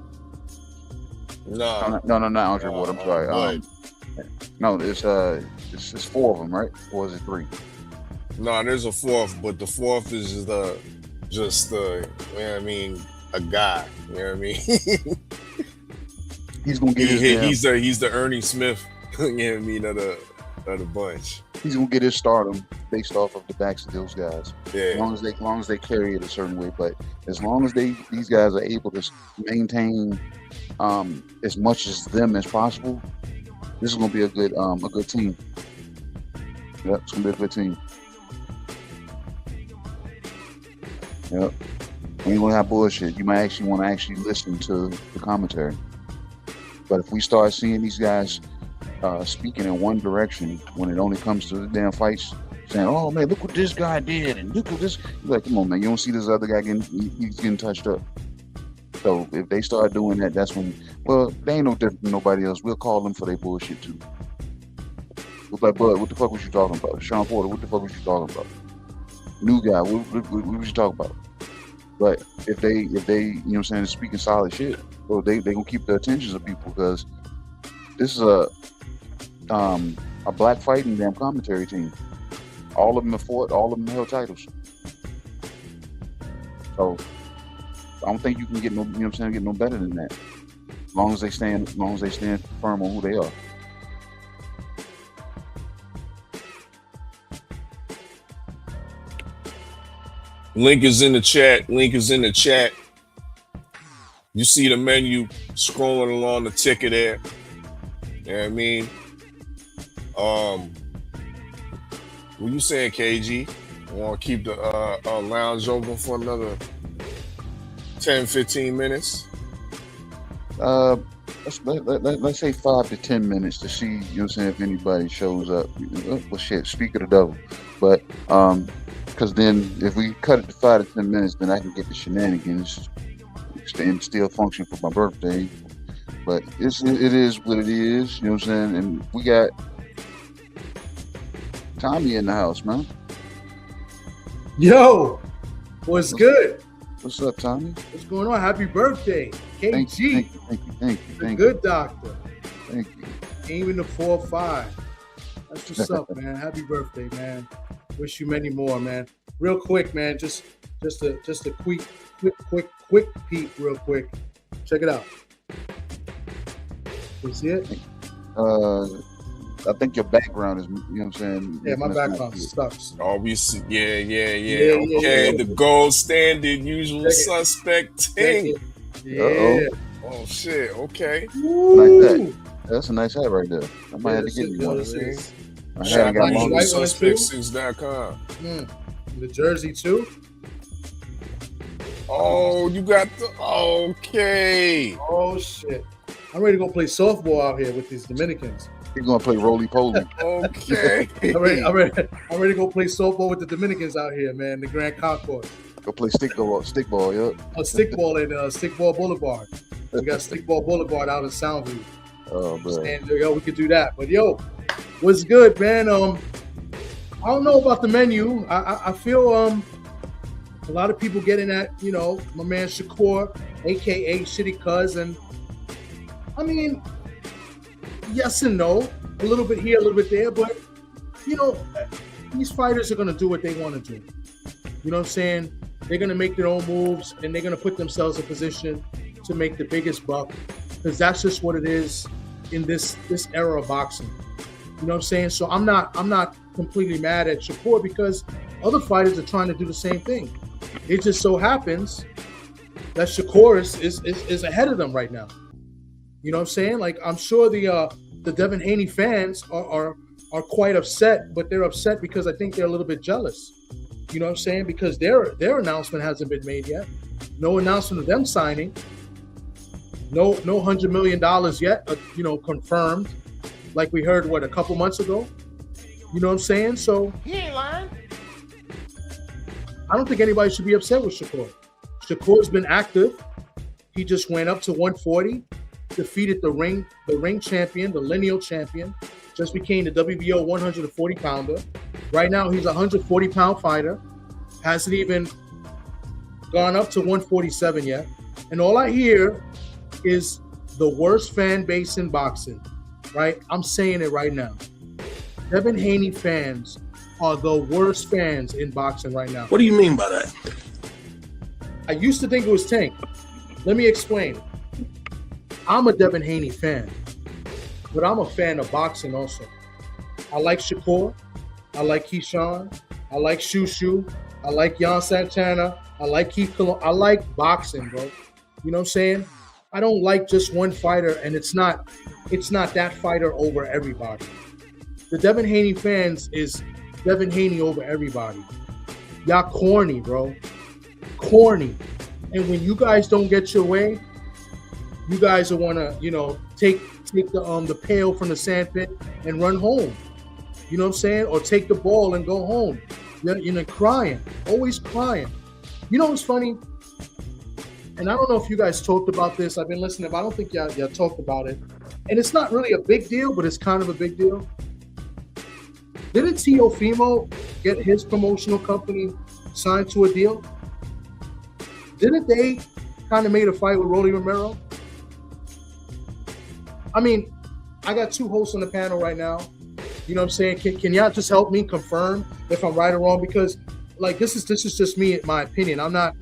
No, not Andre Ward. I'm sorry. No, it's four of them, right? Or is it three? No, there's a fourth, but the fourth is just you know what I mean, a guy. You know what I mean? He's gonna get he's the Ernie Smith. You know what I mean, of the bunch. He's gonna get his stardom based off of the backs of those guys. Yeah. As long as they carry it a certain way, but as long as these guys are able to maintain as much as them as possible, this is gonna be a good team. Yep, it's gonna be a good team. Yep. We ain't gonna have bullshit. You might actually want to actually listen to the commentary. But if we start seeing these guys speaking in one direction when it only comes to the damn fights, saying, "Oh man, look what this guy did," and look at this, you're like, come on, man, you don't see this other guy he's getting touched up. So if they start doing that, that's when, well, they ain't no different from nobody else. We'll call them for their bullshit too. Look like, Bud, what the fuck was you talking about? Sean Porter, what the fuck was you talking about? New guy, what was you talking about? But if they, you know what I'm saying, speaking solid shit, well, they gonna keep the attentions of people, because this is a black fighting damn commentary team. All of them have fought, all of them held titles. So I don't think you can get no, you know what I'm saying, get no better than that. As long as they stand firm on who they are. Link is in the chat. You see the menu scrolling along the ticker there. You know what I mean? What you saying, KG? I want to keep the lounge open for another 10, 15 minutes? Let's say 5 to 10 minutes to see, you know what I'm saying, if anybody shows up. Well, shit, speak of the devil. But, because then if we cut it to 5 to 10 minutes, then I can get the shenanigans and still function for my birthday. But it is what it is, you know what I'm saying? And we got Tommy in the house, man. Yo, what's good? What's up, Tommy? What's going on? Happy birthday, KG. Thank you. The good doctor. Thank you. Came in the 4-5. That's what's up, man. Happy birthday, man. Wish you many more, man. Real quick, man. Just a quick peek, real quick. Check it out. You see it? I think your background is, you know what I'm saying? Yeah, my That's not background good. sucks. Oh, we see. Yeah. Yeah, Okay, yeah. the gold standard, usual Check it. suspect Check thing. it. Yeah. Uh-oh. Oh shit. Okay. Nice hat. That's a nice hat right there. I might have to Yeah, give you yeah, one. this is- My hat Shop ain't got Black and long. white one too? usualsuspect6.com. The jersey too. Oh, you got the okay. Oh shit! I'm ready to go play softball out here with these Dominicans. You're gonna play roly poly. Okay. I'm ready to go play softball with the Dominicans out here, man. The Grand Concourse. Go play stickball, yeah. Stickball in Stickball Boulevard. We got Stickball Boulevard out in Soundview. Oh man. And yo, we could do that. But yo, what's good, man? I don't know about the menu. I feel a lot of people getting at, you know, my man Shakur, aka Shitty Cuz, and I mean, yes and no, a little bit here, a little bit there, but you know, these fighters are gonna do what they want to do. You know what I'm saying? They're gonna make their own moves, and they're gonna put themselves in position to make the biggest buck, because that's just what it is in this era of boxing. You know what I'm saying? So I'm not completely mad at Shakur, because other fighters are trying to do the same thing. It just so happens that Shakur is ahead of them right now. You know what I'm saying? Like, I'm sure the Devin Haney fans are quite upset, but they're upset because I think they're a little bit jealous. You know what I'm saying? Because their announcement hasn't been made yet. No announcement of them signing. No $100 million yet, confirmed. Like we heard, a couple months ago? You know what I'm saying? So He ain't lying. I don't think anybody should be upset with Shakur. Shakur's been active. He just went up to 140, defeated the ring champion, the lineal champion, just became the WBO 140 pounder. Right now, he's a 140-pound fighter. Hasn't even gone up to 147 yet. And all I hear is the worst fan base in boxing, right? I'm saying it right now. Devin Haney fans are the worst fans in boxing right now. What do you mean by that? I used to think it was Tank. Let me explain. I'm a Devin Haney fan, but I'm a fan of boxing also. I like Shakur. I like Keyshawn. I like Shushu. I like Jan Santana. I like Keith Colon. I like boxing, bro. You know what I'm saying? I don't like just one fighter, and it's not that fighter over everybody. The Devin Haney fans is Devin Haney over everybody. Y'all corny, bro. Corny. And when you guys don't get your way, you guys will want to, take the pail from the sandpit and run home. You know what I'm saying? Or take the ball and go home. Crying. Always crying. You know what's funny? And I don't know if you guys talked about this. I've been listening, but I don't think y'all talked about it. And it's not really a big deal, but it's kind of a big deal. Didn't Teofimo get his promotional company signed to a deal? Didn't they kind of made a fight with Rolly Romero? I mean, I got two hosts on the panel right now. You know what I'm saying? Can y'all just help me confirm if I'm right or wrong? Because this is just me, my opinion. I'm not,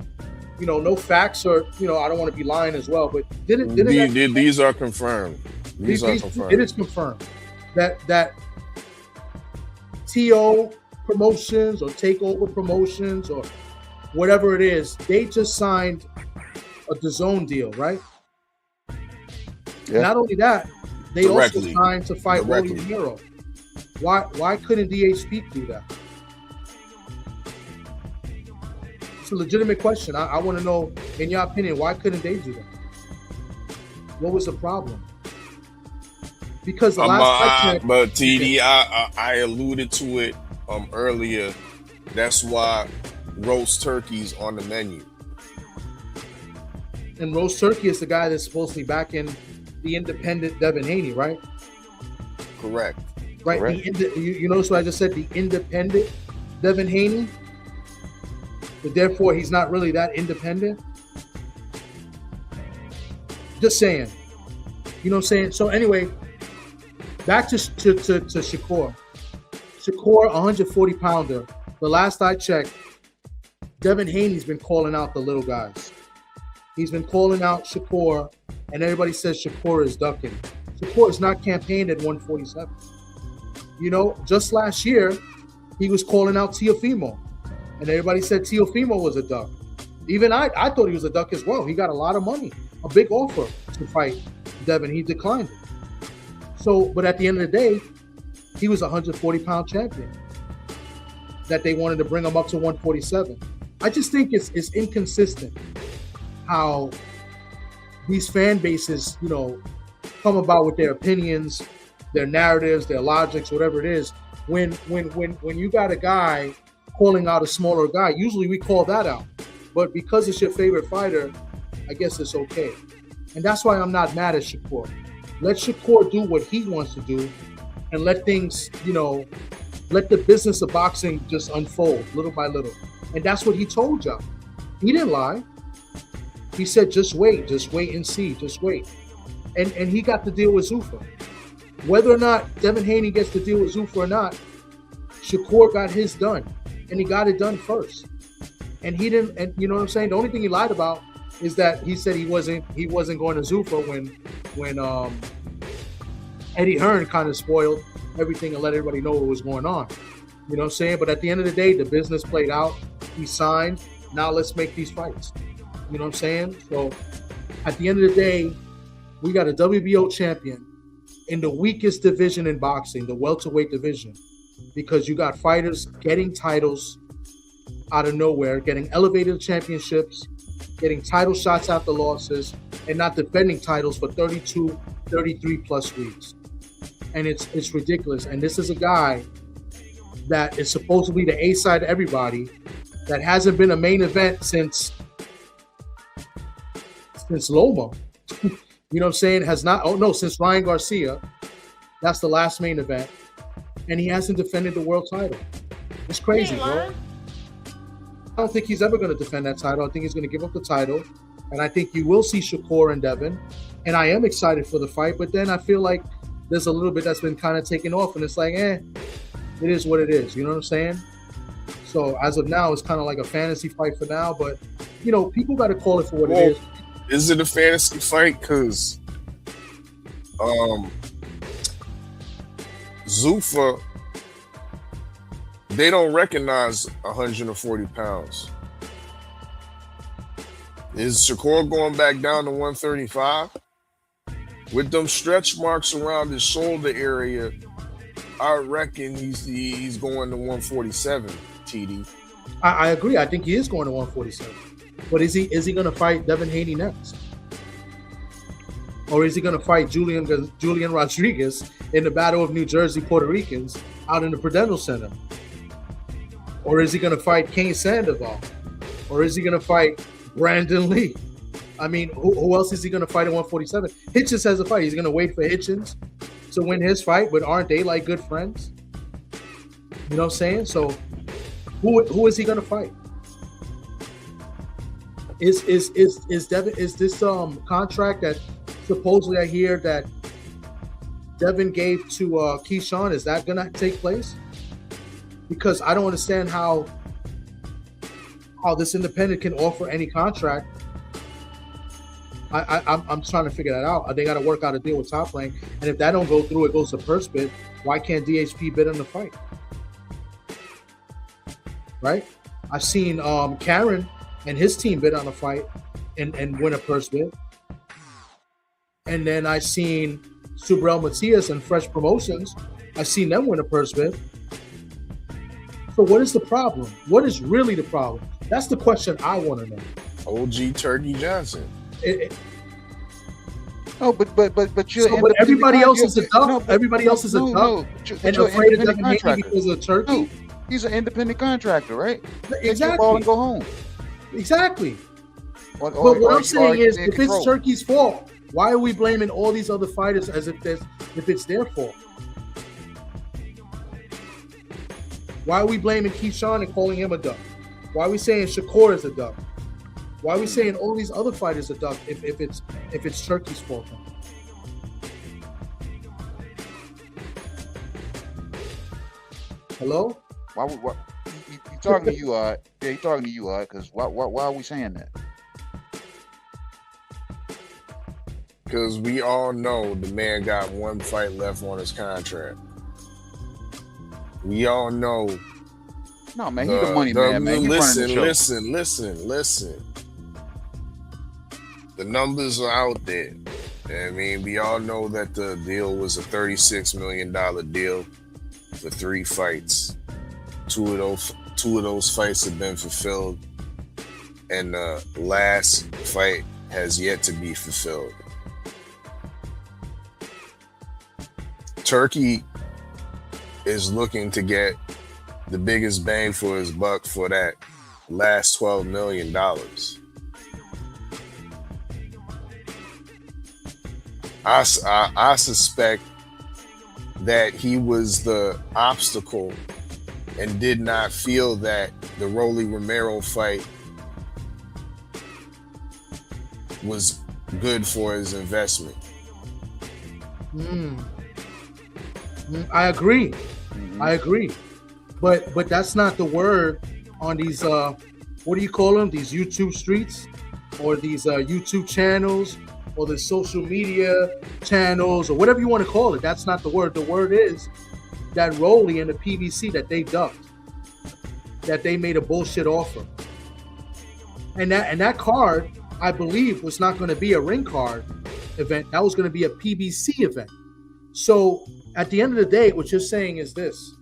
no facts, or I don't want to be lying as well. But these are confirmed. These are confirmed. It is confirmed that TO Promotions or Takeover Promotions or whatever it is, they just signed a DAZN deal, right? Yeah. Not only that, they also signed to fight Rolly Romero. Why couldn't DHP do that? It's a legitimate question. I want to know, in your opinion, why couldn't they do that? What was the problem? Because the last but TD, I alluded to it earlier. That's why roast turkey's on the menu. And roast turkey is the guy that's supposed to be back in the independent Devin Haney, right? Correct. Right. Correct. You notice what I just said? The independent Devin Haney. But therefore, he's not really that independent. Just saying. You know what I'm saying? So anyway, back to Shakur. Shakur, 140 pounder. The last I checked, Devin Haney's been calling out the little guys. He's been calling out Shakur, and everybody says Shakur is ducking. Shakur is not campaigned at 147. You know, just last year, he was calling out Teofimo, and everybody said Teofimo was a duck. Even I thought he was a duck as well. He got a lot of money, a big offer to fight Devin. He declined it. So, but at the end of the day, he was a 140-pound champion that they wanted to bring him up to 147. I just think it's inconsistent how these fan bases, you know, come about with their opinions, their narratives, their logics, whatever it is. When you got a guy calling out a smaller guy, usually we call that out. But because it's your favorite fighter, I guess it's okay. And that's why I'm not mad at Shakur. Let Shakur do what he wants to do and let things, you know, let the business of boxing just unfold little by little. And that's what he told y'all. He didn't lie. He said, just wait and see, just wait. And he got to deal with Zuffa. Whether or not Devin Haney gets to deal with Zuffa or not, Shakur got his done. And he got it done first. And he didn't, and you know what I'm saying? The only thing he lied about is that he said he wasn't going to Zuffa when Eddie Hearn kind of spoiled everything and let everybody know what was going on. You know what I'm saying? But at the end of the day, the business played out. He signed. Now let's make these fights. You know what I'm saying? So at the end of the day, we got a WBO champion in the weakest division in boxing, the welterweight division, because you got fighters getting titles out of nowhere, getting elevated championships, getting title shots after losses, and not defending titles for 32, 33 plus weeks. And it's ridiculous. And this is a guy that is supposed to be the A side to everybody, that hasn't been a main event since Loma. You know what I'm saying? Has not, since Ryan Garcia. That's the last main event. And he hasn't defended the world title. It's crazy, bro. I don't think he's ever going to defend that title. I think he's going to give up the title. And I think you will see Shakur and Devin. And I am excited for the fight. But then I feel like there's a little bit that's been kind of taken off. And it's like, it is what it is. You know what I'm saying? So as of now, it's kind of like a fantasy fight for now. But, you know, people got to call it for what it is. Is it a fantasy fight? Because Zuffa, they don't recognize 140 pounds. Is Shakur going back down to 135? With them stretch marks around his shoulder area, I reckon he's going to 147, TD. I agree. I think he is going to 147. But is he going to fight Devin Haney next? Or is he going to fight Julian Rodriguez in the Battle of New Jersey Puerto Ricans out in the Prudential Center? Or is he going to fight Kane Sandoval? Or is he going to fight Brandon Lee? I mean, who else is he going to fight at 147? Hitchens has a fight. He's going to wait for Hitchens to win his fight, but aren't they like good friends? You know what I'm saying? So who is he going to fight? Is this contract that supposedly I hear that Devin gave to Keyshawn, is that going to take place? Because I don't understand how this independent can offer any contract. I'm trying to figure that out. They got to work out a deal with Top Rank, and if that don't go through, it goes to purse bid. Why can't DHP bid on the fight? Right? I've seen Karen and his team bid on a fight and win a purse bid. And then I seen Subrel Matias and Fresh Promotions. I've seen them win a purse bid. So what is the problem? What is really the problem? That's the question I want to know. OG Turkey Johnson. But you're but everybody else is a duck. Everybody else is a duck. And afraid of Devin Haney because of Turkey. No, he's an independent contractor, right? Exactly. Take the ball and go home. Exactly. But what I'm saying is, if it's Turkey's fault, why are we blaming all these other fighters as if it's their fault? Why are we blaming Keyshawn and calling him a duck? Why are we saying Shakur is a duck? Why are we saying all these other fighters are duck if it's Turkey's fault? Hello? Why you talking to you? Yeah, you talking to you? Because why are we saying that? Because we all know the man got one fight left on his contract. We all know. No, man, he the money man, man. He Listen. running the show. The numbers are out there. I mean, we all know that the deal was a $36 million deal for 3 fights. Two of those fights have been fulfilled, and the last fight has yet to be fulfilled. Turkey is looking to get the biggest bang for his buck for that last $12 million. I suspect that he was the obstacle and did not feel that the Rolly Romero fight was good for his investment. I agree. But that's not the word on these what do you call them? These YouTube streets or these YouTube channels or the social media channels or whatever you want to call it. That's not the word. The word is that Rolly and the PBC that they ducked, that they made a bullshit offer. And that card, I believe, was not going to be a ring card event. That was going to be a PBC event. So at the end of the day, what you're saying is this: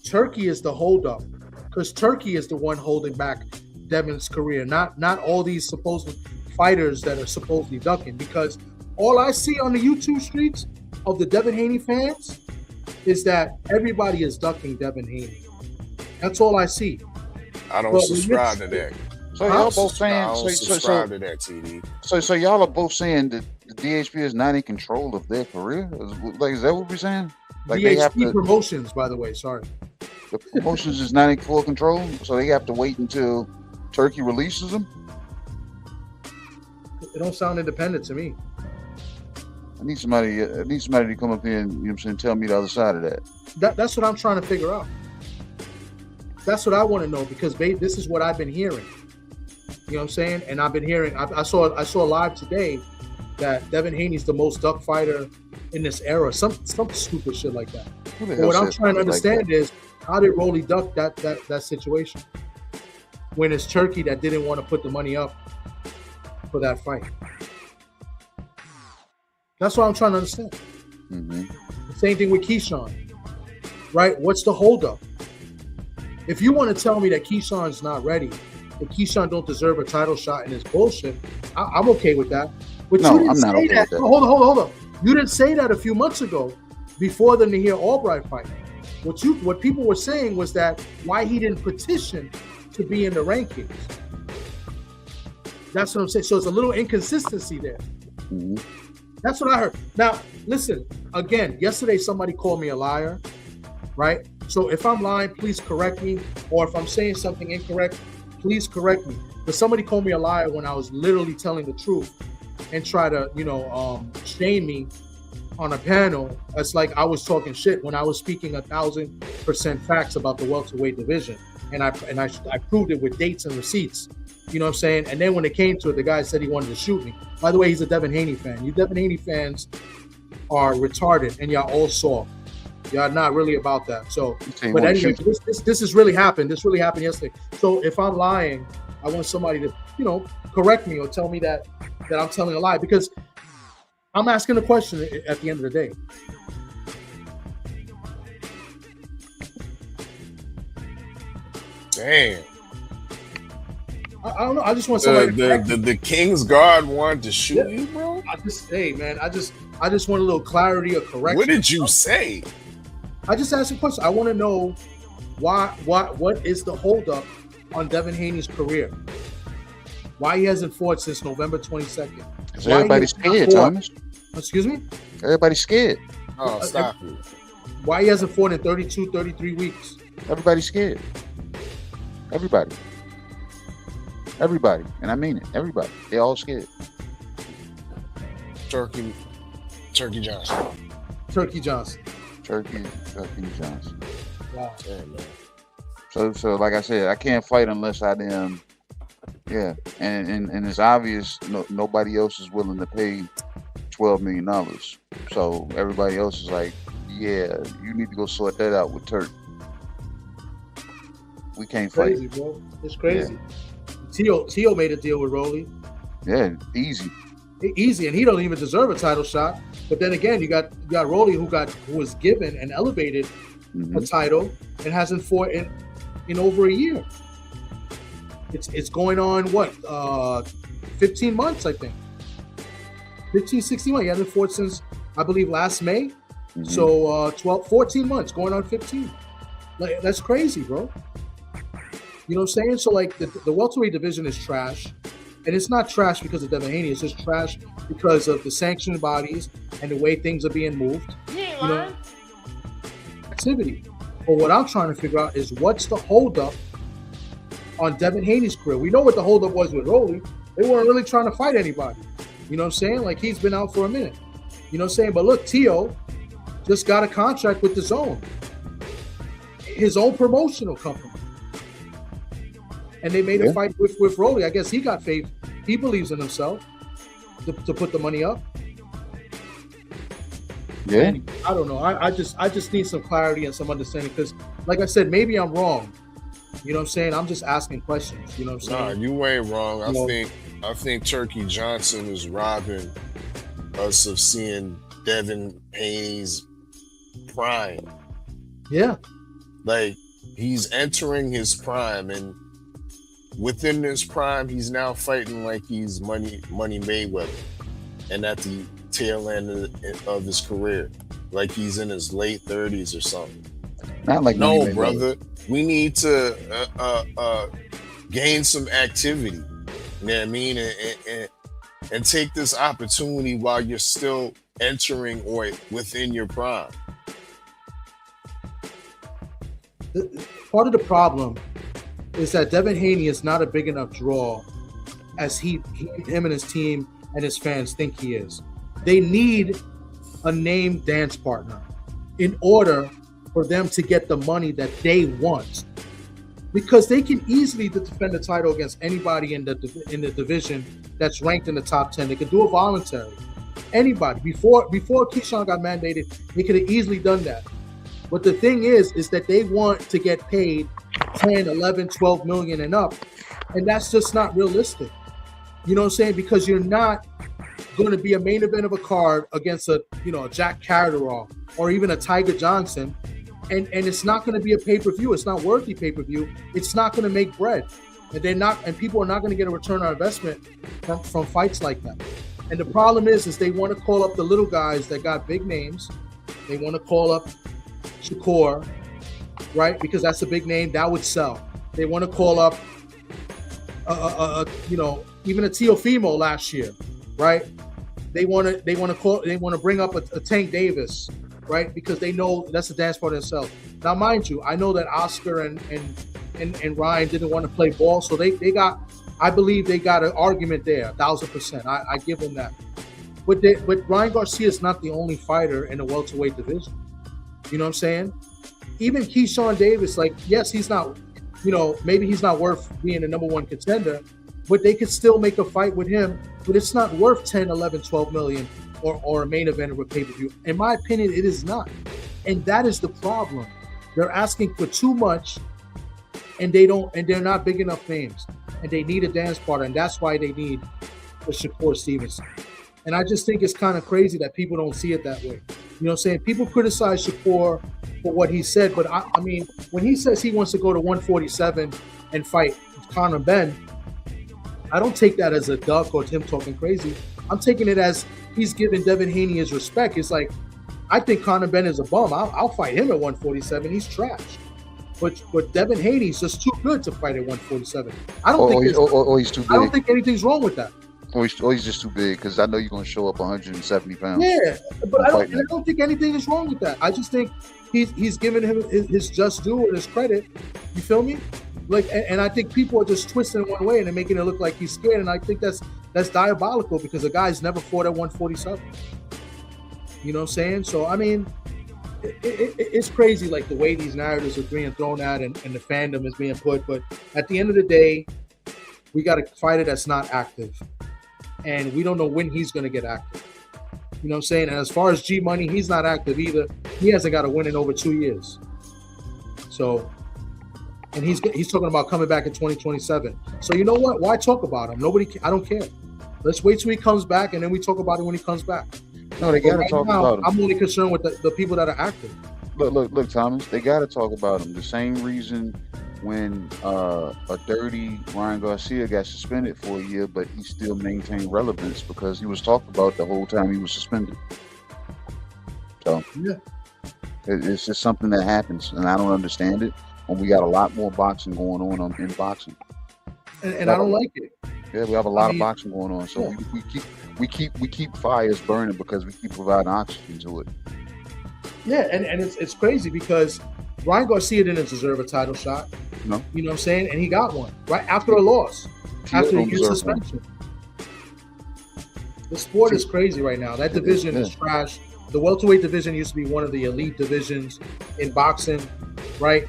Turkey is the holdup, because Turkey is the one holding back Devin's career, not all these supposed fighters that are supposedly ducking. Because all I see on the YouTube streets of the Devin Haney fans is that everybody is ducking Devin Haney. That's all I see. I don't subscribe to that. So y'all both saying, I don't subscribe to that, TD. So y'all are both saying that the DHP is not in control of their career? Like, is that what we're saying? Like DHP they have to, Promotions, by the way, sorry. The promotions is not in full control, so they have to wait until Turkey releases them? It don't sound independent to me. I need somebody to come up here and, you know what I'm saying, tell me the other side of that. That's what I'm trying to figure out. That's what I want to know, because this is what I've been hearing. You know what I'm saying? And I've been hearing, I saw live today that Devin Haney's the most duck fighter in this era. Some stupid shit like that. But what I'm trying to understand is, how did Rolly duck that situation when it's Turkey that didn't want to put the money up for that fight? That's what I'm trying to understand. Mm-hmm. The same thing with Keyshawn, right? What's the holdup? If you want to tell me that Keyshawn's not ready, that Keyshawn don't deserve a title shot in this bullshit, I'm okay with that. But no, you didn't I'm not say okay that. with that. Hold up. You didn't say that a few months ago before the Nahir Albright fight. What people were saying was that why he didn't petition to be in the rankings. That's what I'm saying. So it's a little inconsistency there. Mm-hmm. That's what I heard. Now, listen, again, yesterday somebody called me a liar, right? So if I'm lying, please correct me. Or if I'm saying something incorrect, please correct me. But somebody called me a liar when I was literally telling the truth and try to, shame me on a panel. It's like I was talking shit when I was speaking 1,000% facts about the welterweight division. And I proved it with dates and receipts. You know what I'm saying? And then when it came to it, the guy said he wanted to shoot me. By the way, he's a Devin Haney fan. You Devin Haney fans are retarded, and y'all all soft. Y'all not really about that. So, but anyway, this has really happened. This really happened yesterday. So if I'm lying, I want somebody to, correct me or tell me that I'm telling a lie, because I'm asking a question at the end of the day. Damn. I don't know. I just want somebody the King's Guard wanted to shoot you, bro? I just want a little clarity or correction. What did you say? I just asked a question. I want to know what is the holdup on Devin Haney's career? Why he hasn't fought since November 22nd? Because everybody's scared, Thomas. Excuse me? Everybody's scaed. Oh, stop it. Why he hasn't fought in 32, 33 weeks? Everybody's scared. Everybody. And I mean it. Everybody. They're all scared. Turkey Johnson. Turkey Johnson. Wow. Yeah, man. So like I said, I can't fight unless I and it's obvious nobody else is willing to pay $12 million. So everybody else is like, yeah, you need to go sort that out with Turk. We can't Crazy, fight. bro. It's crazy. Tio made a deal with Rolly. Yeah, easy. Easy, and he don't even deserve a title shot. But then again, you got Rolly who was given and elevated a title and hasn't fought in over a year. It's going on what 15 months, I think. 15, 16 months. He hasn't fought since I believe last May. So 14 months, going on 15. Like, that's crazy, bro. You know what I'm saying? So like the welterweight division is trash. And it's not trash because of Devin Haney. It's just trash because of the sanctioned bodies and the way things are being moved. You know, activity. But what I'm trying to figure out is what's the holdup on Devin Haney's career. We know what the holdup was with Rolly. They weren't really trying to fight anybody. You know what I'm saying? Like, he's been out for a minute. You know what I'm saying? But look, Tio just got a contract with DAZN, his own promotional company. And they made a fight with Rolly. I guess he got faith. He believes in himself to put the money up. Yeah. And I don't know. I just need some clarity and some understanding because, like I said, maybe I'm wrong. You know what I'm saying? I'm just asking questions. You know what I'm saying? Nah, you ain't wrong. I think Turkey Johnson is robbing us of seeing Devin Haney's prime. Yeah. Like, he's entering his prime, and within this prime, he's now fighting like he's Money Mayweather, and at the tail end of his career, like he's in his late 30s or something. Not like no, Money Mayweather. brother. We need to gain some activity. You know what I mean? And take this opportunity while you're still entering or within your prime. Part of the problem is that Devin Haney is not a big enough draw as him and his team and his fans think he is. They need a named dance partner in order for them to get the money that they want, because they can easily defend the title against anybody in the division that's ranked in the top 10. They can do it voluntary. Anybody before Keyshawn got mandated, they could have easily done that. But the thing is that they want to get paid 10, 11, 12 million and up. And that's just not realistic. You know what I'm saying? Because you're not going to be a main event of a card against a Jack Catterall or even a Tiger Johnson. And it's not going to be a pay-per-view. It's not worthy pay-per-view. It's not going to make bread. And people are not going to get a return on investment from fights like that. And the problem is they want to call up the little guys that got big names. They want to call up Shakur, right? Because that's a big name that would sell. They want to call up, even a Teofimo last year, right? They want to bring up a Tank Davis, right? Because they know that's a dance partner themselves. Now, mind you, I know that Oscar and Ryan didn't want to play ball, so I believe they got an argument there, 1,000%. I give them that. But Ryan Garcia is not the only fighter in the welterweight division. You know what I'm saying? Even Keyshawn Davis, like, yes, he's not, maybe he's not worth being a number one contender, but they could still make a fight with him, but it's not worth 10, 11, 12 million or a main event or a pay-per-view. In my opinion, it is not. And that is the problem. They're asking for too much, and they're not big enough names. And they need a dance partner, and that's why they need a Shakur Stevenson. And I just think it's kind of crazy that people don't see it that way. You know what I'm saying? People criticize Shakur for what he said, but I mean, when he says he wants to go to 147 and fight Conor Ben, I don't take that as a duck or him talking crazy. I'm taking it as he's giving Devin Haney his respect. It's like, I think Conor Ben is a bum. I'll fight him at 147. He's trash. But Devin Haney's just too good to fight at 147. I don't think he's too big. I don't think anything's wrong with that. Or he's just too big, because I know you're going to show up 170 pounds. Yeah, but I don't think anything is wrong with that. I just think he's giving him his just due and his credit. You feel me? Like, and I think people are just twisting it one way and they're making it look like he's scared. And I think that's diabolical, because the guy's never fought at 147. You know what I'm saying? So, I mean, it's crazy, like, the way these narratives are being thrown out and the fandom is being put. But at the end of the day, we got a fighter that's not active. And we don't know when he's going to get active. You know what I'm saying? And as far as G Money, he's not active either. He hasn't got a win in over 2 years. So and he's talking about coming back in 2027. So you know what? Why talk about him? I don't care. Let's wait till he comes back, and then we talk about it when he comes back. No, they got to talk about him. I'm only concerned with the people that are active. Look, Thomas. They got to talk about him. The same reason when a dirty Ryan Garcia got suspended for a year, but he still maintained relevance because he was talked about the whole time he was suspended. So yeah, it's just something that happens, and I don't understand it. When we got a lot more boxing going on in boxing, and I don't like it. Yeah, we have a lot of boxing going on, so we keep fires burning because we keep providing oxygen to it. Yeah, and it's crazy because Ryan Garcia didn't deserve a title shot. No, you know what I'm saying, and he got one right after a loss, after a year suspension. The sport is crazy right now. That division is trash. The welterweight division used to be one of the elite divisions in boxing, right?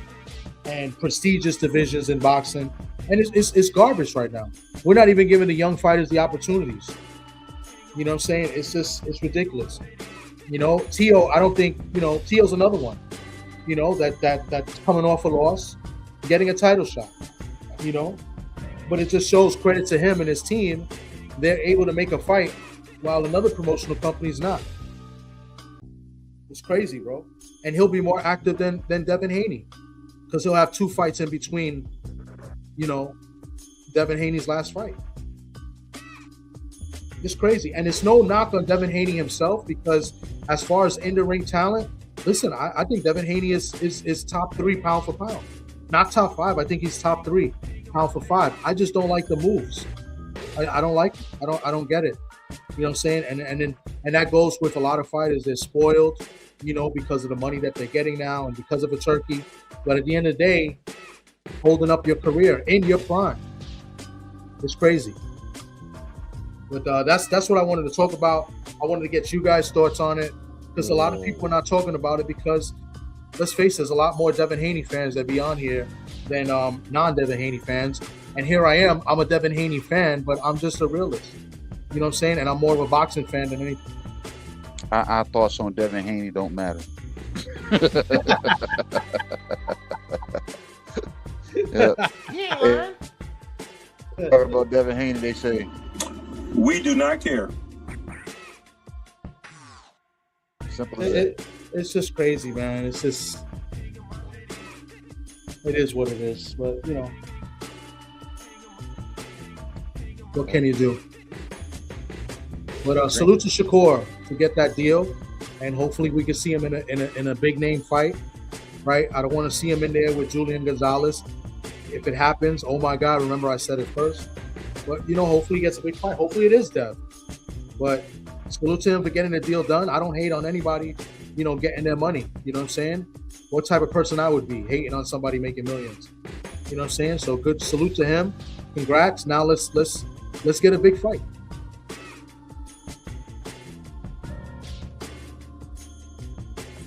And prestigious divisions in boxing. And it's garbage right now. We're not even giving the young fighters the opportunities. You know what I'm saying? It's ridiculous. You know, Tio, I don't think, you know, Tio's another one, you know, that's coming off a loss, getting a title shot, you know. But it just shows credit to him and his team. They're able to make a fight while another promotional company's not. It's crazy, bro. And he'll be more active than Devin Haney because he'll have 2 fights in between, you know, Devin Haney's last fight. It's crazy. And it's no knock on Devin Haney himself because as far as in-the-ring talent, listen, I think Devin Haney is top 3 pound for pound. Not top 5. I think he's top 3 pound for 5. I just don't like the moves. I don't like it. I don't get it. You know what I'm saying? And that goes with a lot of fighters. They're spoiled, you know, because of the money that they're getting now and because of a turkey. But at the end of the day, holding up your career in your prime. It's crazy. But that's what I wanted to talk about. I wanted to get you guys' thoughts on it because a lot of people are not talking about it because, let's face it, there's a lot more Devin Haney fans that be on here than non-Devin Haney fans. And here I am. I'm a Devin Haney fan, but I'm just a realist. You know what I'm saying? And I'm more of a boxing fan than anything. Our thoughts on Devin Haney don't matter. Yeah. Talking about Devin Haney, they say we do not care. Simple as that. It's just crazy, man. It is what it is. But you know, what can you do? But salute to Shakur to get that deal, and hopefully we can see him in a big name fight, right? I don't want to see him in there with Julian Gonzalez. If it happens, oh my God! Remember I said it first. But you know, hopefully he gets a big fight. Hopefully it is Dev. But salute to him for getting the deal done. I don't hate on anybody, you know, getting their money. You know what I'm saying? What type of person I would be hating on somebody making millions? You know what I'm saying? So good salute to him. Congrats. Now let's get a big fight.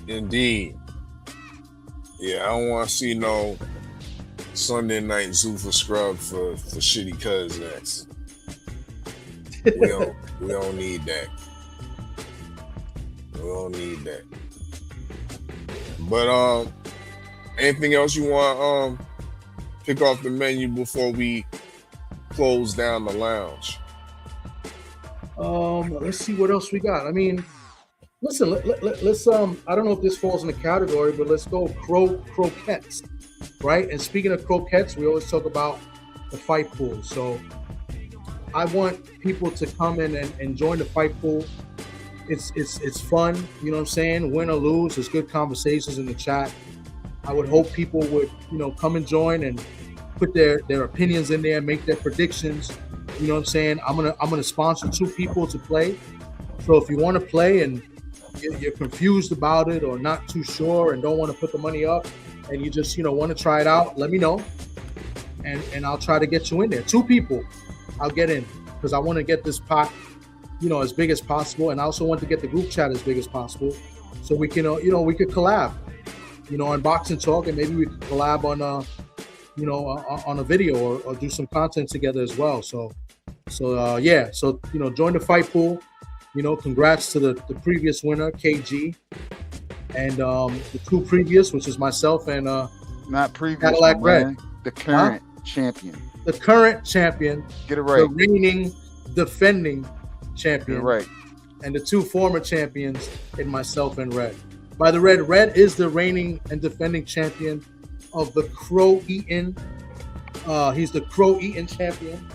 Indeed. Yeah, I don't want to see no Sunday night Zuffa scrub for shitty cuz next. We don't need that. We don't need that. But anything else you want pick off the menu before we close down the lounge? Let's see what else we got. I mean, listen, let's I don't know if this falls in the category, but let's go croquettes, right? And speaking of croquettes, we always talk about the fight pool. So I want people to come in and join the fight pool. It's fun, you know what I'm saying? Win or lose, there's good conversations in the chat. I would hope people would, you know, come and join and put their opinions in there, make their predictions. You know what I'm saying? I'm gonna sponsor 2 people to play. So if you want to play and you're confused about it or not too sure and don't want to put the money up and you just, you know, want to try it out, let me know. And I'll try to get you in there. 2 people I'll get in because I want to get this pot, you know, as big as possible. And I also want to get the group chat as big as possible so we can, you know, we could collab, you know, on Boxing Talk, and maybe we could collab on, you know, on a video or do some content together as well. So yeah. So, you know, join the fight pool. You know, congrats to the previous winner, KG, and the 2 previous, which is myself and Not previous, Cadillac Red. man. The current champion. The current champion. Get it right. The reigning, defending champion. Get it right. And the two former champions in myself and Red. By the Red, Red is the reigning and defending champion of the Crow Eaton. He's the Crow Eaton champion.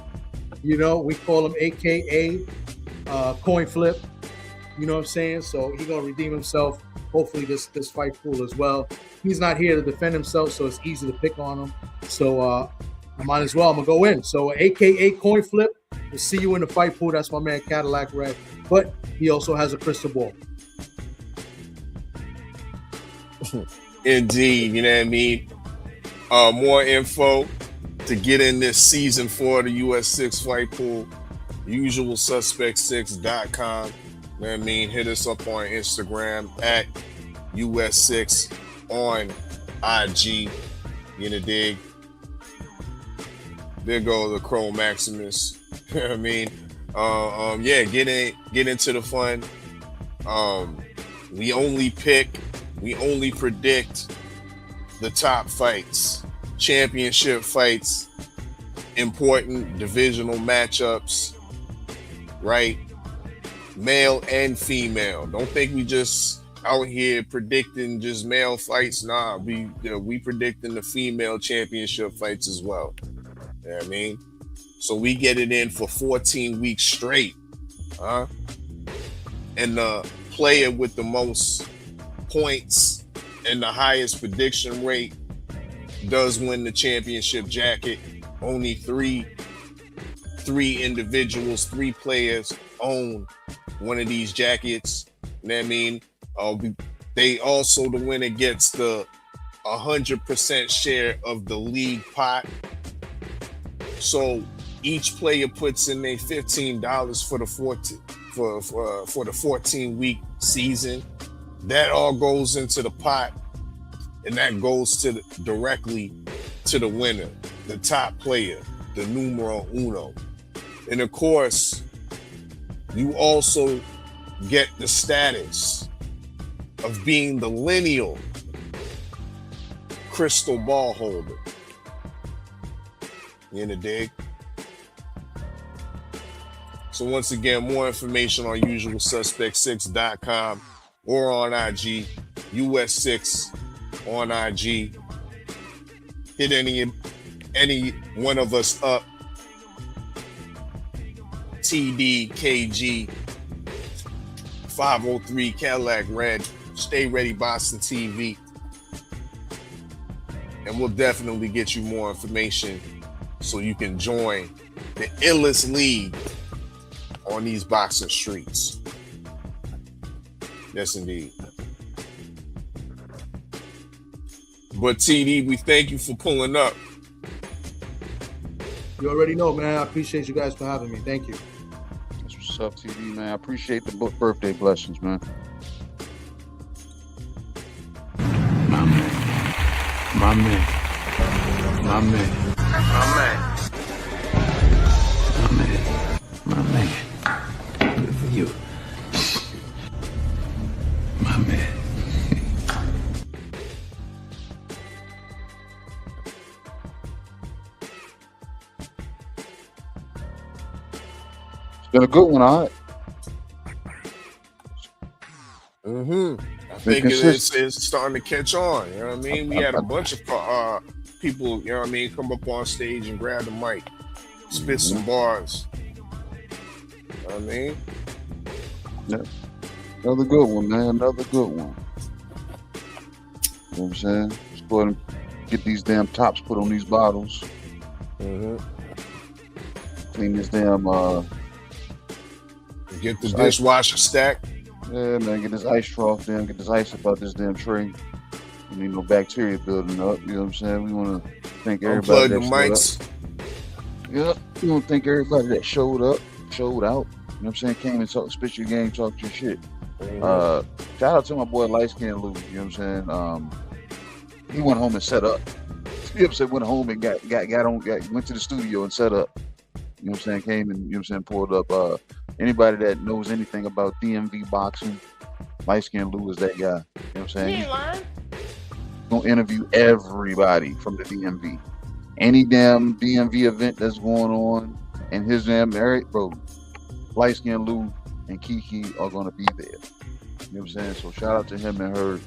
You know, we call him AKA Coin Flip. You know what I'm saying? So he's gonna redeem himself. Hopefully this fight pool as well. He's not here to defend himself, so it's easy to pick on him. So I might as well. I'm gonna go in. So AKA Coin Flip. We'll see you in the fight pool. That's my man Cadillac Red. But he also has a crystal ball. Indeed, you know what I mean? More info to get in this season 4 of the US6 fight pool. usualsuspect6.com. You know what I mean? Hit us up on Instagram at US6 on IG. You know, dig? There go the Crow Maximus. You know what I mean? Yeah, get into the fun. We only predict the top fights, championship fights, important divisional matchups, right? Male and female. Don't think we just out here predicting just male fights. Nah, we predicting the female championship fights as well. You know what I mean? So we get it in for 14 weeks straight. And the player with the most points and the highest prediction rate does win the championship jacket. Only three individuals, 3 players own one of these jackets. You know what I mean? They also, the winner gets the 100% share of the league pot. So each player puts in their $15 for the 14-week season. That all goes into the pot, and that goes directly to the winner, the top player, the numero uno. And of course, you also get the status of being the lineal crystal ball holder. You in the dig? So once again, more information on usualsuspect6.com or on IG, US6 on IG. Hit any one of us up. TDKG 503 Cadillac Red. Stay ready, Boston TV. And we'll definitely get you more information so you can join the illest league on these boxing streets. Yes, indeed. But TD, we thank you for pulling up. You already know, man. I appreciate you guys for having me. Thank you. That's what's up, TD, man. I appreciate the birthday blessings, man. My man. My man. My man. My man. My man. My man. Good for you. My man. It's been a good one, all right. I think it's starting to catch on. You know what I mean? We had a bunch of people, you know what I mean, come up on stage and grab the mic, spit some bars. You know what I mean? Yeah. Another good one, man. Another good one. You know what I'm saying? Let's go ahead and get these damn tops put on these bottles. Clean this damn get the dishwasher stacked. Yeah, man, get this ice trough down, get this ice up out this damn tray. We need no bacteria building up, you know what I'm saying? We want to thank everybody that mics. Yep, we want to thank everybody that showed up, showed out, you know what I'm saying? Came and spit your game, talk your shit. Shout out to my boy Light Skin Lou, you know what I'm saying? He went home and set up. You know what I'm saying? Went home and went to the studio and set up. You know what I'm saying? Came and, you know what I'm saying, pulled up. Anybody that knows anything about DMV boxing, Light Skin Lou is that guy. You know what I'm saying? gonna interview everybody from the DMV. Any damn DMV event that's going on in his damn area, bro. Light Skin Lou and Kiki are gonna be there. You know what I'm saying? So shout out to him and her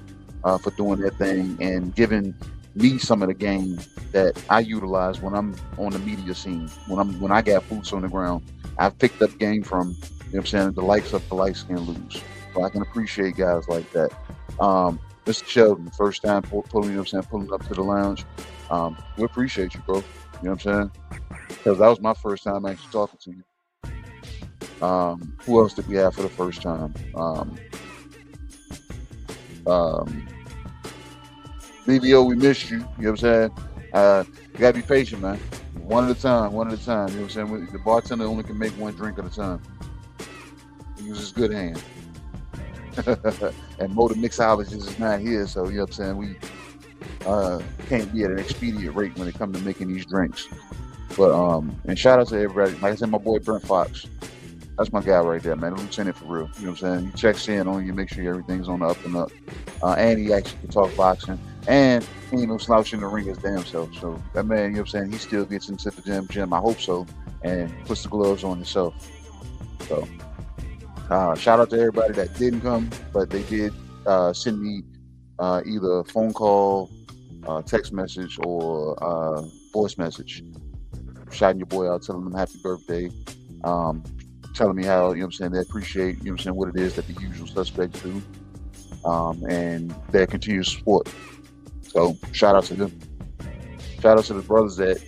for doing that thing and giving me some of the game that I utilize when I'm on the media scene. When I got boots on the ground, I've picked up game from, you know what I'm saying, the likes of the Light Skin Lou's. So I can appreciate guys like that. Mr. Sheldon, first time pulling, you know what I'm saying, pulling up to the lounge. We appreciate you, bro. You know what I'm saying? Because that was my first time actually talking to you. Who else did we have for the first time? BBO, we missed you. You know what I'm saying? You gotta be patient, man. One at a time. You know what I'm saying? The bartender only can make one drink at a time. He uses good hand. And Mo the mixologist is not here, so you know what I'm saying? We can't be at an expedient rate when it comes to making these drinks. But and shout out to everybody. Like I said, my boy Brent Fox. That's my guy right there, man. The lieutenant for real. You know what I'm saying? He checks in on you, make sure everything's on the up and up. And he actually can talk boxing. And he ain't no slouch in the ring his damn self. So that man, you know what I'm saying, he still gets into the gym. I hope so. And puts the gloves on himself. So shout out to everybody that didn't come, but they did send me either a phone call, text message, or voice message. Shouting your boy out, telling him happy birthday. Telling me how, you know what I'm saying, they appreciate, you know what I'm saying, what it is that the usual suspects do. And their continued support. So shout out to them. Shout out to the brothers that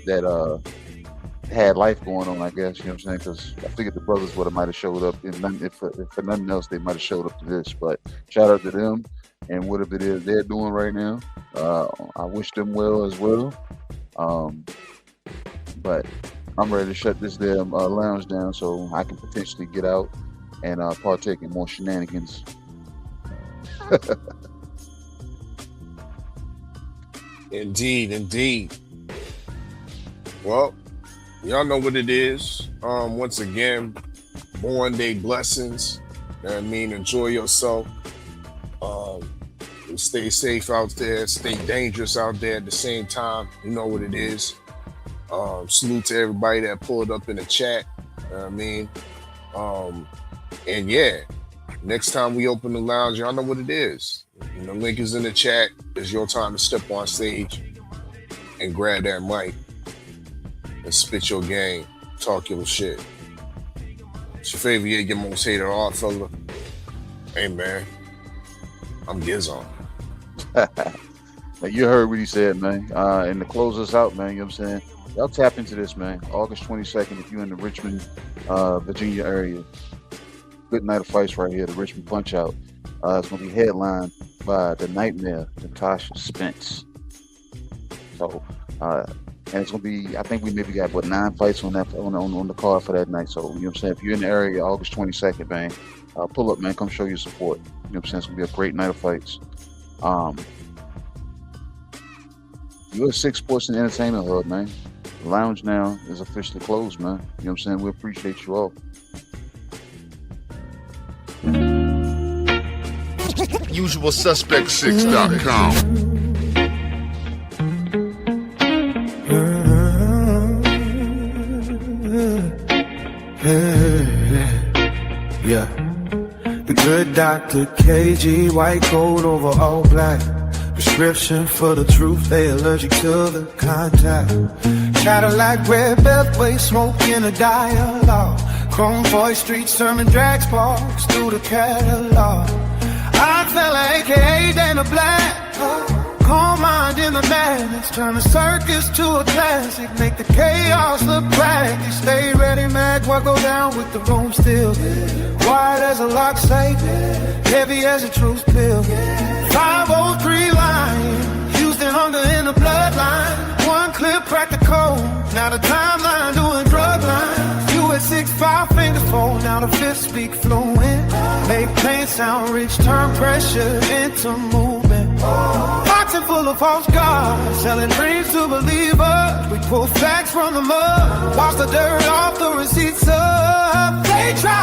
had life going on, I guess, you know what I'm saying, because I figured the brothers would have might have showed up, if for nothing else, they might have showed up to this. But shout out to them and whatever it is they're doing right now. I wish them well as well. But I'm ready to shut this damn lounge down so I can potentially get out and partake in more shenanigans. Indeed. Well, y'all know what it is. Once again, Born Day blessings. You know what I mean? Enjoy yourself. Stay safe out there. Stay dangerous out there at the same time. You know what it is. Salute to everybody that pulled up in the chat. You know what I mean? And yeah, next time we open the lounge, y'all know what it is. And the link is in the chat. It's your time to step on stage and grab that mic and spit your game, talk your shit. It's your favorite, your most hated art fella. Hey man, I'm Gizon. You heard what he said, man. And to close us out, man, you know what I'm saying? Y'all tap into this, man. August 22nd, if you're in the Richmond, Virginia area. Good night of fights right here, the Richmond Punch Out. It's going to be headlined by The Nightmare, Natasha Spence. So, and it's going to be, I think we maybe got, 9 fights on that on the card for that night. So, you know what I'm saying? If you're in the area, August 22nd, man, pull up, man. Come show your support. You know what I'm saying? It's going to be a great night of fights. US6 Sports and Entertainment Hub, man. The lounge now is officially closed, man. You know what I'm saying? We appreciate you all. UsualSuspect6.com. Yeah. The good Dr. KG, white coat over all black. Prescription for the truth, they allergic to the contact. Cadillac, red beltway, smoke in a dialogue. Chrome voice, street sermon, drag sparks through the catalog. Odd fella, aka Dana Black. Calm mind in the madness, turn the circus to a classic. Make the chaos look practice. Stay ready, Mac, what go down with the room still. Wide as a lock safe, heavy as a truth pill. 503 line, Houston hunger in the bloodline. One clip, crack the code, now the timeline doing drug lines. US6, 5 finger fold, now the fifth speak fluent. Make pain sound rich, turn pressure into movement. Boxing full of false gods, selling dreams to believers. We pull facts from the mud, wash the dirt off the receipts up. They try